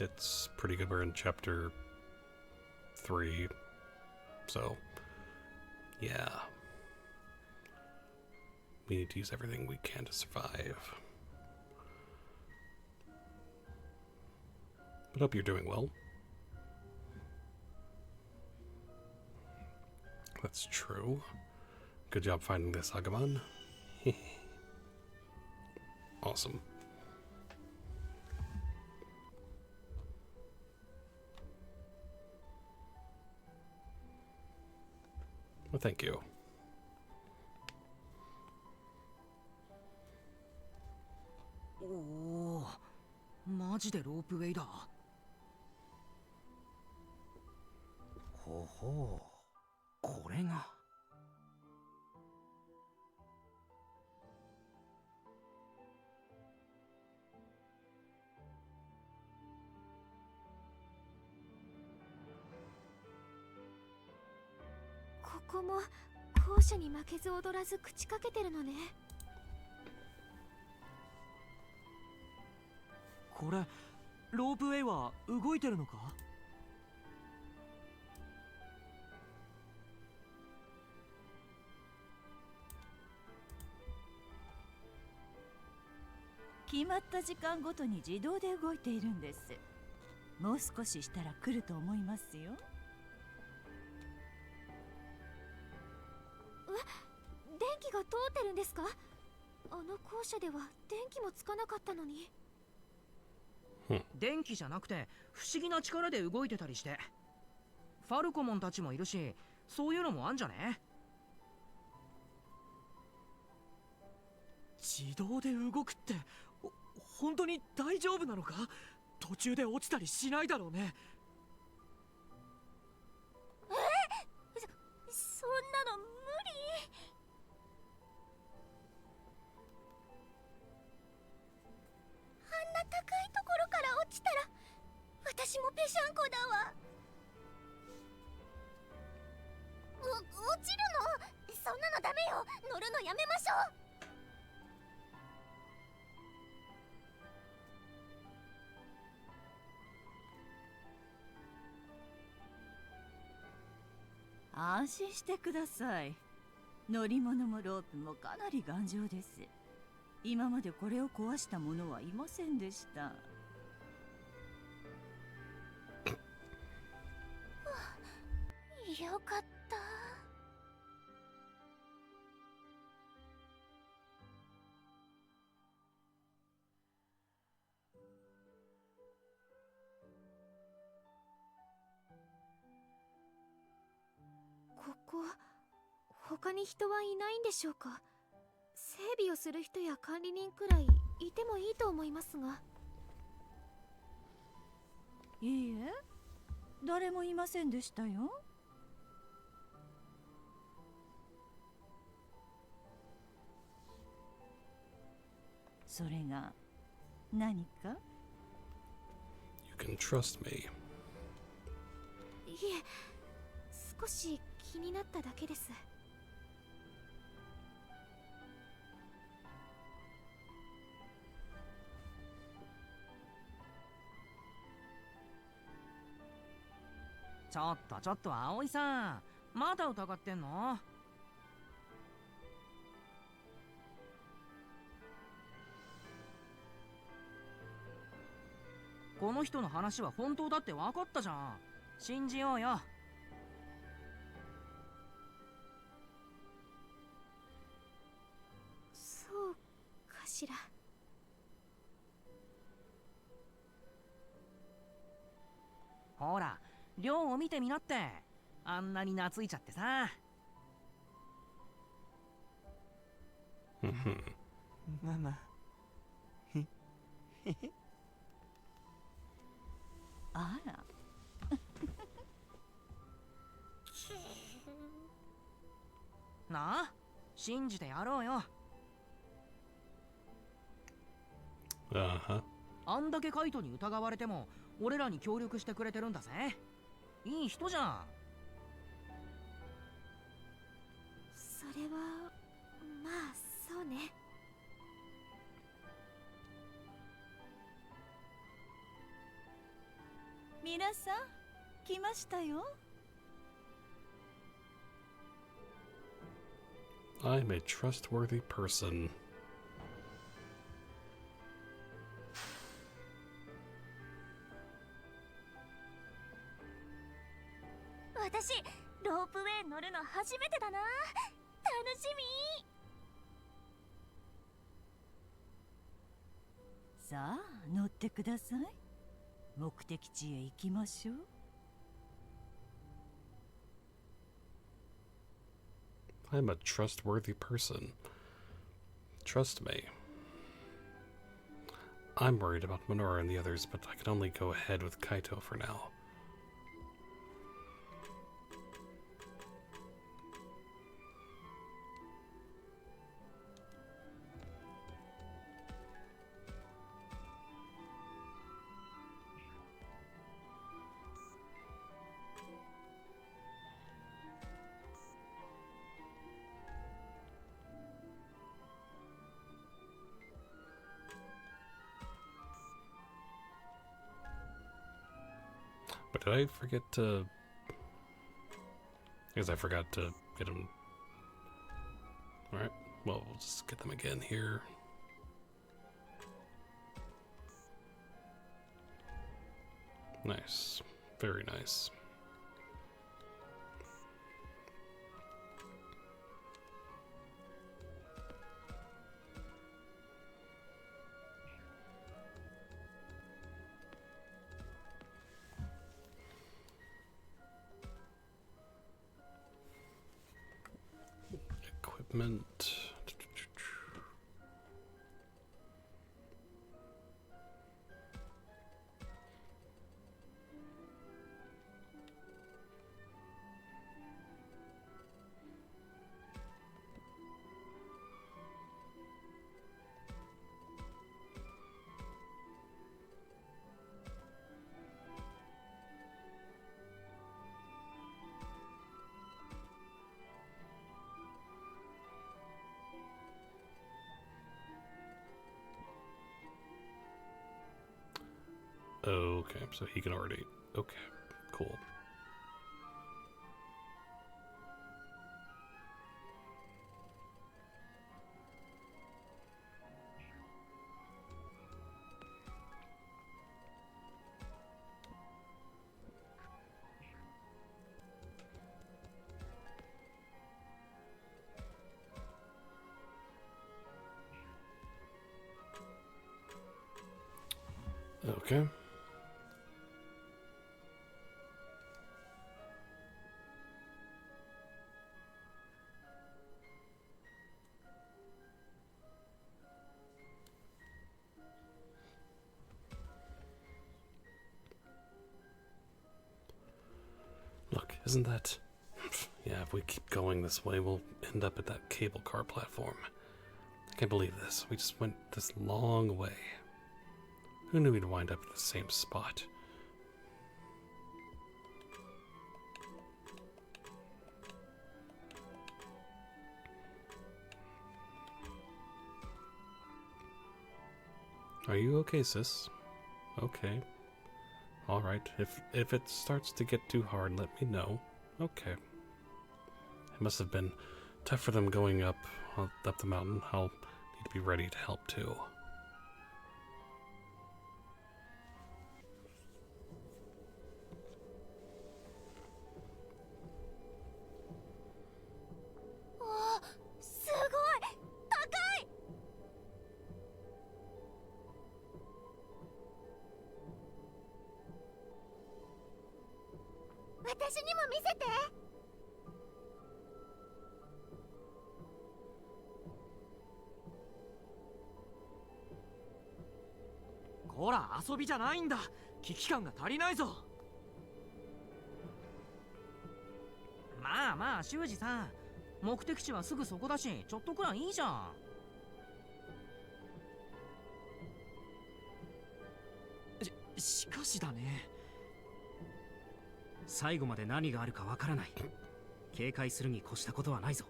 It's pretty good. We're in chapter 3, so yeah. We need to use everything we can to survive. But hope you're doing well. That's true. Good job finding this, Agumon. Awesome. Well, thank you.おお、マジでロープウェイだ。ほほう、これが。ここも校舎に負けず劣らず口かけてるのね。これ、ロープウェイは動いてるのか？決まった時間ごとに自動で動いているんです。もう少ししたら来ると思いますよ。電気が通ってるんですか？あの校舎では電気もつかなかったのに。電気じゃなくて不思議な力で動いてたりして。ファルコモンたちもいるし、そういうのもあんじゃね？自動で動くって本当に大丈夫なのか？途中で落ちたりしないだろうね。そんなの無理。あんな高いところから落ちたら私もぺしゃんこだわ。落ちるの？そんなのダメよ。乗るのやめましょう。安心してください。乗り物もロープもかなり頑丈です。今までこれを壊した者はいませんでした。よかった。ここ、他に人はいないんでしょうか？整備をする人や管理人くらいいてもいいと思いますが。いいえ、誰もいませんでしたよ。それが何か？ You can trust me. いえ、少し気になっただけです。ちょっと葵さん、まだ疑ってんの？この人の話は本当だって分かったじゃん。信じようよ。そうかしら。ほら、量を見てみなって。あんなに懐いちゃってさ。ママ。あら。なあ、信じてやろうよ。あんだけカイトに疑われても俺らに協力してくれてるんだぜ。いい人じゃん。それはまあそうね。皆さん来ましたよ。I'm a trustworthy person. 私ロープウェイ乗るの初めてだな。楽しみ。さあ乗ってください。目的地へ行きましょう。I'm a trustworthy person. Trust me. I'm worried about Minoru and the others, but I can only go ahead with Kaito for now. But did I forget to... I guess I forgot to get them... Alright, well, we'll just get them again here. Nice. Very nice. Equipment. Okay, so he can already... Okay, cool. Okay. Look, isn't that... Yeah, if we keep going this way, we'll end up at that cable car platform. I can't believe this. We just went this long way. Who knew we'd wind up at the same spot? Are you okay, sis? Okay. Alright, if it starts to get too hard, let me know. Okay. It must have been tough for them going up the mountain. I'll need to be ready to help too. Oh, すごい高い。私にも見せて。こら遊びじゃないんだ。危機感が足りないぞ。まあまあ修二さん、目的地はすぐそこだし、ちょっとくらいいいじゃん。しかしだね。最後まで何があるかわからない。警戒するに越したことはないぞ。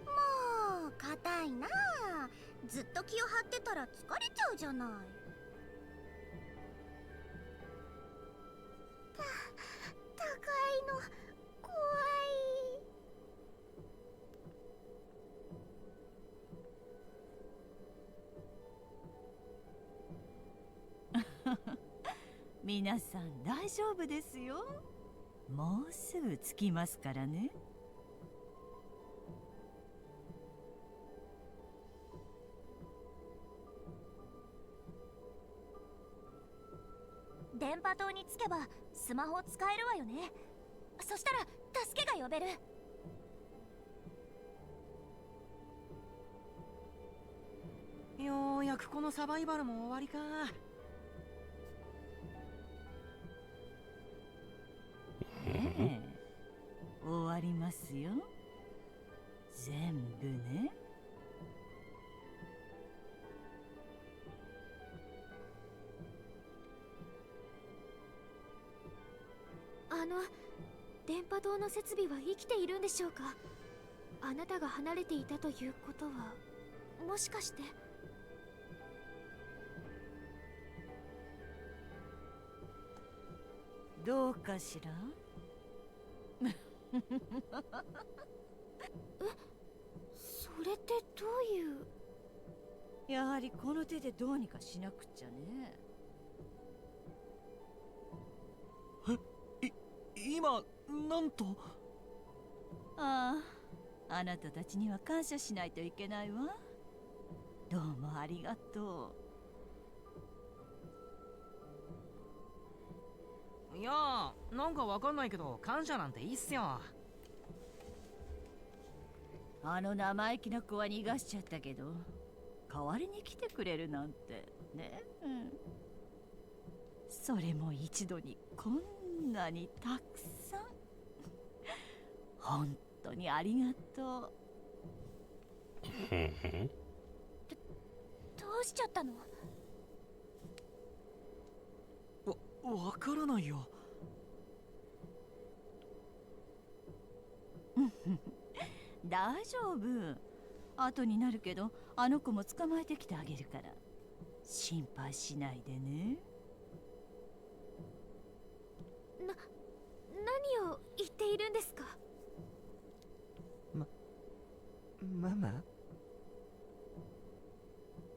もう硬いなあ。ずっと気を張ってたら疲れちゃうじゃない。高いの怖い。皆さん大丈夫ですよ。もうすぐ着きますからね。電波塔に着けばスマホ使えるわよね。そしたら助けが呼べる。ようやくこのサバイバルも終わりか。ええ、終わりますよ。全部ね。電波塔の設備は生きているんでしょうか。あなたが離れていたということは、もしかして。どうかしら。それってどういう。やはりこの手でどうにかしなくちゃね。今なんと。ああ、あなたたちには感謝しないといけないわ。どうもありがといやー、なんかわかんないけど感謝なんていいっすよ。う。あの生意気な子は逃がしちゃったけど、代わりに来てくれるなんてね。それも一度にこんなにたくさん。本当にありがとう。どうしちゃったの。わからないよ。大丈夫。後になるけどあの子も捕まえてきてあげるから心配しないでね。何を言っているんですか。ママ。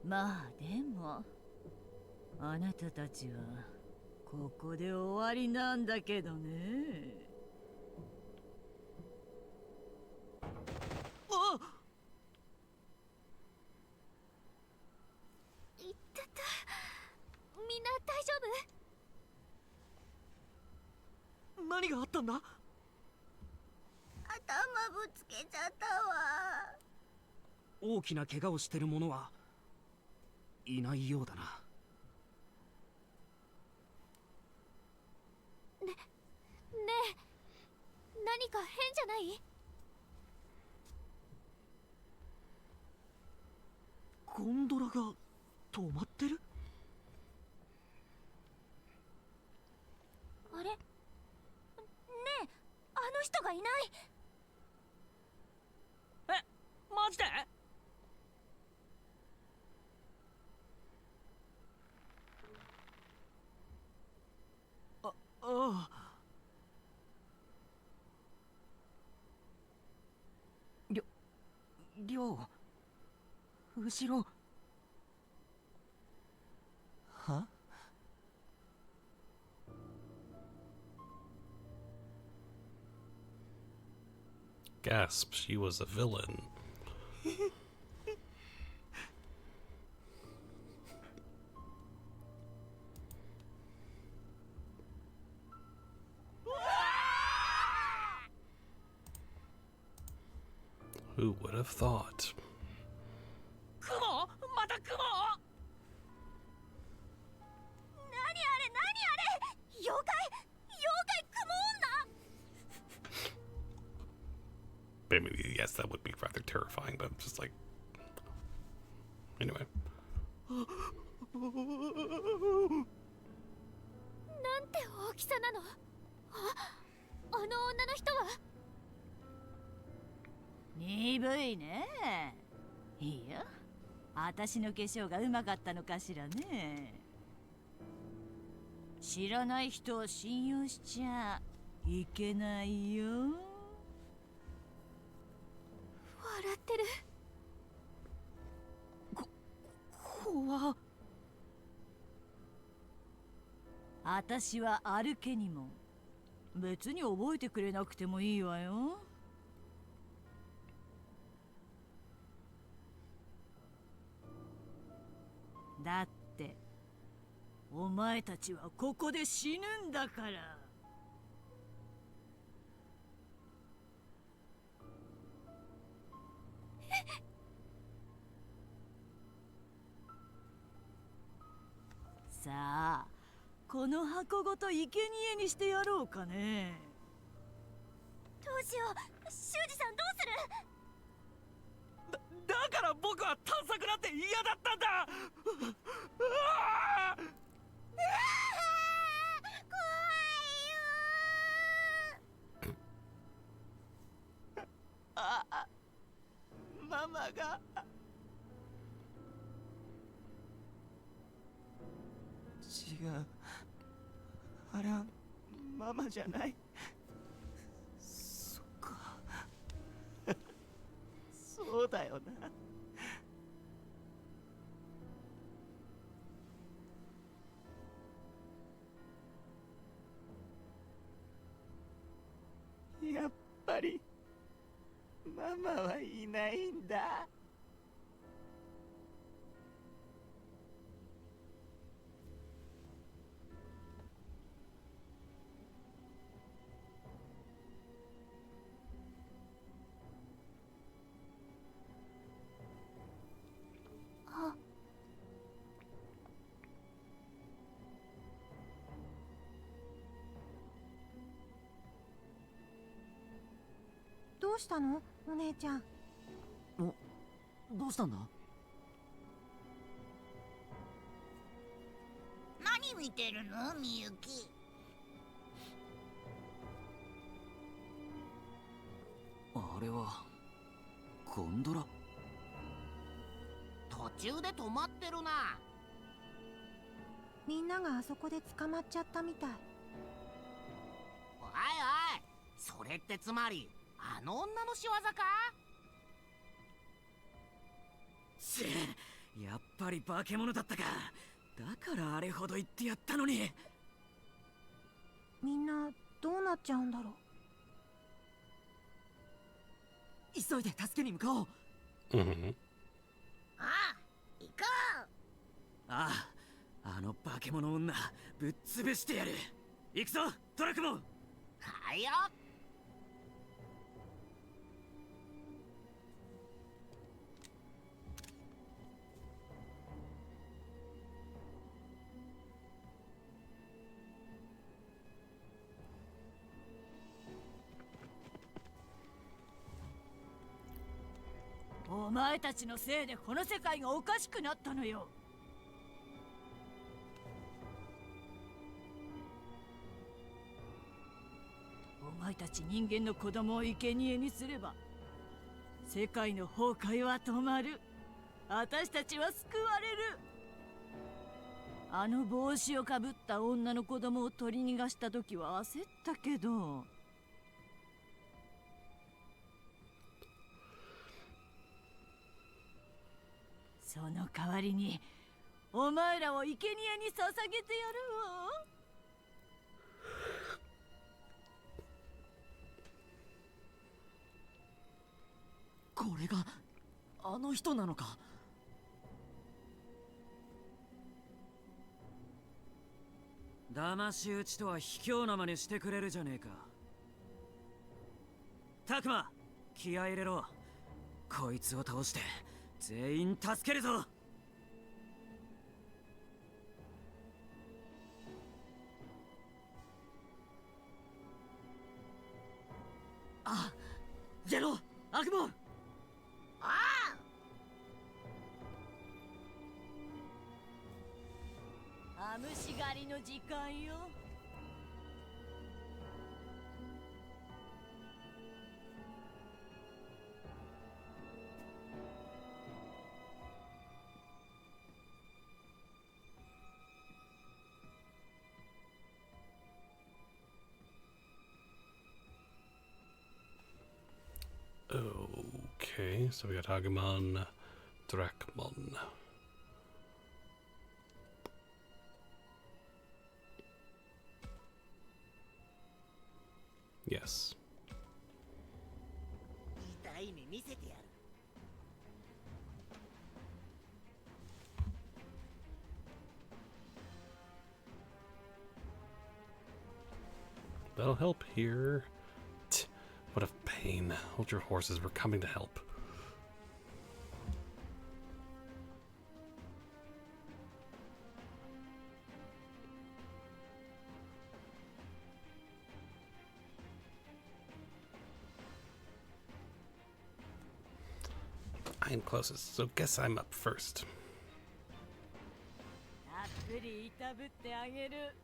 まあでもあなたたちはここで終わりなんだけどね。あっ、いったた。みんな大丈夫。何があったんだ。頭ぶつけちゃったわ。大きな怪我をしてる者はいないようだな。ねえ、何か変じゃない？ゴンドラが止まってる。あれ？ねえ、あの人がいない。マジで？ああ。りょう、後ろ。は？ Gasp, she was a villain. Who would have thought? 雲また雲。何あれ何あれ、妖怪雲女。 I mean, yes, that would be rather terrifying, but just like. Anyway. なんて大きさなの。あの女の人は。鈍いね。いいや、私の化粧がうまかったのかしらね。知らない人を信用しちゃいけないよ。笑ってる。怖っ。私はアルケニモン。別に覚えてくれなくてもいいわよ。だってお前たちはここで死ぬんだから。さあ、この箱ごと生贄にしてやろうかね。どうしよう、修二さんどうする。だから僕は探索なんて嫌だったんだ。ママが。違う、あれはママじゃない。そっか。そうだよな。やっぱりママはいないんだ。どうしたのお姉ちゃん。どうしたんだ？何見てるのみゆき。あれはゴンドラ。途中で止まってるな。みんながあそこで捕まっちゃったみたい。おいおい、それってつまりあの女の仕業か。やっぱり化け物だったか。だからあれほど言ってやったのに。みんなどうなっちゃうんだろう。急いで助けに向かおう。Mm-hmm. ああ、行こああ、あの化け物女ぶっ潰してやる。行くぞトラクモン。はいよ。お前たちのせいでこの世界がおかしくなったのよ。お前たち人間の子供を生贄にすれば世界の崩壊は止まる。私たちは救われる。あの帽子をかぶった女の子供を取り逃がした時は焦ったけど、その代わりにお前らを生贄に捧げてやるわ。これがあの人なのか。騙し討ちとは卑怯な真似してくれるじゃねえか。タクマ、気合い入れろ。こいつを倒して全員助けるぞ。あ、ゼロ、アグモン。アムシ狩りの時間よ。Okay, so we got Agumon, Drakmon. Yes. 痛い目見せてやる。That'll help here. What a pain. Hold your horses, we're coming to help. I am closest, so guess I'm up first. たっぷりいたぶってあげる。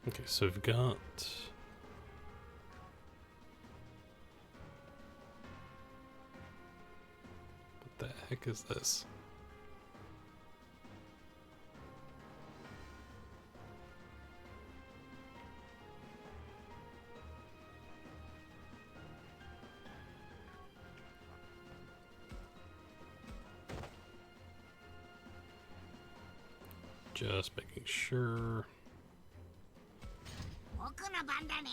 Okay, so we've got... What the heck is this? Just making sure. 僕の番だね。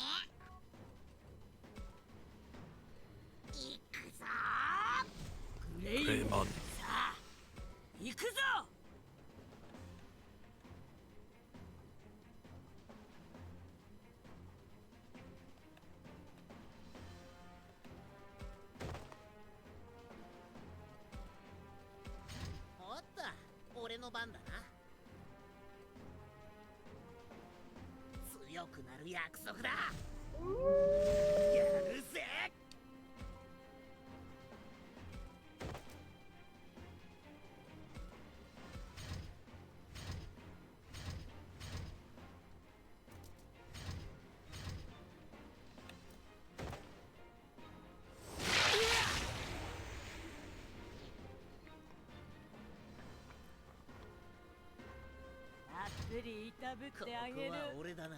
行くぞグレイ Greymon. さあ行くぞ。おっと、俺の番だな。強くなる約束だ。やるぜ。たっぷりいたぶってあげる。ここは俺だな。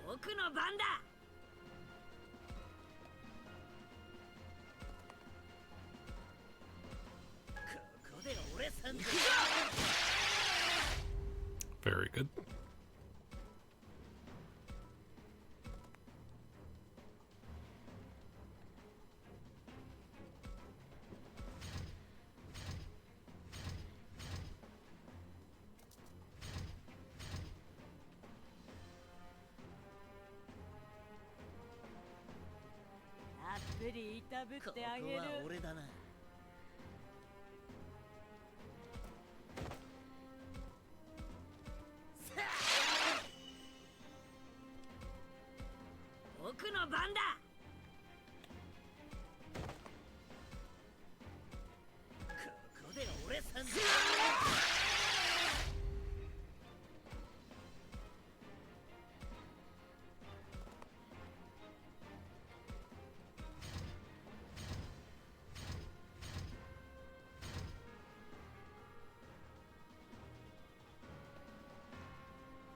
僕の番だ。ここで俺さんだ。 Very good.たっぷりいたぶってあげる。ここは俺だな。僕の番だ。ここで俺さんだ。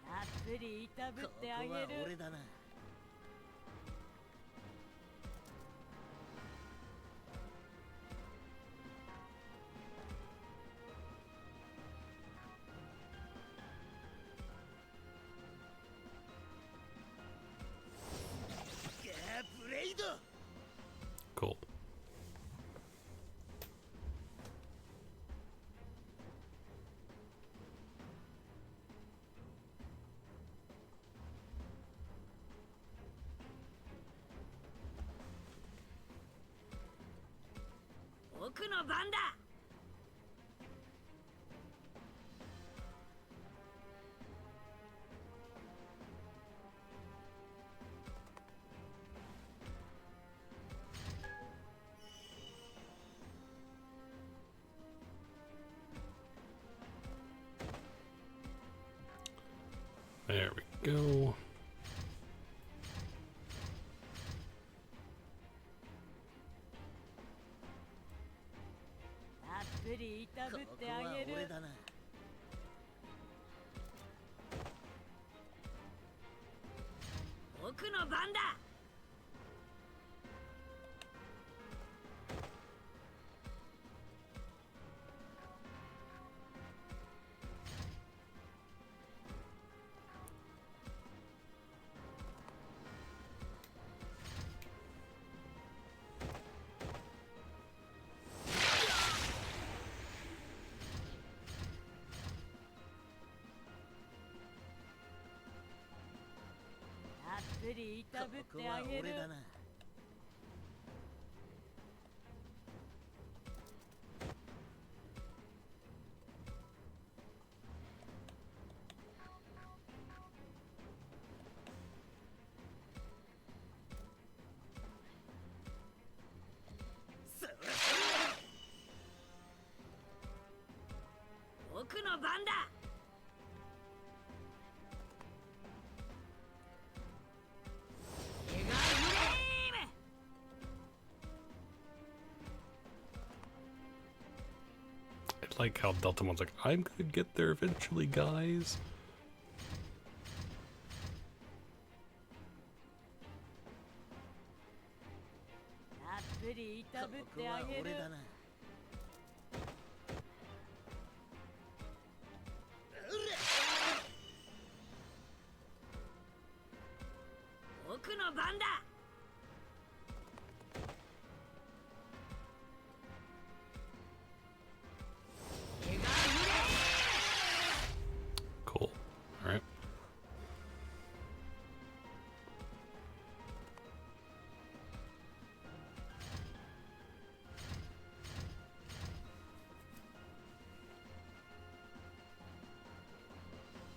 たっぷりいたぶってあげここはる。俺だな。僕の番だ。There we go. たっぷりいたぶってあげる。僕の番だ。たっぷりいたぶってあげる。僕の番だ。I like how Deltamon's like, I'm gonna get there eventually, guys. たっぷりいたぶってあげる。僕の番だ。Cool. Alright.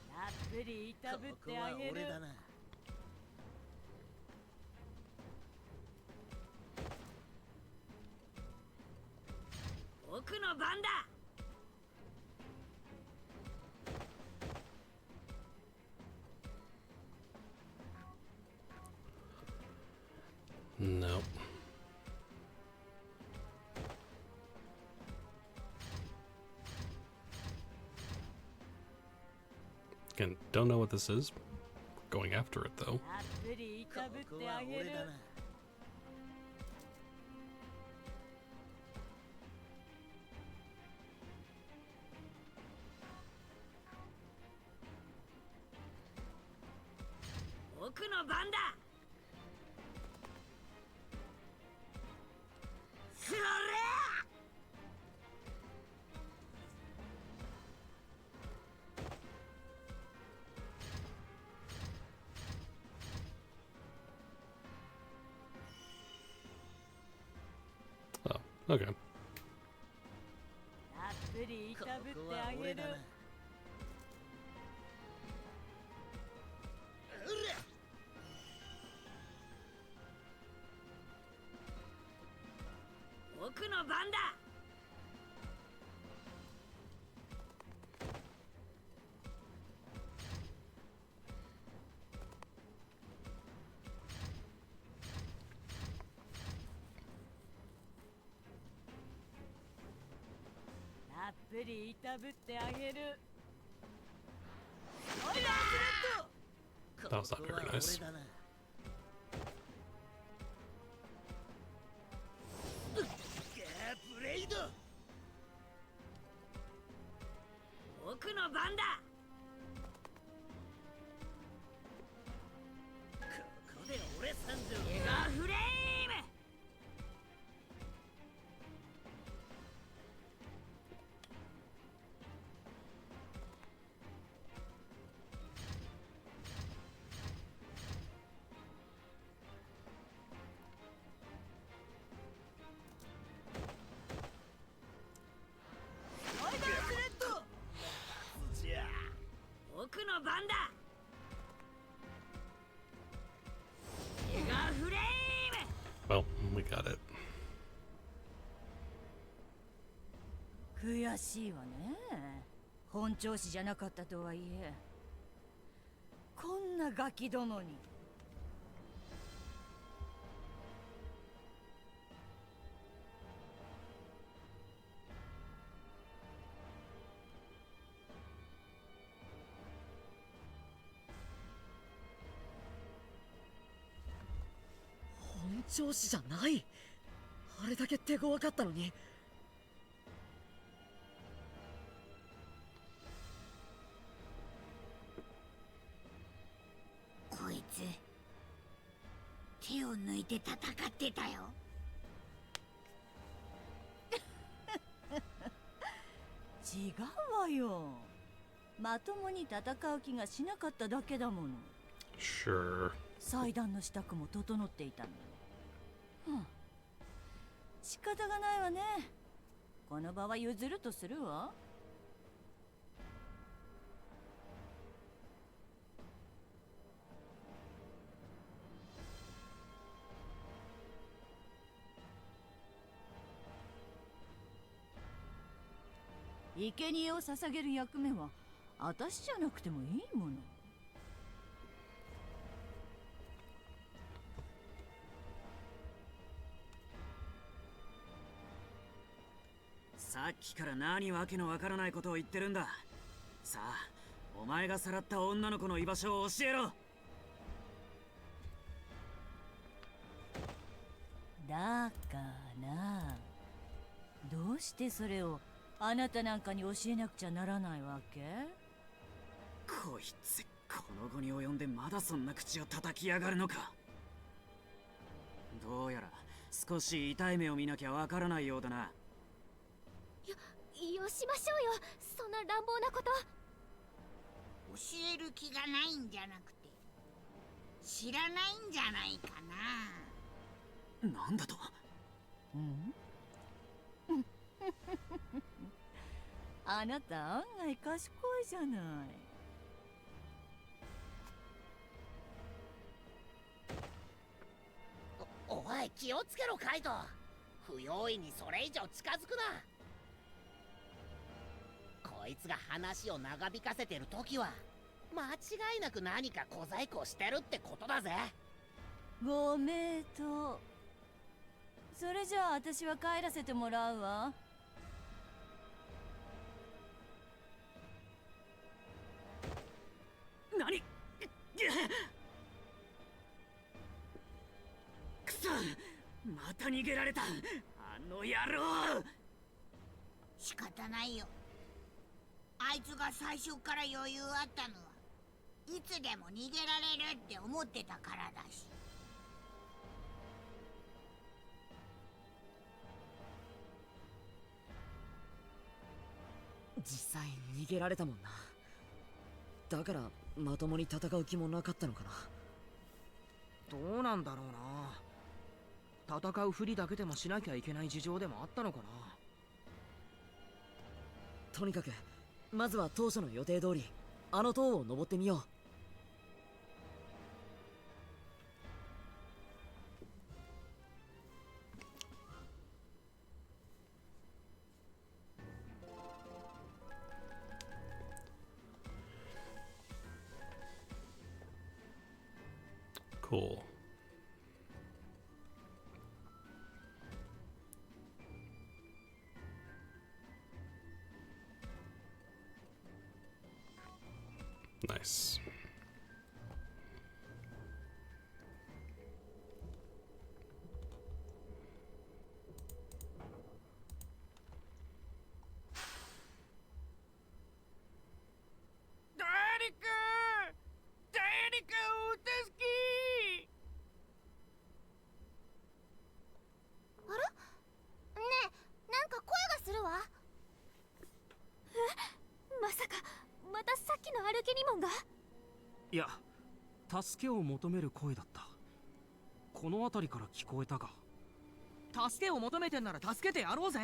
たっぷりいたぶってあげる。僕の番だ。Nope. Again, don't know what this is. Going after it though. たっぷりいたぶってあげる。僕の番だ。それ。Oh, okay. たっぷりいたぶってあげる。僕の番だ。たっぷりいたぶってあげる。 That was not very nice. ブレイド。僕の番だ。ここで俺参上。エガーフレイム。の番だ。メガフレーム。 Well, we got it. 悔しいわね。本調子じゃなかったとはいえ、こんなガキどもに。本調子じゃない。あれだけ手強かったのに。こいつ手を抜いて戦ってたよ。違うわよ。まともに戦う気がしなかっただけだもの。 Sure. 祭壇の支度も整っていたのに。仕方がないわね。この場は譲るとするわ。生贄を捧げる役目は私じゃなくてもいいもの。さっきから何わけのわからないことを言ってるんだ。さあ、お前がさらった女の子の居場所を教えろ。だからどうしてそれをあなたなんかに教えなくちゃならないわけ？こいつ、この後に及んでまだそんな口を叩きやがるのか。どうやら少し痛い目を見なきゃわからないようだな。よしましょうよ、そんな乱暴なこと。教える気がないんじゃなくて、知らないんじゃないかな。なんだと？あなた案外賢いじゃない。おい、気をつけろカイト。不用意にそれ以上近づくな。こいつが話を長引かせてる時は間違いなく何か小細工をしてるってことだぜ。ご名答。それじゃあ私は帰らせてもらうわ。何？くそ！また逃げられた。あの野郎！仕方ないよ。あいつが最初から余裕あったのはいつでも逃げられるって思ってたからだし。実際逃げられたもんな。だからまともに戦う気もなかったのかな。どうなんだろうな。戦うふりだけでもしなきゃいけない事情でもあったのかな。とにかくまずは当初の予定通りあの塔を登ってみよう。Cool. Nice. Digimon が？いや、助けを求める声だった。この辺りから聞こえたが。助けを求めてんなら助けてやろうぜ。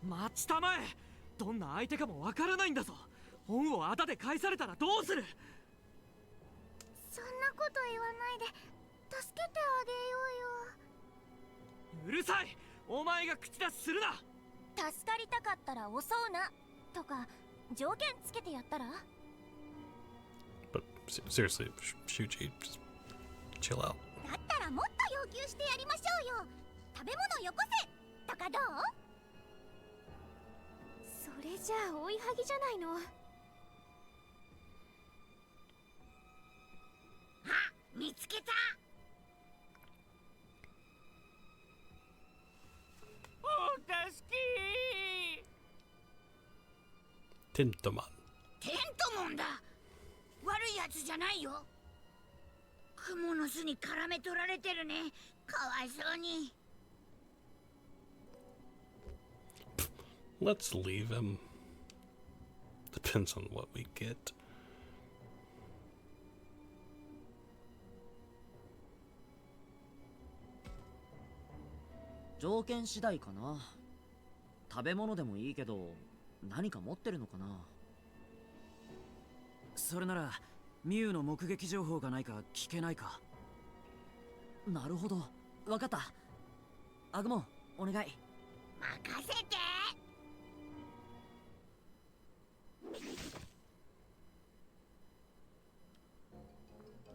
待ちたまえ。どんな相手かもわからないんだぞ。恩をあだで返されたらどうする。そんなこと言わないで助けてあげようるさい。お前が口出しするな。うよ。助かりたかったら襲うなとか条件つけてやったら。 But seriously, Shuji, just chill out. だったらもっと要求してやりましょうよ。食べ物よこせとかどう？それじゃあ追いはぎじゃないの。あ、見つけた。お助け。 Tintomon. テントモンだ。悪いやつじゃないよ。クモの巣に絡め取られてるね。かわいそうに。 Let's leave him. Depends on what we get. 条件次第かな。食べ物でもいいけど何か持ってるのかな。それならミュウの目撃情報がないか聞けないか。なるほど、わかった。アグモン、お願い。任せて。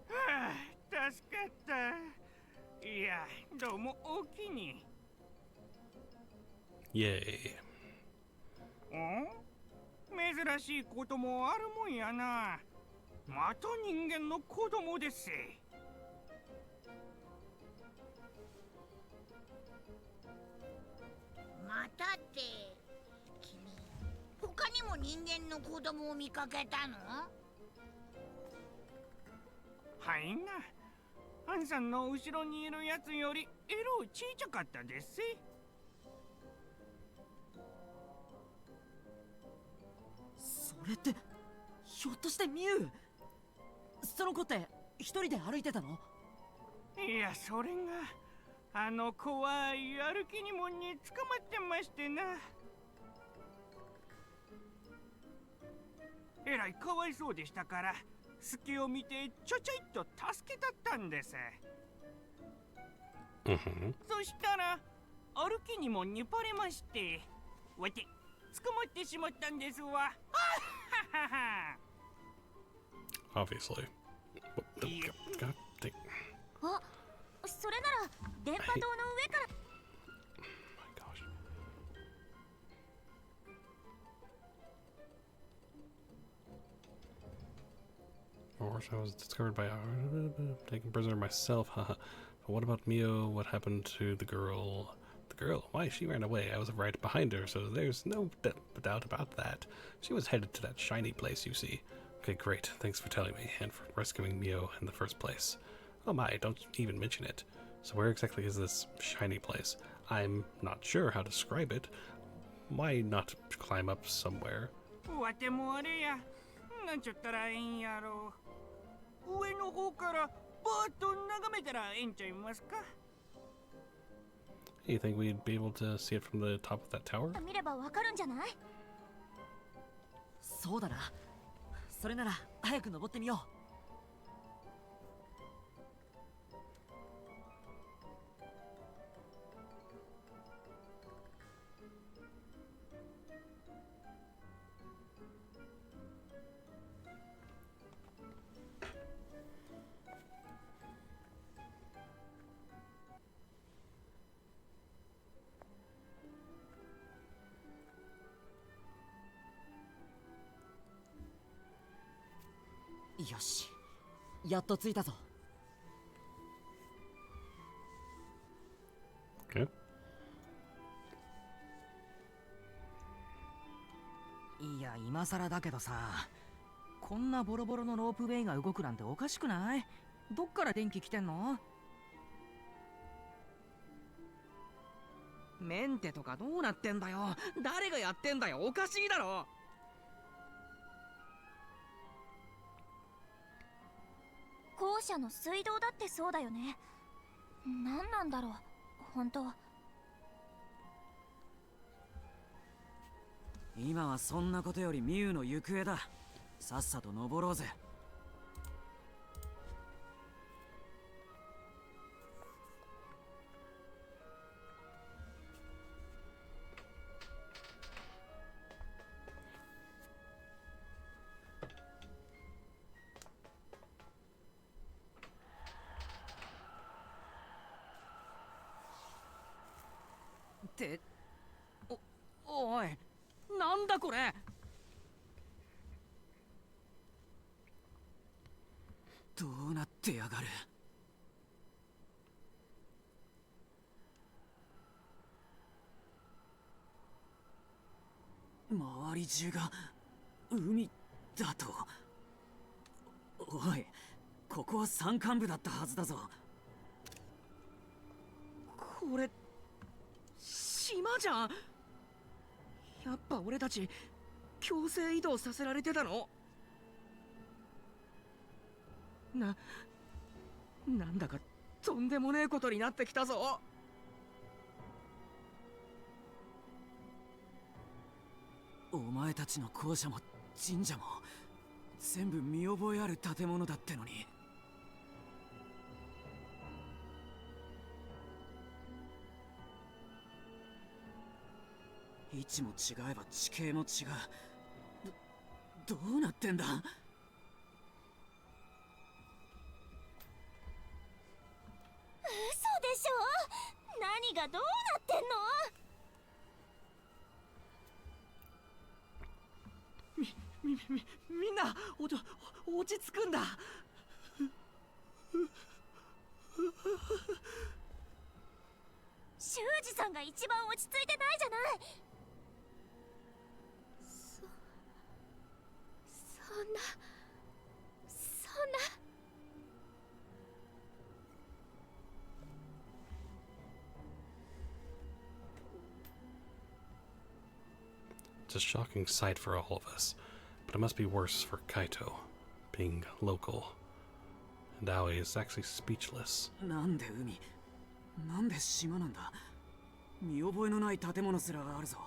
はあ、助かった。いや、どうもおおきに。 Yay. 珍しいこともあるもんやな。また人間の子供です。またって君、他にも人間の子供を見かけたの？はいな。アンさんの後ろにいるやつよりエロちいちゃかったです。それってひょっとしてミュウ？その子って一人で歩いてたの？いや、それがあの怖い歩きにもんに捕まってましてな。えらいかわいそうでしたから隙を見てちょちょいっと助けたったんです。そしたら歩きにもんにバレまして、わて捕まってしまったんですわ。Obviously. What the god dang. あ、それなら電波塔の上から。 My gosh. Or I was discovered by taken prisoner myself, haha. But what about Mio? What happened to the girl? The girl? Why, she ran away. I was right behind her, so there's no doubt about that. She was headed to that shiny place, you see. Okay, great. Thanks for telling me, and for rescuing Mio in the first place. Oh my, don't even mention it. So where exactly is this shiny place? I'm not sure how to describe it. Why not climb up somewhere? わてもあれや。なんちゅったらええんやろ。上の方からバーッと眺めたらええんちゃいますか。 You think we'd be able to see it from the top of that tower? 見ればわかるんじゃない？そうだな。それなら早く登ってみよう。よし、やっと着いたぞ。Okay. いや、今さらだけどさ、こんなボロボロのロープウェイが動くなんておかしくない？どっから電気来てんの？メンテとかどうなってんだよ。誰がやってんだよ。おかしいだろ。校舎の水道だってそうだよね。何なんだろう本当。今はそんなことよりミュウの行方だ。さっさと登ろうぜ。っておい、なんだこれ。どうなってやがる。周り中が海だと。おい、ここは山間部だったはずだぞ。これ島じゃん。やっぱ俺たち強制移動させられてたの。なんだかとんでもねえことになってきたぞ。お前たちの校舎も神社も全部見覚えある建物だってのに。位置も違えば地形も違う。どうなってんだ。嘘でしょ。何がどうなってんの。みんな落ち着くんだ。修二さんが一番落ち着いてないじゃない。そんな。It's a shocking sight for all of us, but it must be worse for Kaito, being local. And Aoi is actually speechless. なんで海、なんで島なんだ。見覚えのない建物すらがあるぞ。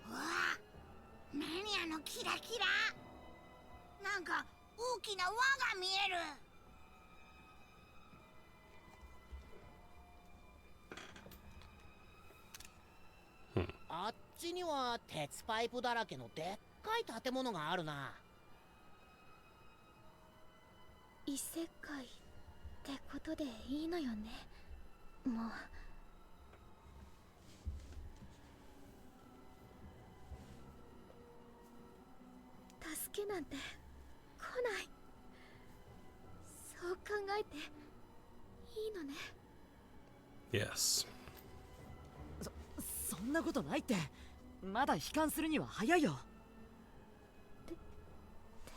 うわあ、何あのキラキラ。なんか大きな輪が見える。あっちには鉄パイプだらけのでっかい建物があるな。異世界ってことでいいのよね。もう助けなんて来ない。そう考えていいのね。 Yes. そんなことないって。まだ悲観するには早いよ。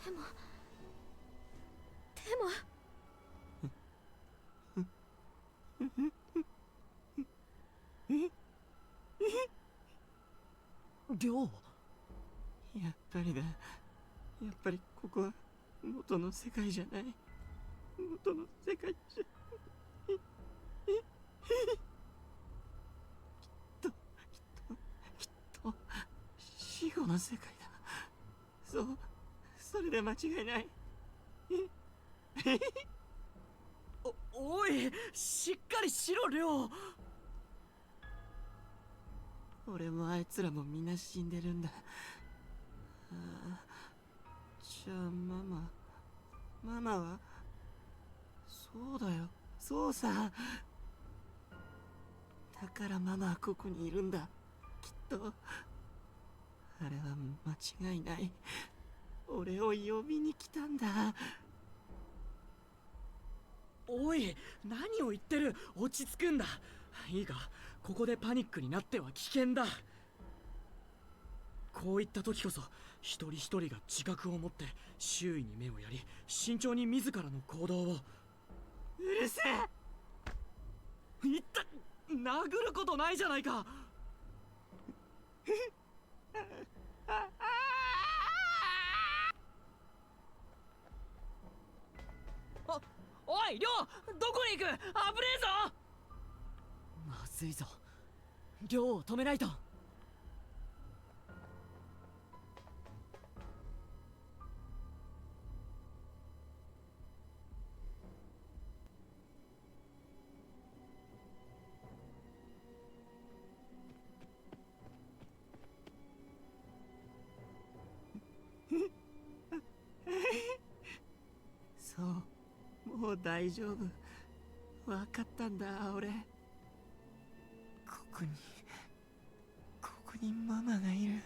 でもりょう、やっぱりだ。やっぱりここは元の世界じゃない。元の世界じゃきっと死後の世界だ。そう、それで間違いない。おい、しっかりしろりょう。俺もあいつらもみんな死んでるんだ。じゃあママは。そうだよ、そうさ。だからママはここにいるんだ。きっとあれは間違いない。俺を呼びに来たんだ。おい、何を言ってる。落ち着くんだ。いいか、ここでパニックになっては危険だ。こういった時こそ一人一人が自覚を持って周囲に目をやり、慎重に自らの行動を。うるせえ。いった、殴ることないじゃないか。おいリョウ、どこに行く？危ねえぞ。まずいぞ、リョウを止めないと。そう、もう大丈夫。分かったんだ俺。ここにママがいる。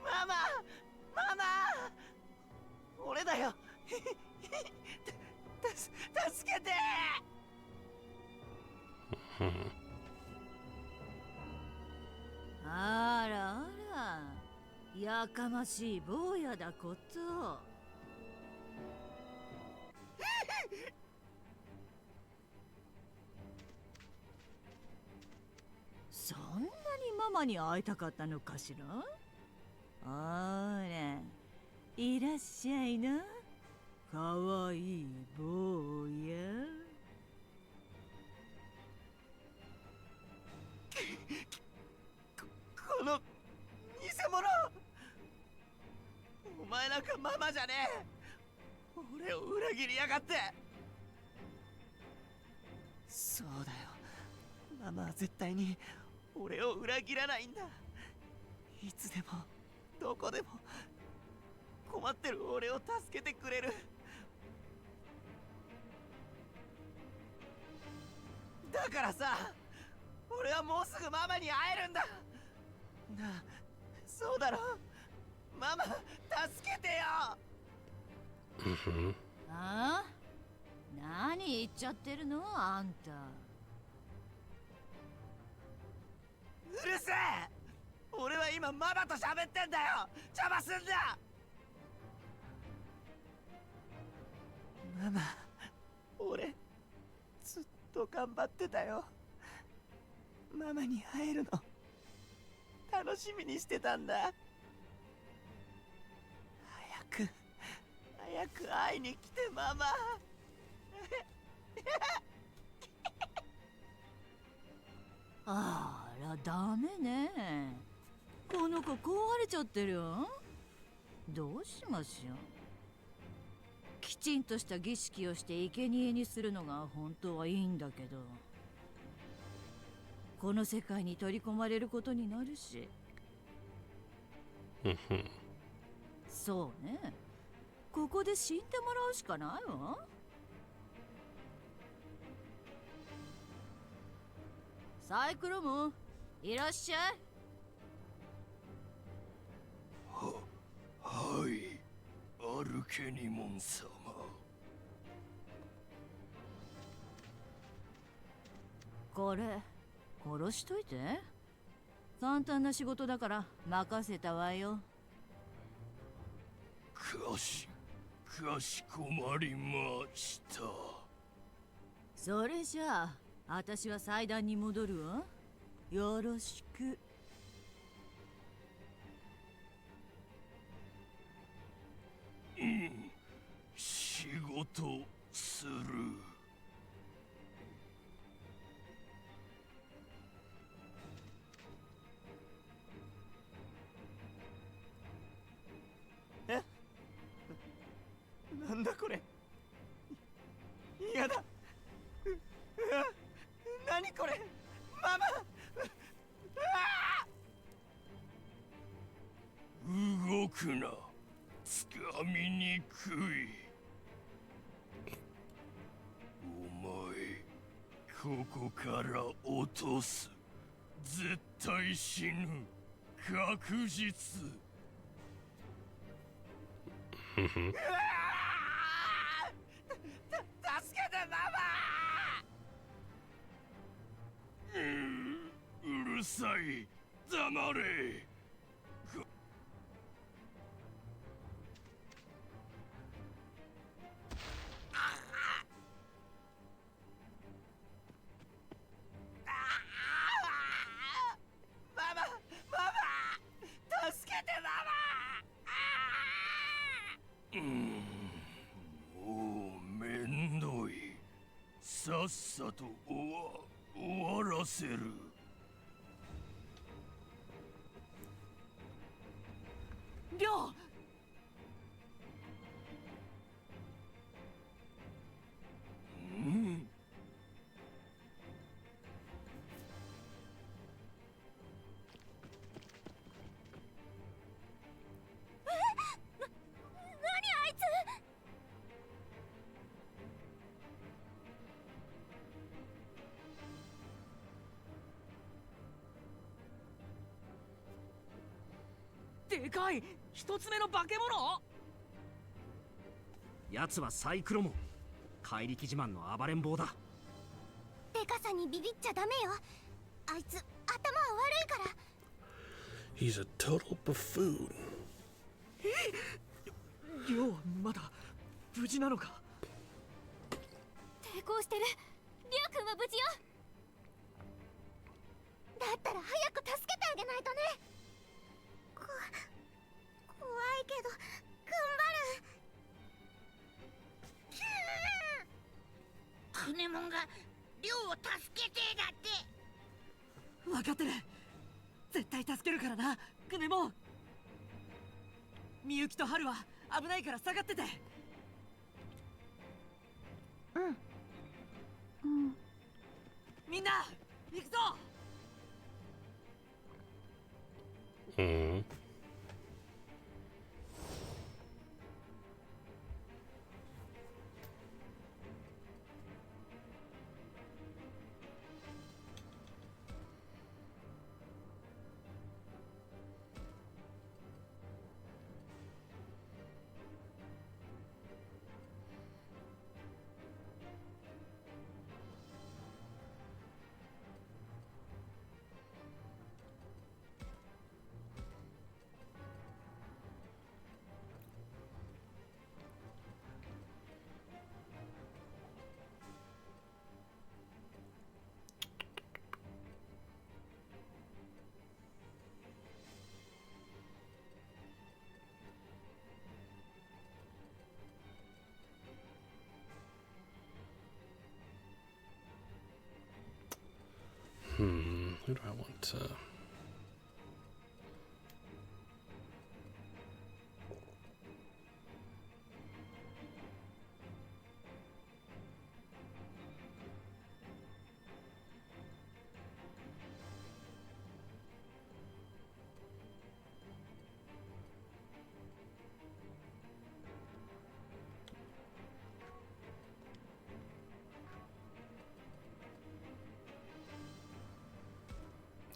ママ俺だよ助けて。あらあら、やかましい坊やだこと。そんなにママに会いたかったのかしら。ほら、いらっしゃいな、かわいい坊や。この偽物、お前なんかママじゃねえ。俺を裏切りやがって。そうだよ、ママは絶対に俺を裏切らないんだ。いつでもどこでも困ってる俺を助けてくれる。だからさ、俺はもうすぐママに会えるんだ。なあ、そうだろ。ママ、助けてよ。ああ、何言っちゃってるのあんた。うるせえ。俺は今ママと喋ってんだよ。邪魔すんだ。ママ、俺ずっと頑張ってたよ。ママに会えるの楽しみにしてたんだ。早く会いに来てママ。あら、ダメね。この子壊れちゃってるよ。どうしましょう。きちんとした儀式をして生贄にするのが本当はいいんだけど、この世界に取り込まれることになるし。そうね、ここで死んでもらうしかないわ。サイクロム、いらっしゃい。はい、アルケニモン様。これ殺しといて。簡単な仕事だから任せたわよ。かしこまりました。それじゃあ私は祭壇に戻るわ。よろしく。仕事する。なんだこれ。嫌だ。何これ。ママ。動くな。つかみにくい。お前、ここから落とす。絶対死ぬ。確実。助けてママ。うるさい。黙れ。さっさと終わらせる。りょう、うん。何あいつ。でかい一つ目の化け物。奴はサイクロモン、怪力自慢の暴れん坊だ。でかさにビビっちゃダメよ。あいつ頭は悪いから。 He's a total buffoon. りょうはまだ無事なのか。抵抗してる。リュウ君は無事よ。だったら早く助けてあげないとね。怖いけど頑張る。クネモンがリョウを助けてだって。分かってる。絶対助けるからな、クネモン。みゆきとハルは危ないから下がってて。みんな行くぞ。Hmm. Who do I want to...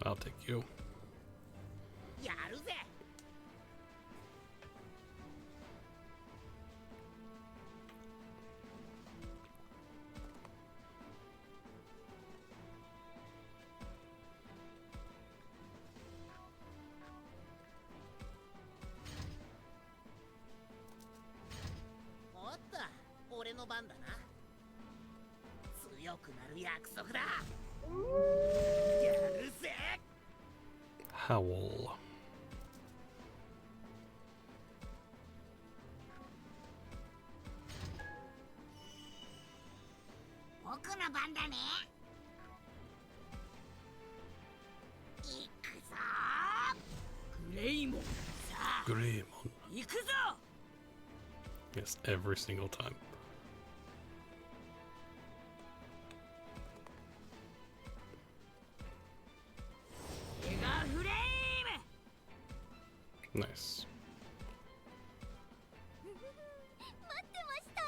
I'll take you. やるぜ。おっと、俺の番だな。強くなる約束だ。やるぜ。Howl. 僕の番だね。行くぞ。グレイモン、さあ Grievous. 行くぞ。 Yes, every single time. メガフレイム。 Nice. 待ってました。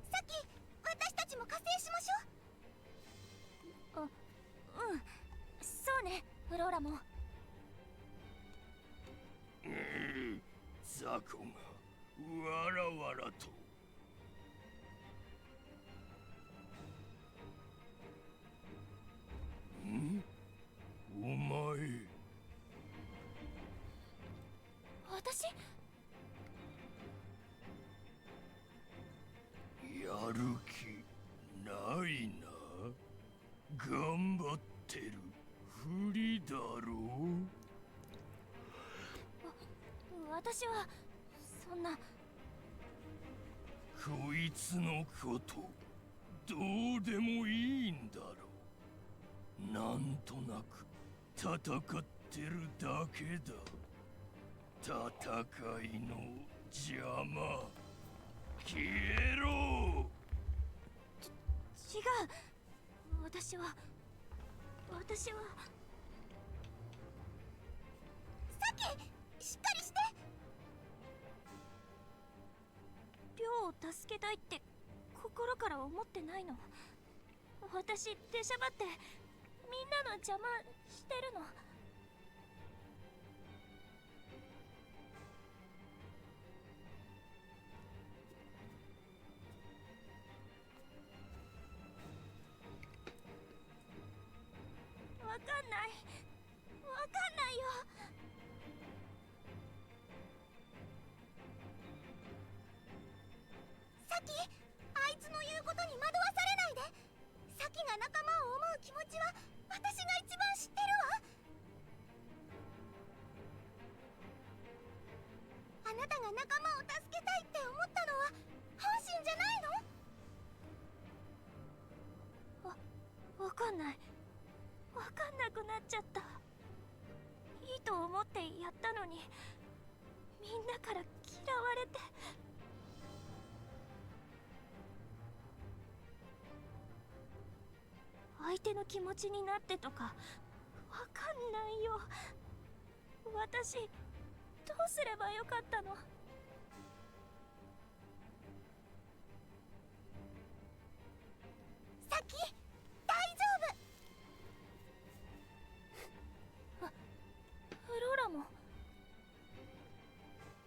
さっき私たちも加勢しましょう。そうね、フローラも。雑魚がわらわらと。お前。ろ私はそんな。こいつのことどうでもいいんだろう。なんとなく戦ってるだけだ。戦いの邪魔。消えろ。違う。私はサキ、しっかりして。リョウを助けたいって心から思ってないの。私出しゃばってみんなの邪魔してるの。わかんないよ。サキ、あいつの言うことに惑わされないで。サキが仲間を思う気持ちは私が一番知ってるわ。あなたが仲間を助けたいって思ったのは本心じゃないの？わかんない。わかんなくなっちゃった。いいと思ってやったのにみんなから嫌われて。相手の気持ちになってとかわかんないよ。私どうすればよかったの？サキ、大丈夫。フローラも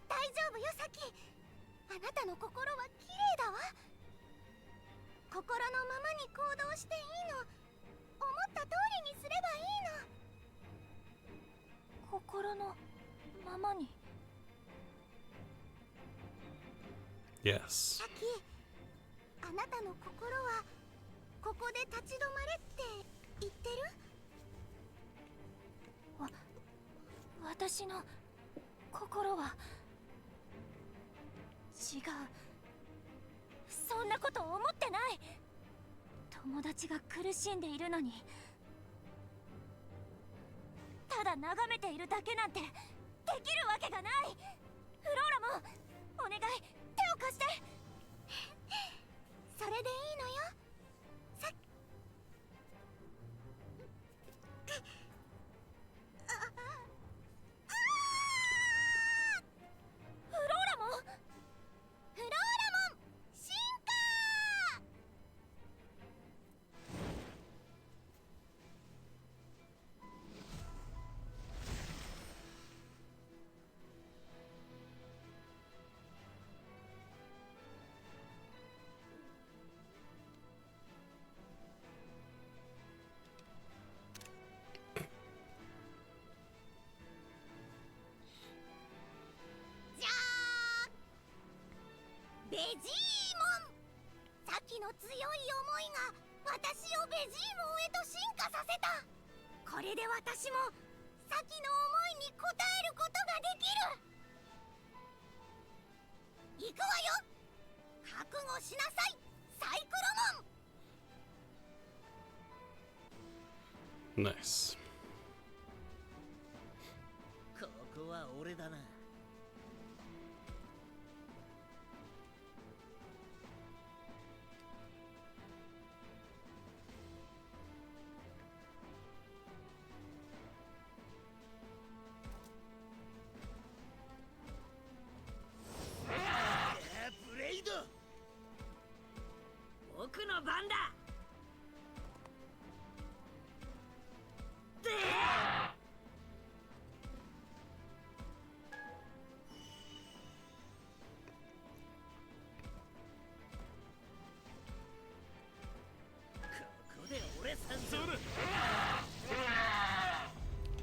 大丈夫よ。サキ、あなたの心は綺麗だわ。心のままに行動していいの。思った通りにすればいいの。心のままに。 Yes. サキ、あなたの心はここで立ち止まれって言ってる？私の心は違う。そんなこと思ってない。友達が苦しんでいるのにただ眺めているだけなんてできるわけがない。フローラもお願い、手を貸して。それでいいのよ。フローラモン進化。じゃーベジーモン。さっきの強い思いが私をベジーモンへと進化させた。これで私もさっきの思いに応えることができる。行くわよ。覚悟しなさい、サイクロモン。 Nice. ここは俺だな。ブレイド。僕の番だ。ここで俺参上。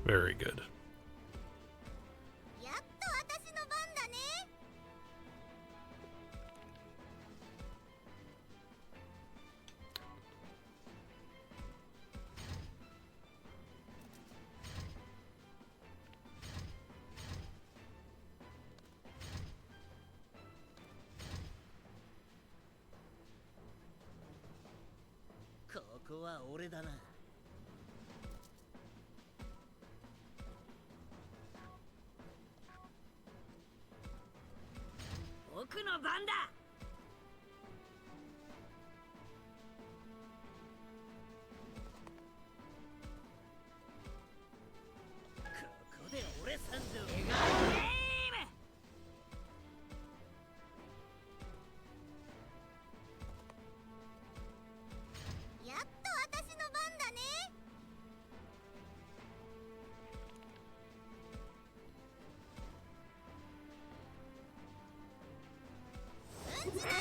Very good. やっと私の番だね。こは俺だな。僕の番だ。ここで俺参上。やっと私の番だね。うんちだね。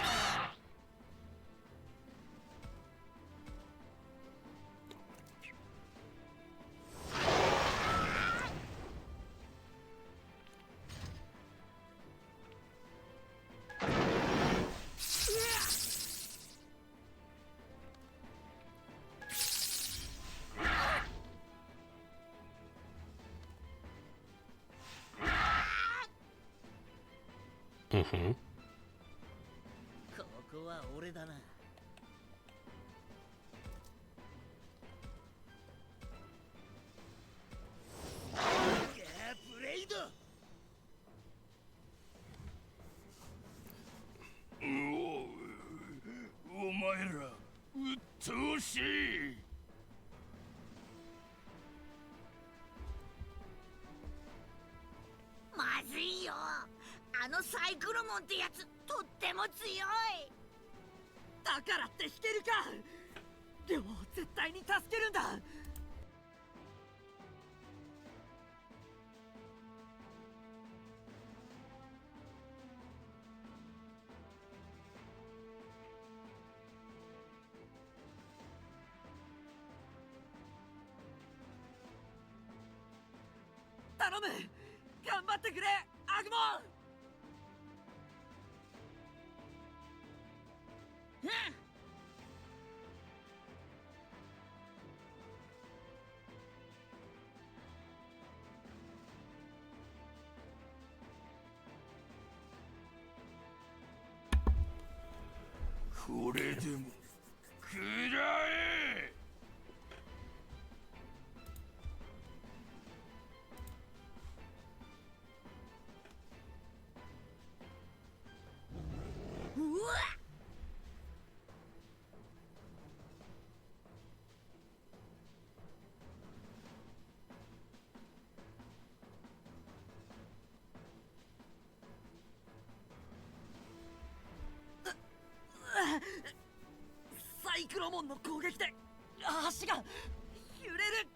Mm-hmm. ここは俺だな。ブレイド。お前ら、うっとうしい。まずいよ。あのサイクロモンってやつとっても強い。だからって引けるか。でも絶対に助けるんだ。頼む、頑張ってくれアグモン。これでも食らえ。うわっ。サイクロモンの攻撃で足が揺れる。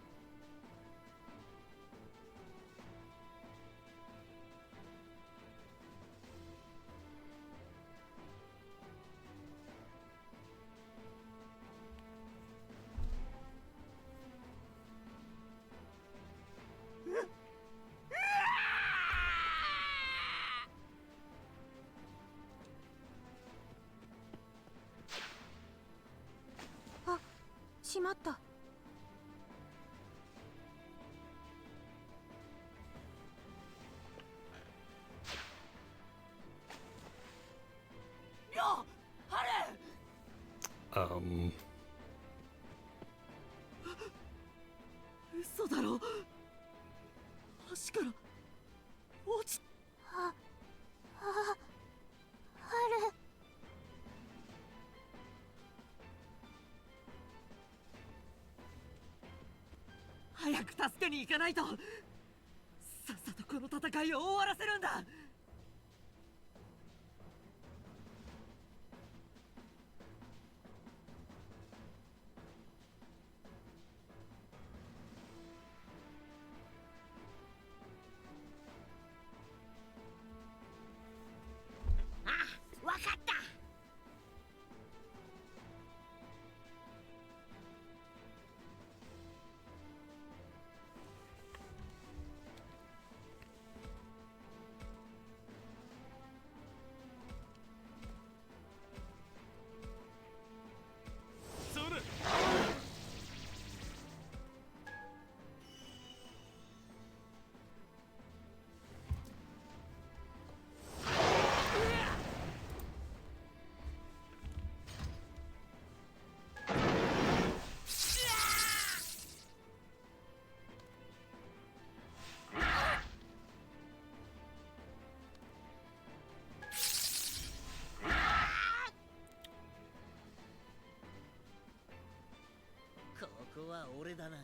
しまった。よ、ハレ。嘘だろ。足から落ち。はる。早く助けに行かないと。さっさとこの戦いを終わらせるんだ。あ、わかった。は俺だな。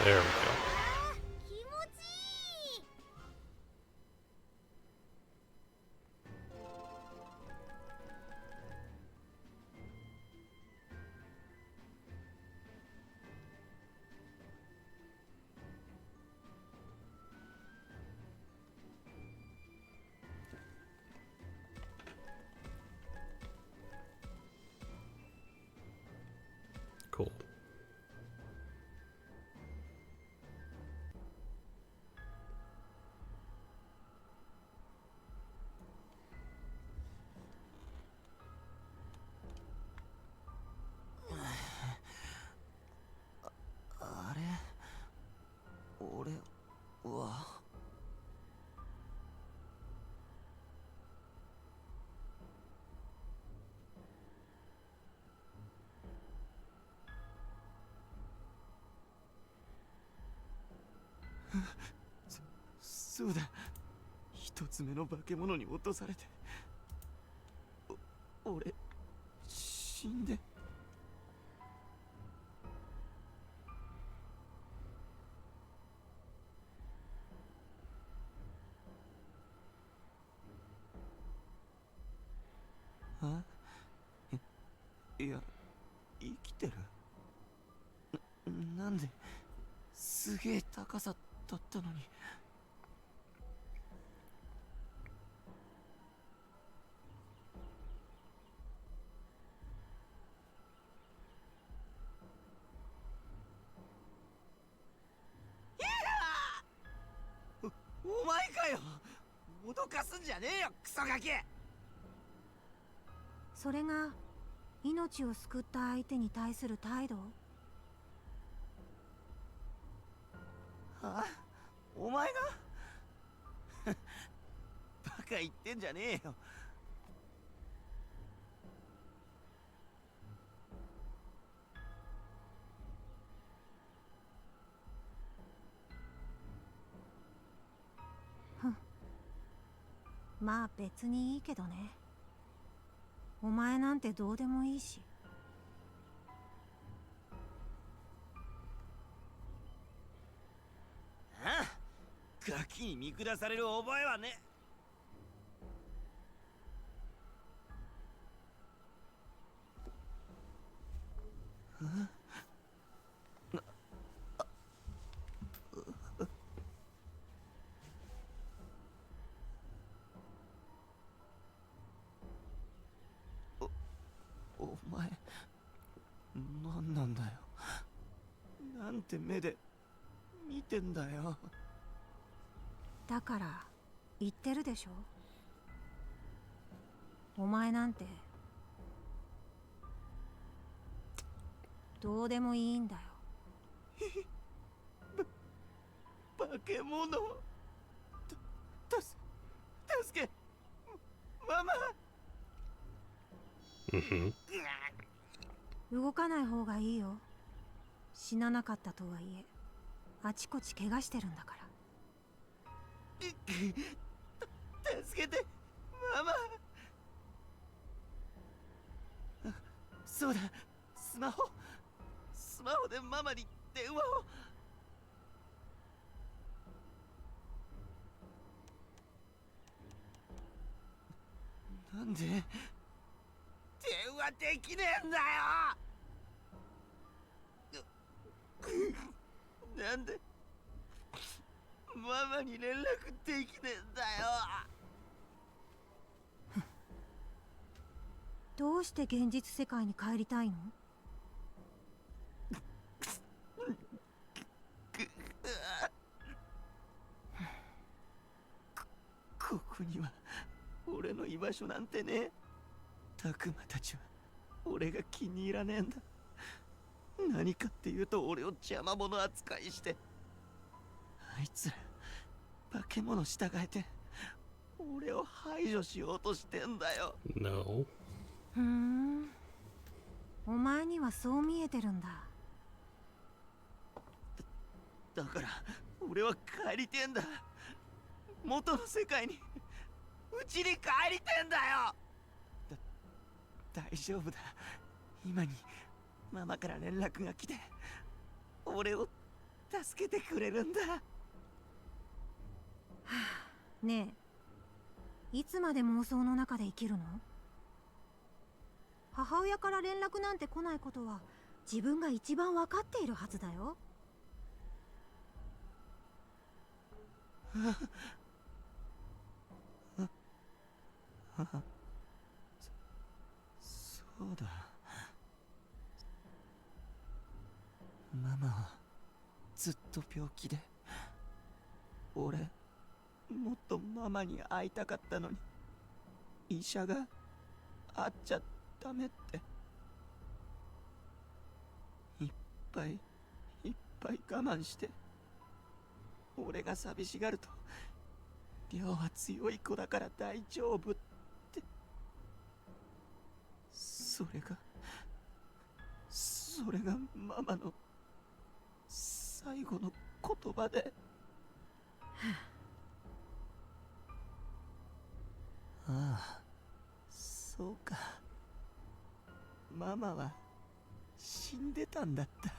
There we go. 気持ちいい。Cool. ?そうだ。一つ目の化け物に落とされて、俺死んで。あ？いや、生きてる。なんで、すげえ高さだったのに。お前かよ。脅かすんじゃねえよ、クソガキ。それが命を救った相手に対する態度？あ？お前がバカ言ってんじゃねえよ。まあ別にいいけどね。お前なんてどうでもいいし。ああ、ガキに見下される覚えはね。お前、何なんだよ。なんて目で見てんだよ。だから言ってるでしょ。お前なんてどうでもいいんだよ。化け物。助け、ママ。動かない方がいいよ。死ななかったとはいえ、あちこち怪我してるんだから。助けて、ママ。そうだ、スマホでママに電話を。なんで電話できねえんだよ。なんでママに連絡できねえんだよ。どうして現実世界に帰りたいの？ここには俺の居場所なんてね。タクマたちは俺が気に入らねえんだ。何かっていうと俺を邪魔者扱いして、あいつら化け物従えて俺を排除しようとしてんだよ。 No. お前にはそう見えてるんだ。だから俺は帰りてえんだ。元の世界に。家に帰りてんだよ。大丈夫だ。今にママから連絡が来て俺を助けてくれるんだ。ねえ、いつまで妄想の中で生きるの？母親から連絡なんて来ないことは自分が一番分かっているはずだよ。そうだ。ママはずっと病気で、俺もっとママに会いたかったのに、医者が会っちゃダメって。いっぱいいっぱい我慢して、俺が寂しがるとリョウは強い子だから大丈夫って。それがママの最後の言葉で。ああ、そうか。ママは死んでたんだった。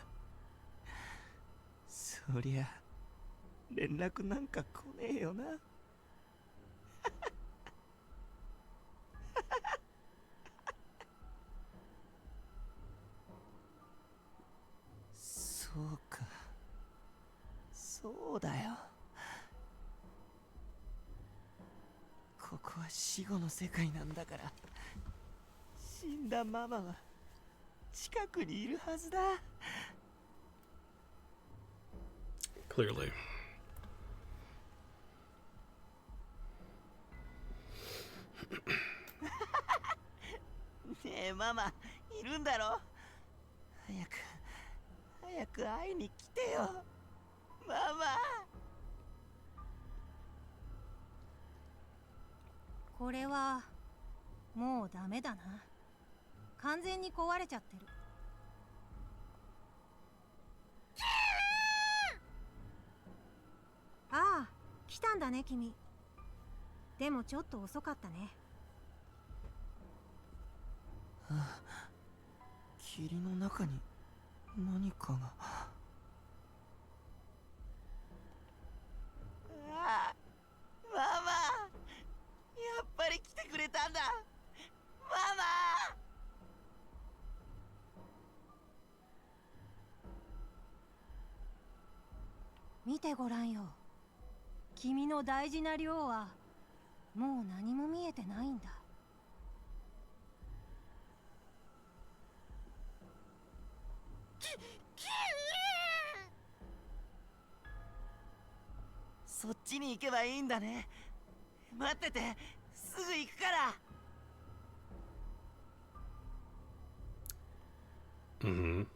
そりゃ連絡なんか来ねえよな。そうか、そうだよ。ここは死後の世界なんだから、死んだママは近くにいるはずだ。Clearly. ねえママ、いるんだろ。早く会いに来てよママ。これはもうダメだな。完全に壊れちゃってる。ああ、来たんだね君。でもちょっと遅かったね。霧の中に何かが。ああ、ママ、やっぱり来てくれたんだママ。見てごらんよ。君の大事な量はもう何も見えてないんだ。そっちに行けばいいんだね。待ってて、すぐ行くから。Mm-hmm.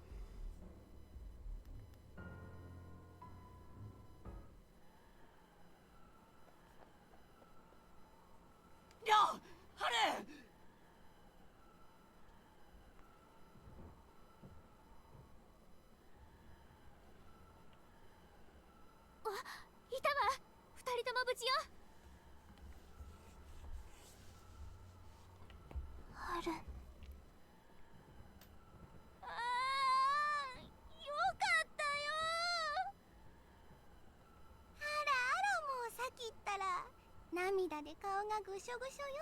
りょう、ハル。いたわ。二人とも無事よ。ある。ああ、よかったよ。あらあら、もう先行ったら涙で顔がぐしょぐしょよ。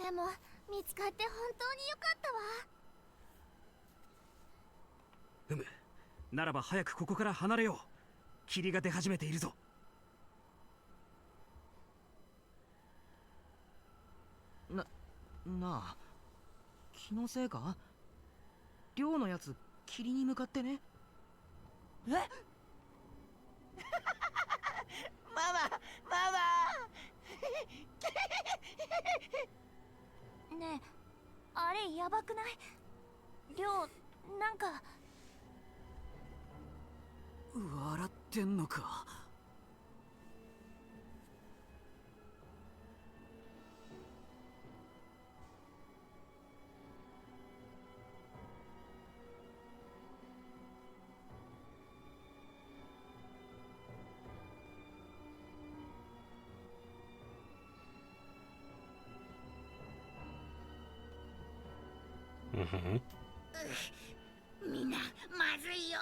でも見つかって本当によかったわ。ふむ、ならば早くここから離れよう。霧が出始めているぞ。なあ、気のせいか？寮のやつ霧に向かってね。えママねえ、あれやばくない？りょう、なんか笑ってんのか。Mm-hmm. みんなまずいよ。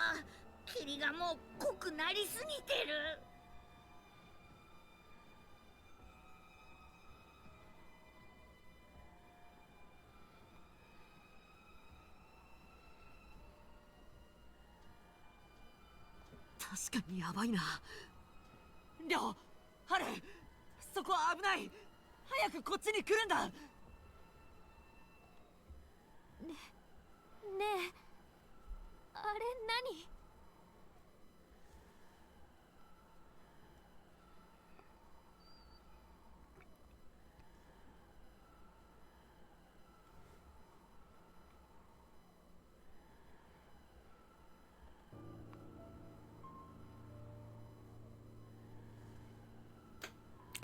霧がもう濃くなりすぎてる。確かにやばいな。りょう、ハル、そこは危ない。早くこっちに来るんだ。ねえあれ何？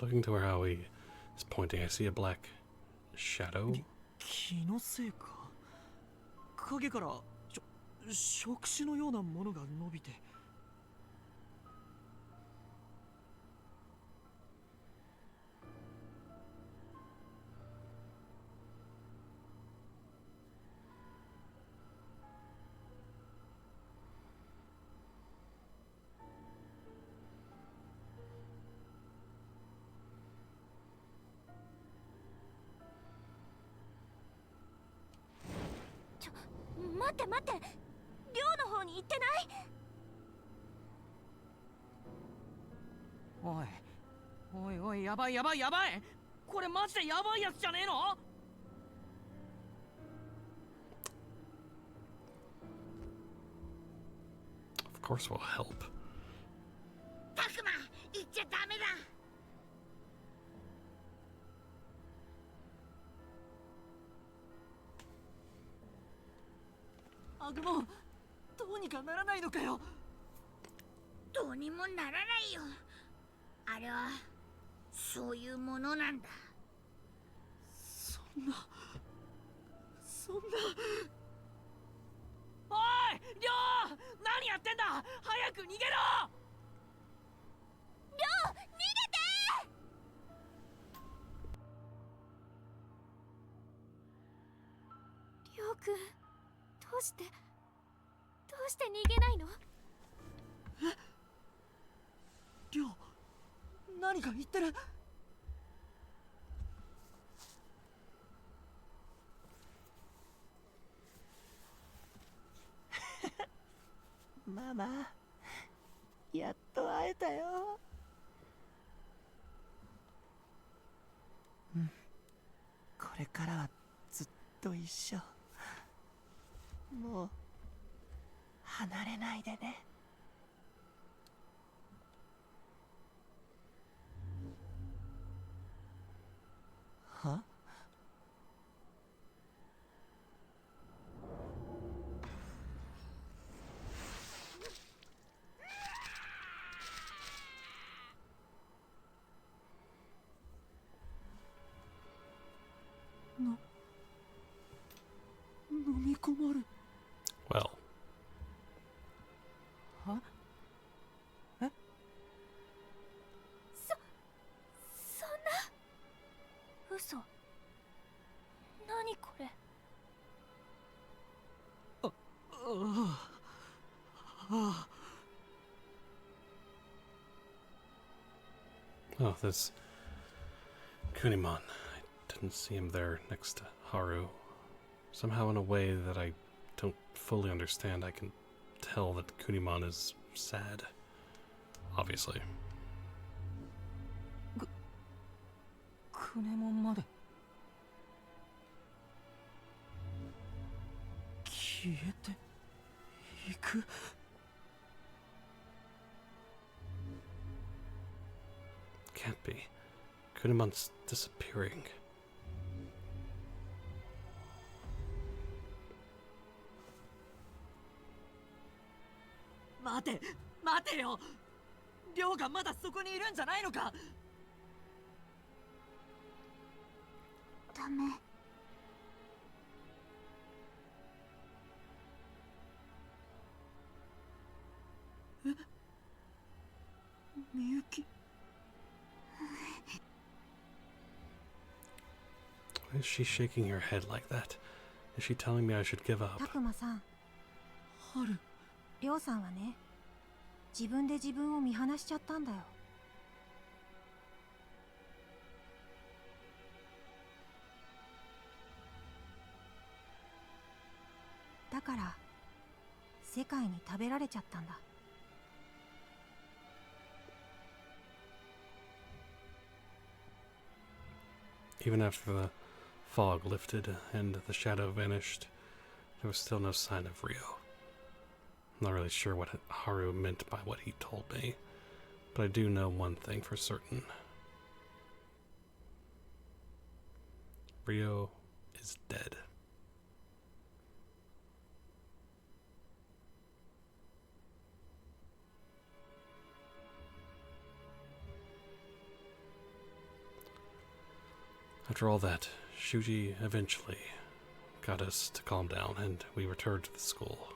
Looking to where Howie is pointing, I see a black shadow. 気のせいか。影から触手のようなものが伸びて。待って待って、寮の方に行ってない？おいおいおい、やばいやばいやばい。これマジでやばいやつじゃねえの？ Of course we'll help. タクマ、行っちゃダメだ。アグモン、どうにかならないのかよ。どうにもならないよ。あれはそういうものなんだ。そんなおい、りょう、何やってんだ。早く逃げろ。寮、逃げて！りょうくん、どうして逃げないの？りょう、何か言ってる。ママ、やっと会えたよ。うん、これからはずっと一緒。もう離れないでね。は？飲み込まれ。Well. は？え？そんな嘘。何これ？Oh, this Kunimon. I didn't see him there next to Haru. Somehow in a way that I don't fully understand, I can tell that Kunimon is sad. Obviously. クネモンまで消えていく。Can't be. Kunimon's disappearing. 待てよ。りょうがまだそこにいるんじゃないのか。ダメ。みゆき。 Why is she shaking her head like that? Is she telling me I should give up? たくまさん、春。りょうさんはね、自分で自分を見放しちゃったんだよ。だから世界に食べられちゃったんだ。Even after the fog lifted and the shadow vanished, there was still no sign of Rio. I'm not really sure what Haru meant by what he told me, but I do know one thing for certain. Rio is dead. After all that, Shuji eventually got us to calm down, and we returned to the school.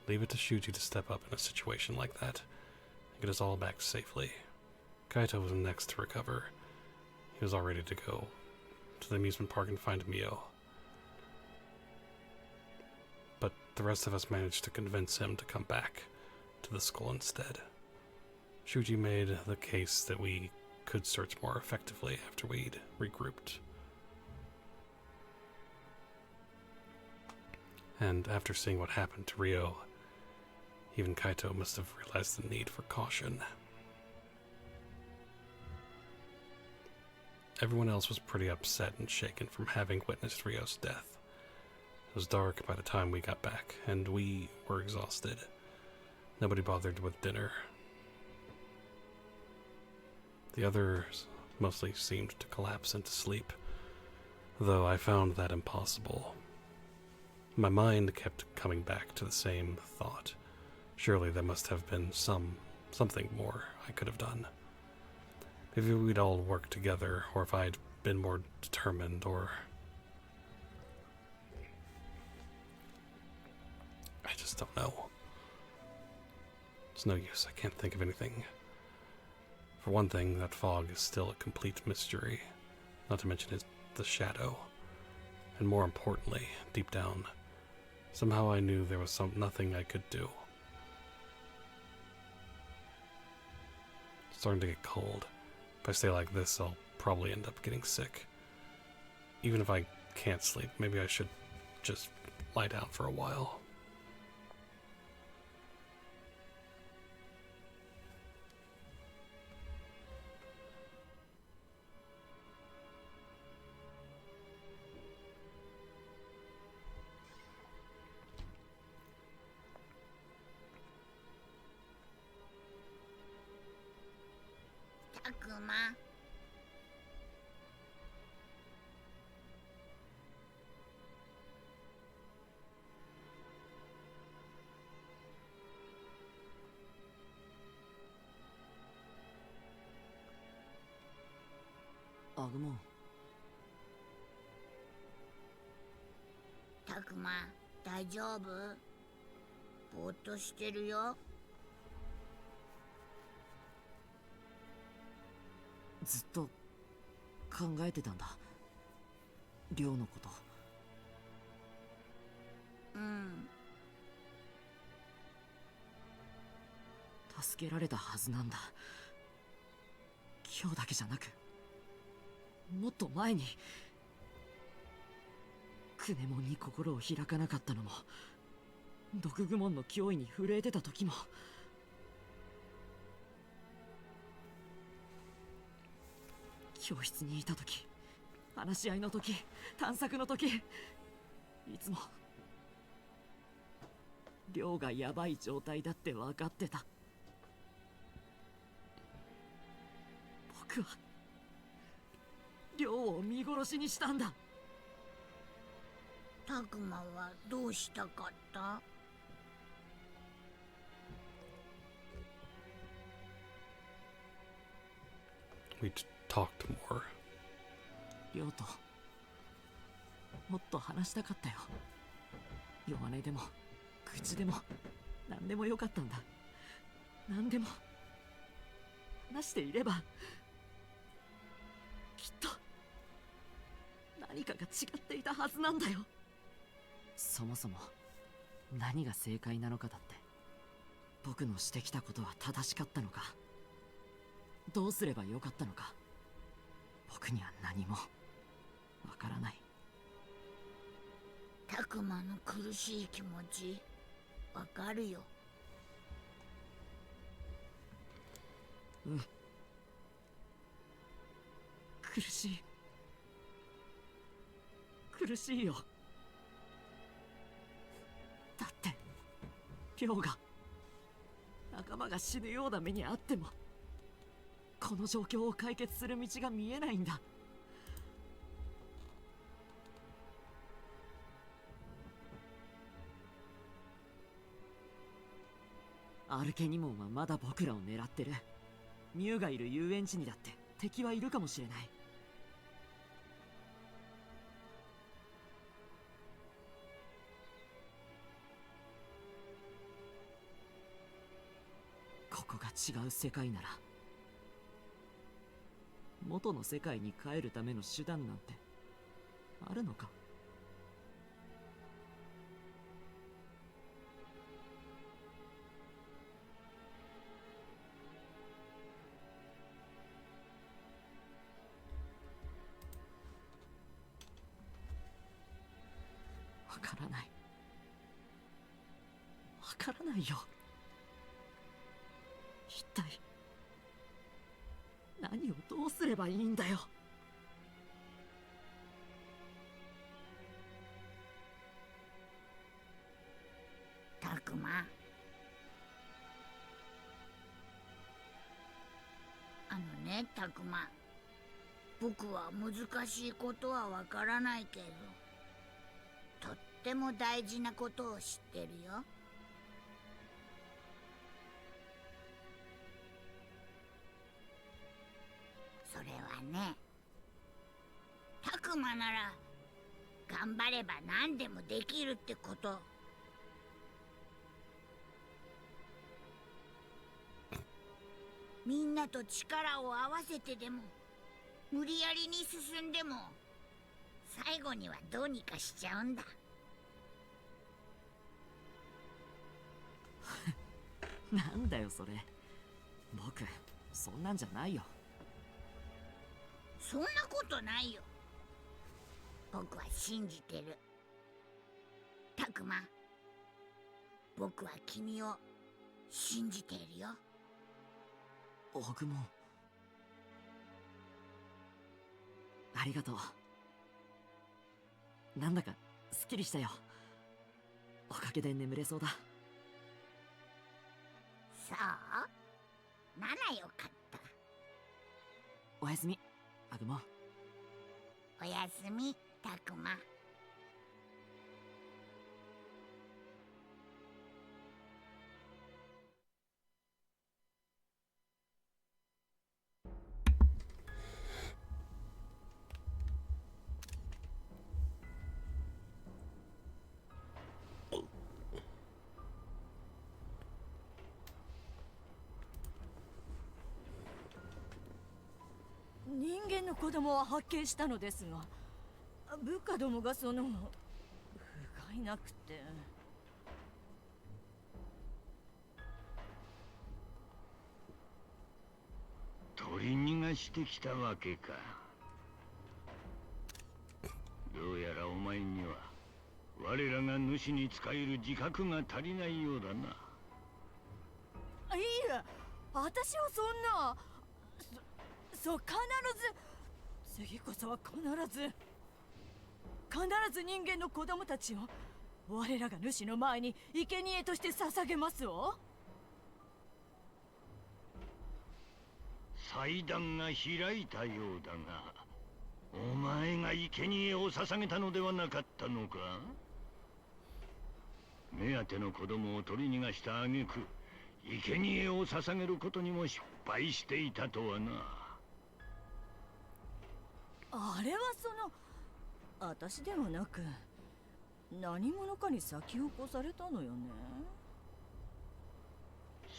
Leave it to Shuji to step up in a situation like that and get us all back safely. Kaito was next to recover. He was all ready to go to the amusement park and find Mio. But the rest of us managed to convince him to come back to the school instead. Shuji made the case that we could search more effectively after we'd regrouped. And after seeing what happened to Rio, even Kaito must have realized the need for caution. Everyone else was pretty upset and shaken from having witnessed Rio's death. It was dark by the time we got back, and we were exhausted. Nobody bothered with dinner. The others mostly seemed to collapse into sleep, though I found that impossible. My mind kept coming back to the same thought. Surely there must have been something more I could have done. Maybe we'd all worked together, or if I'd been more determined, or... I just don't know. It's no use, I can't think of anything. For one thing, that fog is still a complete mystery, not to mention the shadow. And more importantly, deep down, somehow I knew there was nothing I could do. It's starting to get cold. If I stay like this, I'll probably end up getting sick. Even if I can't sleep, maybe I should just lie down for a while. Takuma. アグモン。たくま、大丈夫？ぼーっとしてるよ。ずっと考えてたんだ。亮のこと。うん。助けられたはずなんだ。今日だけじゃなく、もっと前に。クネモンに心を開かなかったのも、毒グモンの脅威に震えてた時も。教室にいた時、話し合いの時、探索の時、いつも亮がヤバい状態だって分かってた。僕は亮を見殺しにしたんだ。たくまはどうしたかった？We talked more. 亮ともっと話したかったよ。弱音でも口でも何でもよかったんだ。何でも話していればきっと何かが違っていたはずなんだよ。そもそも何が正解なのかだって、僕のしてきたことは正しかったのか、どうすればよかったのか、僕には何もわからない。たくまの苦しい気持ちわかるよ。うん、苦しい、苦しいよ。だって亮が、仲間が死ぬような目にあってもこの状況を解決する道が見えないんだ。アルケニモンはまだ僕らを狙ってる。ミュウがいる遊園地にだって敵はいるかもしれない。ここが違う世界なら、元の世界に帰るための手段なんてあるのか。わからない。わからないよ。一体何をどうすればいいんだよ。たくま、たくま、僕は難しいことはわからないけど、とっても大事なことを知ってるよ。それはね、たくまなら頑張れば何でもできるってこと。みんなと力を合わせてでも、無理やりに進んでも、最後にはどうにかしちゃうんだ。なんだよそれ。僕そんなんじゃないよ。そんなことないよ。僕は信じてる。たくま、僕は君を信じているよ。僕もありがとう。なんだかすっきりしたよ。おかげで眠れそうだ。そうならよかった。おやすみアグモン。おやすみたくま。人間の子供は発見したのですが、部下どもがその不甲斐なくて。取り逃がしてきたわけか。どうやらお前には我らが主に仕える自覚が足りないようだな。いいえ、私はそんな。そう、必ず次こそは必ず人間の子供たちを我らが主の前に生贄として捧げますわ。祭壇が開いたようだが、お前が生贄を捧げたのではなかったのか。目当ての子供を取り逃がした挙句、生贄を捧げることにも失敗していたとはな。あれは私ではなく何者かに先を越されたのよね。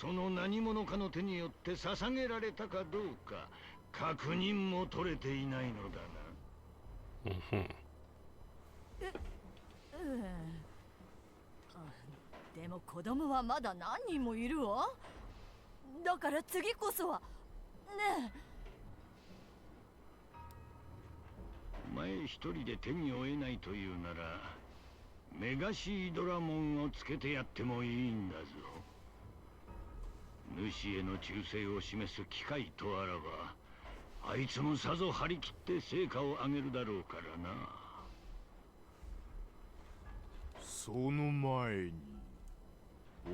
その何者かの手によって捧げられたかどうか確認も取れていないのだな。でも子供はまだ何人もいるわ。だから次こそはねお前一人で手に負えないというならメガシードラモンをつけてやってもいいんだぞ。主への忠誠を示す機会とあらばあいつもさぞ張り切って成果を上げるだろうからな。その前に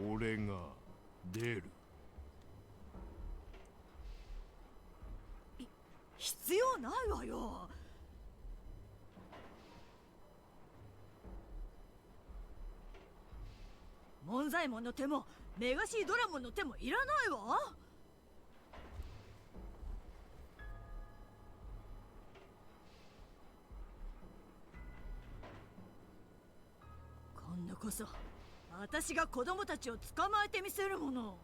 俺が出る。必要ないわよ。門左衛門の手もメガシードラモンの手もいらないわ。今度こそ私が子供たちを捕まえてみせるもの。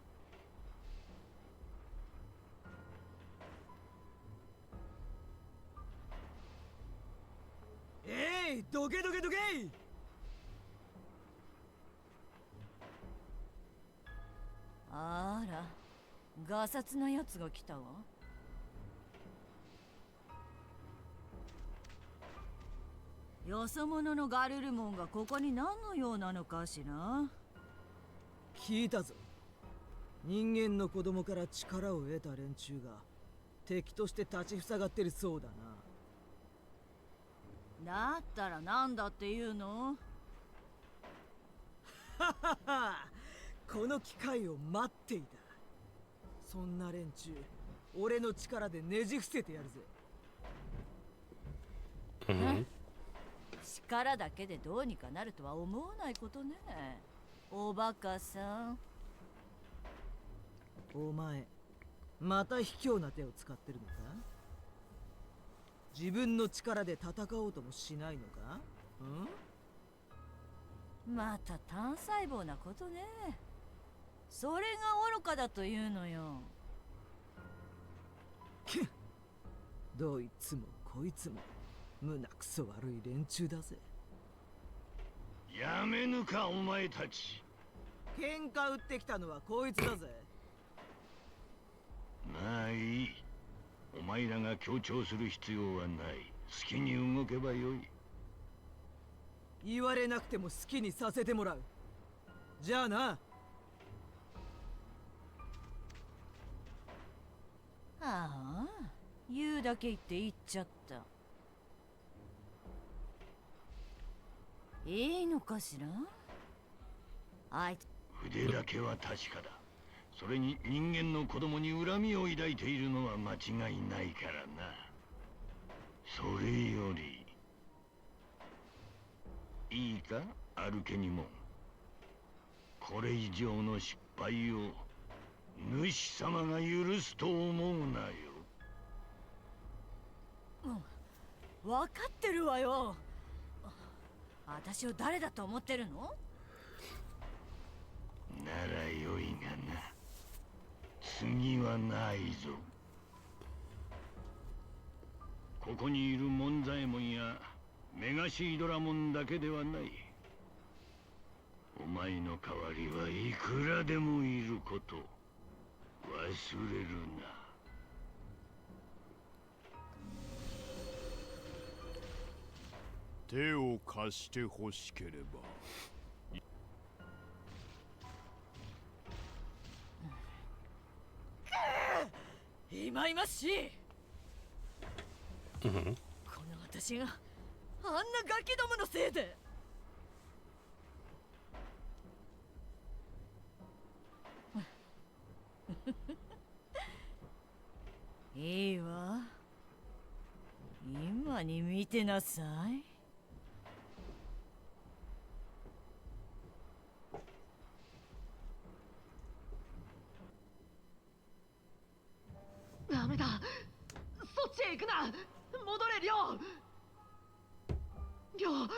どけどけどけ。あら、ガサツなやつが来たわ。よそ者のガルルモンがここに何の用なのかしら。聞いたぞ。人間の子供から力を得た連中が敵として立ちふさがってるそうだな。だったら何だっていうの？ははは、この機会を待っていた。そんな連中俺の力でねじ伏せてやるぜ。力だけでどうにかなるとは思わないことね。おバカさん。お前また卑怯な手を使ってるのか？自分の力で戦おうともしないのか？また単細胞なことね。それが愚かだというのよ。どいつもこいつも胸くそ悪い連中だぜ。やめぬかお前たち。喧嘩売ってきたのはこいつだぜ。まあいい。お前らが強調する必要はない。好きに動けばよい。言われなくても好きにさせてもらう。じゃあな。ああ、言うだけ言って言っちゃった。いいのかしら？あいつ腕だけは確かだ。それに人間の子供に恨みを抱いているのは間違いないからな。それよりいいかアルケニモン、これ以上の失敗を主様が許すと思うなよ。分かってるわよ。私を誰だと思ってるの？ならよいがな。次はないぞ。ここにいる門左衛門やメガシードラモンだけではない。お前の代わりはいくらでもいること忘れるな。手を貸してほしければ。いまいましい。この私があんなガキどものせいで。いいわ。今に見てなさい。ダメだ、そっちへ行くな。戻れ、リョウ。リョウ、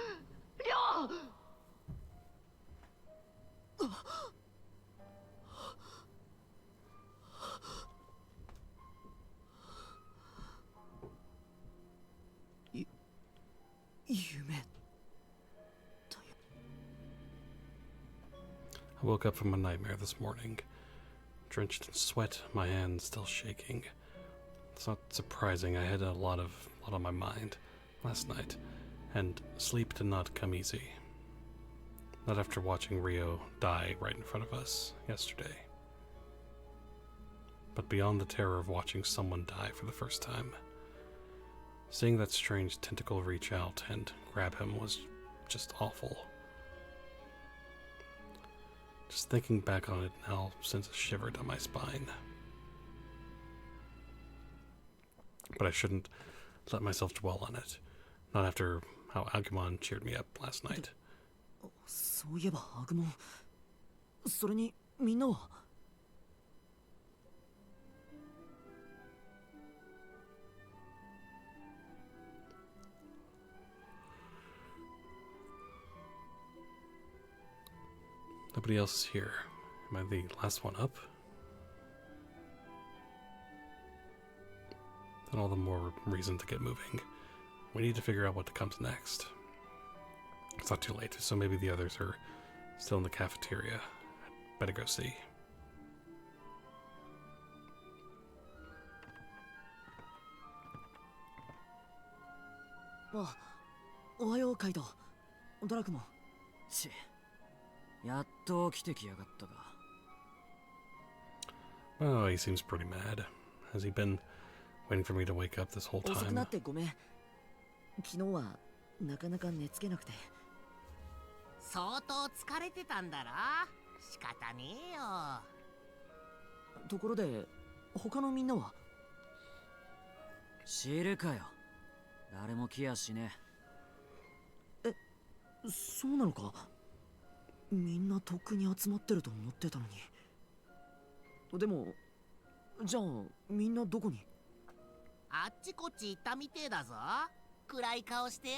夢 woke up from a nightmare this morning. Drenched in sweat, my hands still shaking. It's not surprising. I had a lot on my mind last night, and sleep did not come easy. Not after watching Rio die right in front of us yesterday. But beyond the terror of watching someone die for the first time, seeing that strange tentacle reach out and grab him was just awful. Just thinking back on it now sends a shiver down my spine. But I shouldn't let myself dwell on it. Not after how Agumon cheered me up last night. そういえばアグモン、それにみんなは。Nobody else is here. Am I the last one up? Then all the more reason to get moving. We need to figure out what comes next. It's not too late, so maybe the others are still in the cafeteria. I'd better go see. あ、おはようカイト。ドラクモン。ち、やっと起きてきやがったか。Oh, he seems pretty mad. Has he been waiting for me to wake up this whole 遅く time? なってごめん。昨日はなかなか寝つけなくて。相当疲れてたんだろ。仕方ねえよ。ところで他のみんなは。知るかよ。誰も来やしねえ。そうなのか。みんなとっくに集まってると思ってたのに。でもじゃあみんなどこに。あっちこっち行ったみてえだぞ。暗い顔してよ。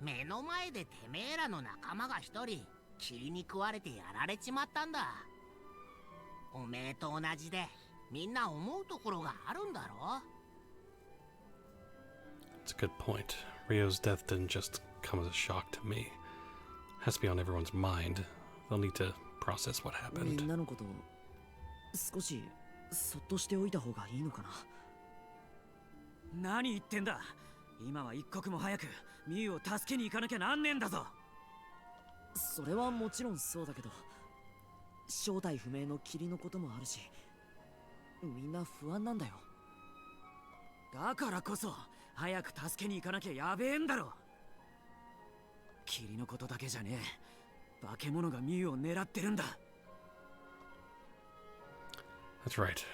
目の前でてめえらの仲間が一人霧に食われてやられちまったんだ。おめえと同じでみんな思うところがあるんだろ。 It's a good point. Rio's death didn't just come as a shock to me. It has to be on everyone's mind. They'll need to process what み happened. んなのこと少しそっとしておいた方がいいのかな。何言ってんだ。今は一刻も早くミュウを助けに行かなきゃなんねえんだぞ。それはもちろんそうだけど、正体不明の霧のこともあるし、みんな不安なんだよ。だからこそ早く助けに行かなきゃやべえんだろ。霧のことだけじゃねえ。化け物がミュウを狙ってるんだ。That's right.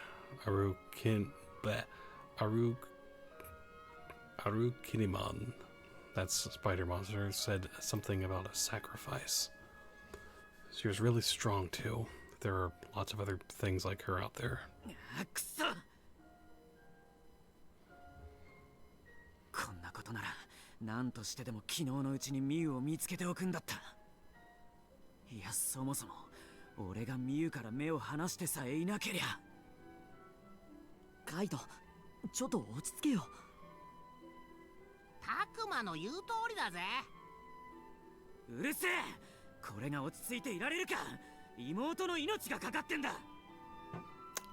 Arukinimon, that's a spider monster, said something about a sacrifice. She was really strong too. There are lots of other things like her out there. くそ。こんなことなら何としてでも昨日のうちにミュウを見つけておくんだった。いや、そもそも俺がミュウから目を離してさえいなけりゃ。カイト、ちょっと落ち着けよ。タクマの言う通りだぜ。うるせえ。これが落ち着いていられるか。妹の命がかかってんだ。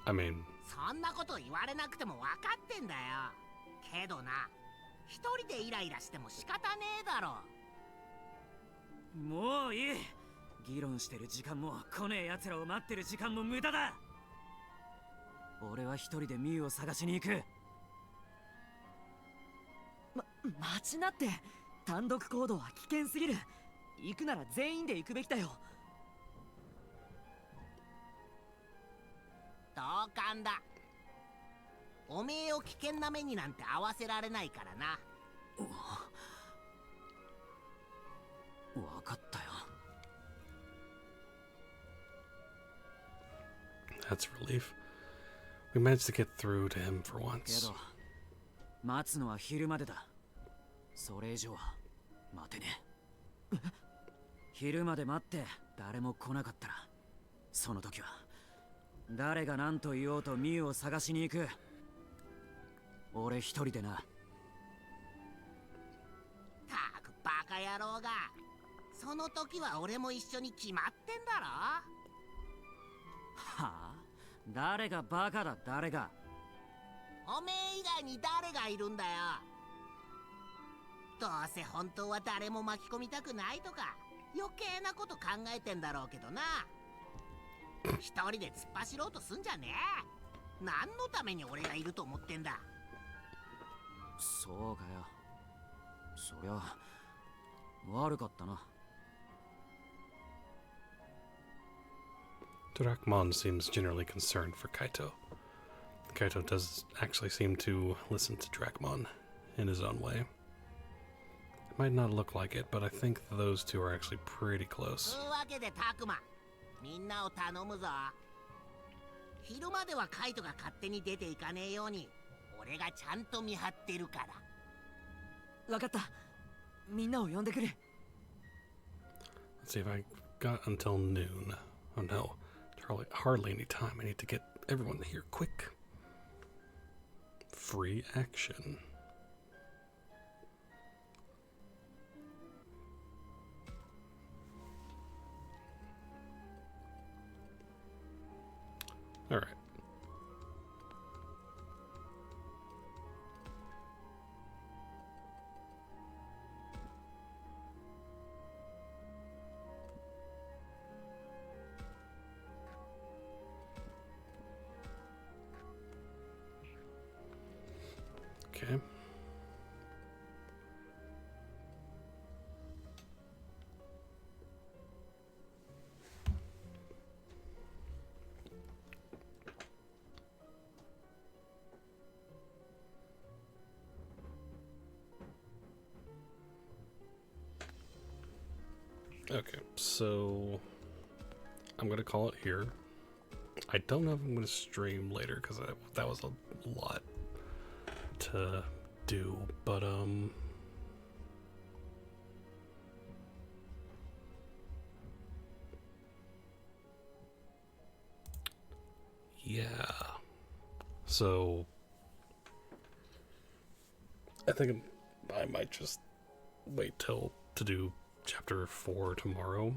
I mean, そんなこと言われなくても分かってんだよ。けどな、一人でイライラしても仕方ねえだろ。もういい。議論してる時間も来ねえ奴らを待ってる時間も無駄だ。俺は一人でミュウを探しに行く。待ちなって。単独行動は危険すぎる。行くなら全員で行くべきだよ。同感だ。おめえを危険な目になんて合わせられないからな。分かったよ。that's a relief. We managed to get through to him for け once. ど待つのは昼までだ。それ以上は待てねえ。昼まで待って誰も来なかったら、その時は誰が何と言おうとミュウを探しに行く。俺一人でな。たくバカ野郎が。その時は俺も一緒に決まってんだろ。はあ、誰がバカだ誰が。おめえ以外に誰がいるんだよ。どうせ本当は誰も巻き込みたくないとか余計なこと考えてんだろうけどな。一人で突っ走ろうとすんじゃねえ。何のために俺がいると思ってんだ。そうかよ。そりゃ悪かったな。Drakmon seems generally concerned for Kaito. Kaito does actually seem to listen to Drakmon in his own way. It might not look like it, but I think those two are actually pretty close. というわけでタクマ、みんなを頼むぞ。昼まではカイトが勝手に出ていかねえように俺がちゃんと見張ってるから。わかった。みんなを呼んでくれ。 Let's see if I got until noon. Oh no, hardly any time. I need to get everyone here quick. Free action. All right. Okay. Okay, so I'm gonna call it here. I don't know if I'm gonna stream later because that was a lot to do, but yeah. So I think I might just wait to do chapter 4 tomorrow,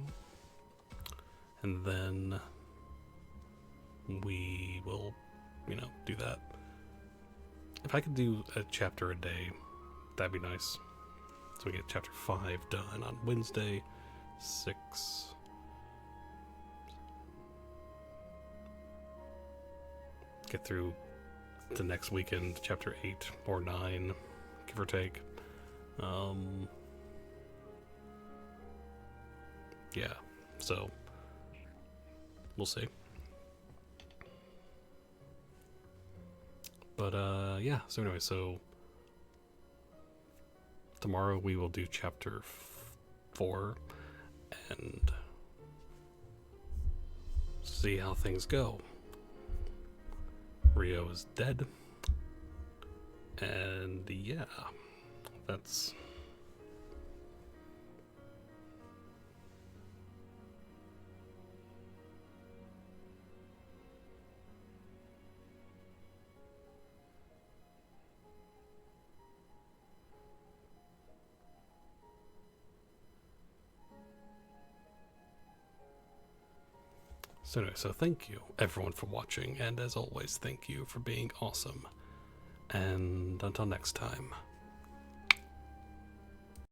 and then we will, do that. If I could do a chapter a day, that'd be nice. So we get chapter 5 done on Wednesday, 6. Get through the next weekend, chapter 8 or 9, give or take. Yeah, so we'll see. But yeah, so anyway, so tomorrow we will do chapter 4 and see how things go. Rio is dead, and yeah, that's so anyway, so thank you everyone for watching, and as always, thank you for being awesome. And until next time.